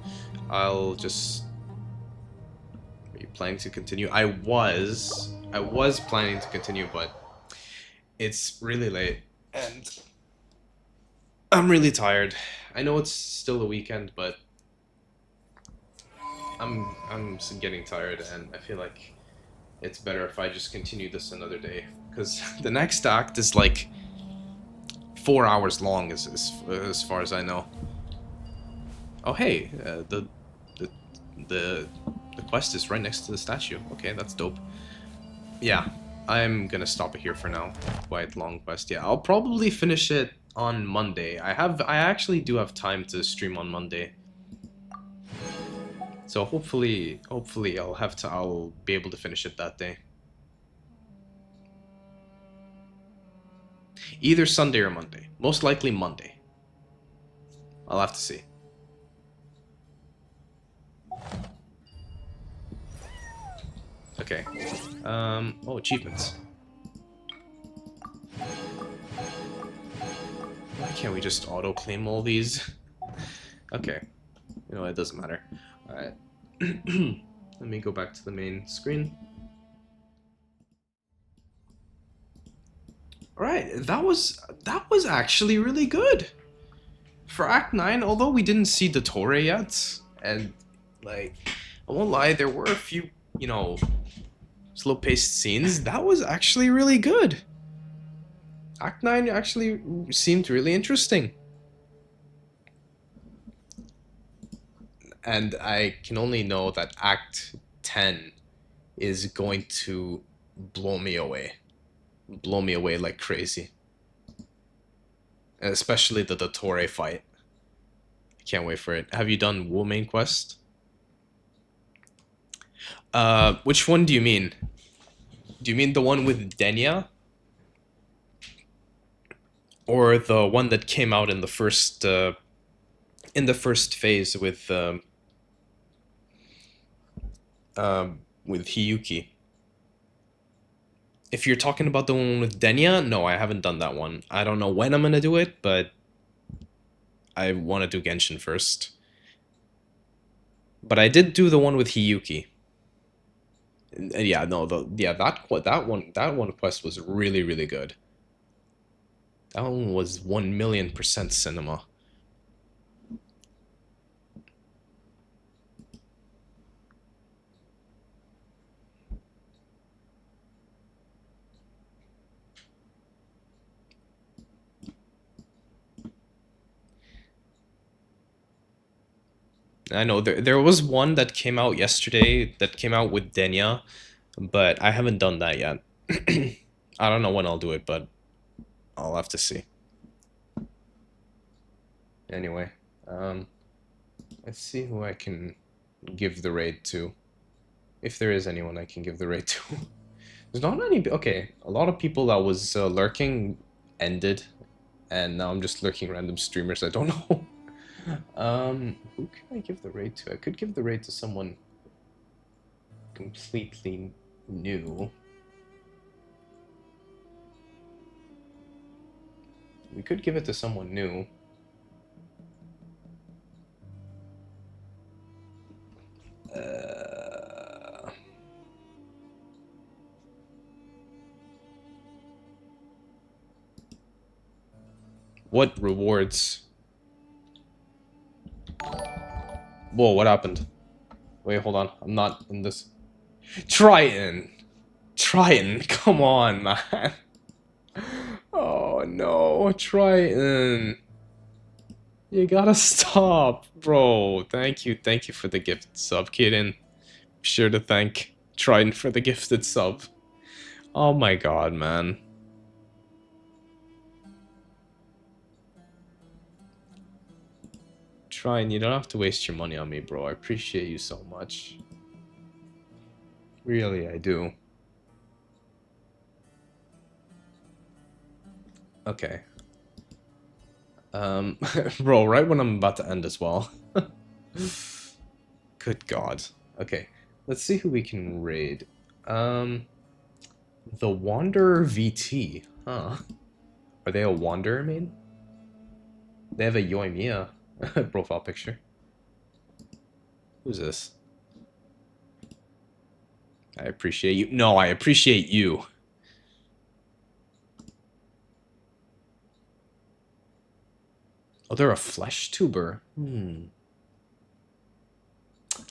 I'll just... Are you planning to continue? I was planning to continue, but it's really late and I'm really tired. I know it's still the weekend, but I'm getting tired, and I feel like it's better if I just continue this another day, because the next act is like 4 hours long, as far as I know. Oh hey, the quest is right next to the statue. Okay, that's dope. Yeah, I'm gonna stop it here for now. Quite long quest. Yeah, I'll probably finish it on Monday. I actually do have time to stream on Monday. So hopefully I'll be able to finish it that day. Either Sunday or Monday. Most likely Monday. I'll have to see. Okay. Oh, achievements. Why can't we just auto-claim all these? Okay. You know, it doesn't matter. Alright. Let me go back to the main screen. Alright, that was actually really good. For Act 9, although we didn't see the Torre yet, and, like, I won't lie, there were a few, you know, slow-paced scenes, that was actually really good. Act 9 actually seemed really interesting. And I can only know that Act 10 is going to blow me away. Blow me away like crazy. Especially the Torre fight. I can't wait for it. Have you done Wu main quest? Which one do you mean? Do you mean the one with Denya? Or the one that came out in the first phase with Hiyuki? If you're talking about the one with Denya, no, I haven't done that one. I don't know when I'm gonna do it, but I want to do Genshin first. But I did do the one with Hiyuki. Yeah, no, that one quest was really, really good. That one was 1,000,000% cinema. I know there was one that came out yesterday that came out with Denya, but I haven't done that yet. I don't know when I'll do it, but I'll have to see. Anyway, let's see who I can give the raid to. If there is anyone I can give the raid to. There's not any... Okay, a lot of people that was lurking ended, and now I'm just lurking random streamers I don't know. Who can I give the raid to? I could give the raid to someone completely new. We could give it to someone new. What rewards? Whoa, what happened? Wait, hold on. I'm not in this. Triton! Triton, come on, man. Oh no, Triton. You gotta stop, bro. Thank you for the gift sub, Kirin. Be sure to thank Triton for the gifted sub. Oh my god, man. Triton, you don't have to waste your money on me, bro. I appreciate you so much. Really, I do. Okay. Bro, right when I'm about to end as well. Good god. Okay, let's see who we can raid. The Wanderer VT, huh? Are they a Wanderer main? They have a Yoimiya profile picture. Who's this? I appreciate you. No, I appreciate you. Oh, they're a flesh tuber. I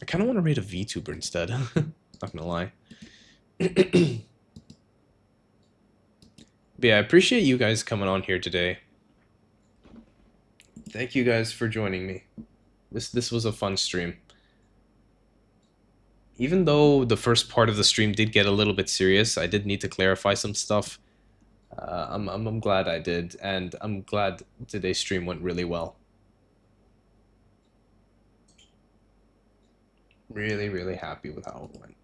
kind of want to raid a VTuber instead. Not gonna lie. But yeah, I appreciate you guys coming on here today. Thank you guys for joining me. This was a fun stream. Even though the first part of the stream did get a little bit serious, I did need to clarify some stuff. I'm glad I did, and I'm glad today's stream went really well. Really, really happy with how it went.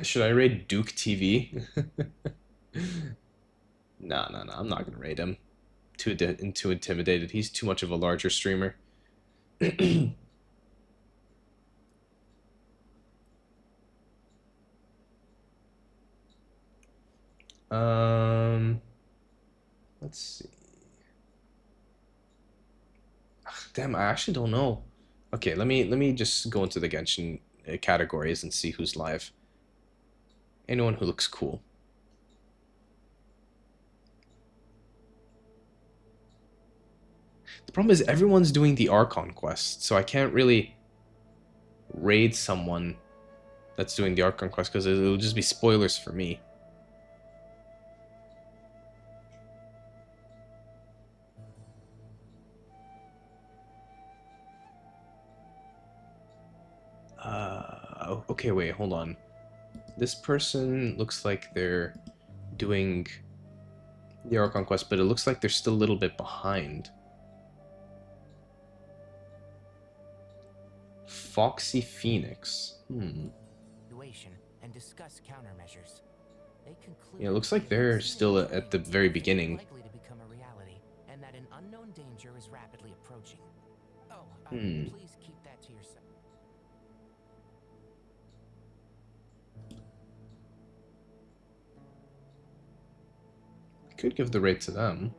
Should I raid Duke TV? Nah, I'm not gonna raid him. Too intimidated. He's too much of a larger streamer. Let's see. Damn, I actually don't know. Okay, let me just go into the Genshin categories and see who's live. Anyone who looks cool. The problem is everyone's doing the Archon quest, so I can't really raid someone that's doing the Archon quest because it'll just be spoilers for me. Okay, wait, hold on. This person looks like they're doing the Archon quest, but it looks like they're still a little bit behind. Foxy Phoenix. And discuss countermeasures. They conclude Yeah, it looks like they're still at the very beginning. likely to become a reality, and that an unknown danger is rapidly approaching. Oh, please keep that to yourself. Could give the raid to them.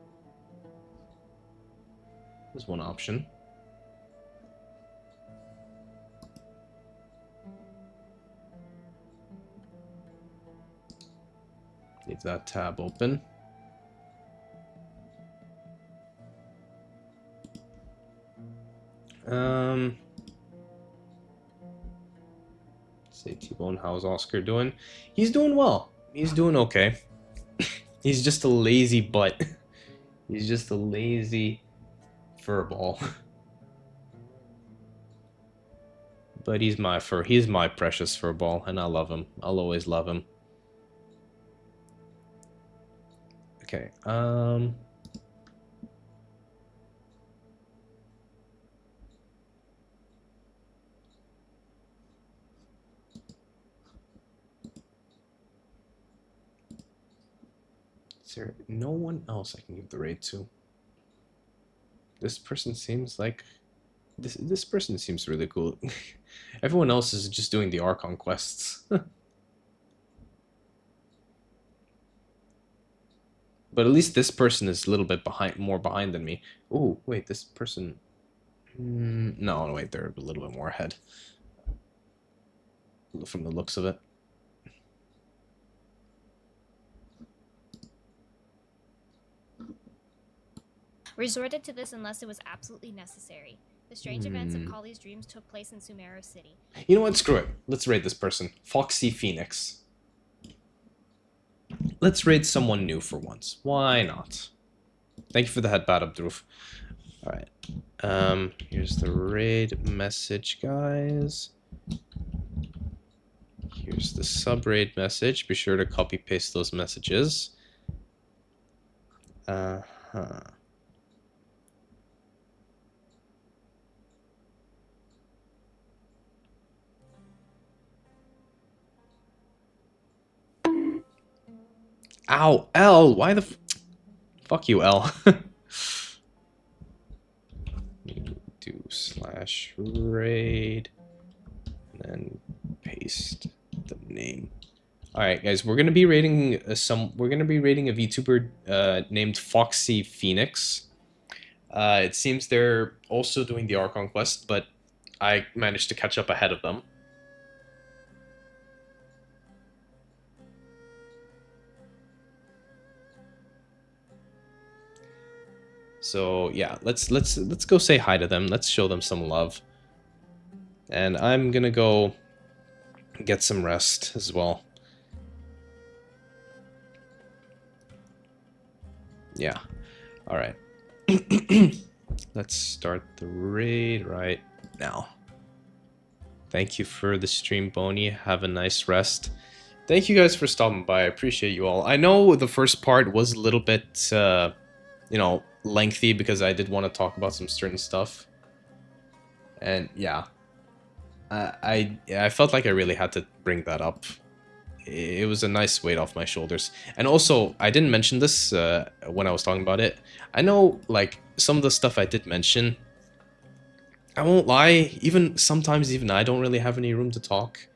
There's one option. Leave that tab open. Say T-Bone, how's Oscar doing? He's doing well. He's doing okay. He's just a lazy butt. He's just a lazy furball. But he's my precious furball, and I love him. I'll always love him. Okay, is there no one else I can give the raid to? This person seems like... This person seems really cool. Everyone else is just doing the Archon quests. But at least this person is a little bit more behind than me. Oh, wait, this person... No, wait, they're a little bit more ahead. From the looks of it. Resorted to this unless it was absolutely necessary. The strange events of Kali's dreams took place in Sumeru City. You know what? Screw it. Let's raid this person. Foxy Phoenix. Let's raid someone new for once. Why not? Thank you for the headbutt, Abdruf. Alright. Here's the raid message, guys. Here's the sub-raid message. Be sure to copy-paste those messages. Ow, L, why the fuck you, L. Do /raid and then paste the name. All right, guys, we're gonna be rating a VTuber named Foxy Phoenix. It seems they're also doing the Archon quest, but I managed to catch up ahead of them. So yeah, let's go say hi to them. Let's show them some love. And I'm gonna go get some rest as well. Yeah. All right. Let's start the raid right now. Thank you for the stream, Boney. Have a nice rest. Thank you guys for stopping by. I appreciate you all. I know the first part was a little bit, you know, lengthy because I did want to talk about some certain stuff. And yeah, I felt like I really had to bring that up. It was a nice weight off my shoulders. And also, I didn't mention this when I was talking about it. I know, like, some of the stuff I did mention, I won't lie, sometimes even I don't really have any room to talk.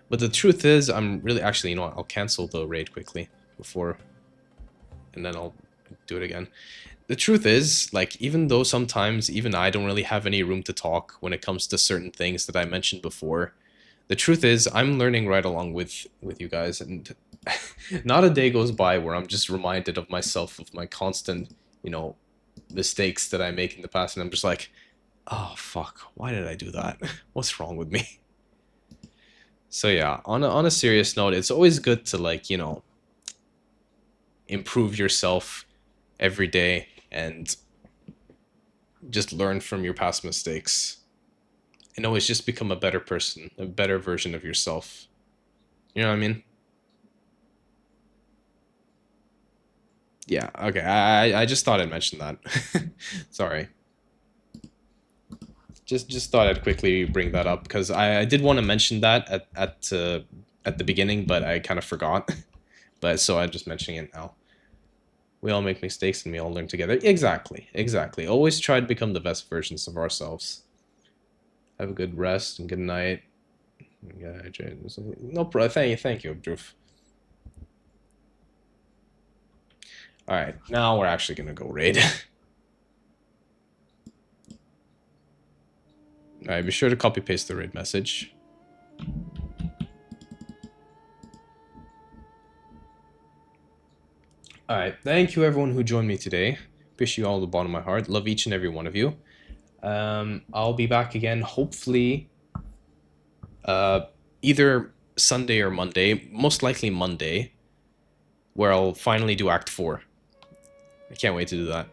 But the truth is, I'm really, actually, you know what, I'll cancel the raid quickly before, and then I'll do it again. The truth is, like, even though sometimes even I don't really have any room to talk when it comes to certain things that I mentioned before, the truth is I'm learning right along with you guys, and not a day goes by where I'm just reminded of myself, of my constant, you know, mistakes that I make in the past, and I'm just like, oh fuck, why did I do that? What's wrong with me? So yeah, on a serious note, it's always good to, like, you know, improve yourself every day and just learn from your past mistakes. And always just become a better person, a better version of yourself. You know what I mean? Yeah, okay, I just thought I'd mention that. Sorry. Just thought I'd quickly bring that up, because I did want to mention that at the beginning, but I kind of forgot. But so I'm just mentioning it now. We all make mistakes and we all learn together. Exactly, exactly. Always try to become the best versions of ourselves. Have a good rest and good night. No problem. Thank you, Droof. Alright, now we're actually gonna go raid. Alright, be sure to copy paste the raid message. Alright, thank you everyone who joined me today. Appreciate you all at the bottom of my heart. Love each and every one of you. I'll be back again, hopefully, either Sunday or Monday. Most likely Monday, where I'll finally do Act 4. I can't wait to do that.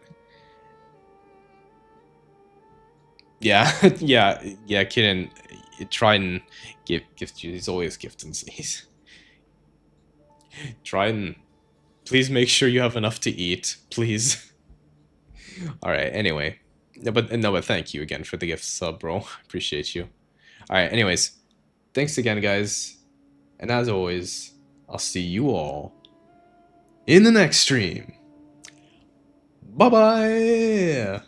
Yeah, yeah, Kitten, try and gift you. He's always gifting. Try and please make sure you have enough to eat, please. All right. Anyway, no, but thank you again for the gift sub, bro. Appreciate you. All right. Anyways, thanks again, guys, and as always, I'll see you all in the next stream. Bye bye.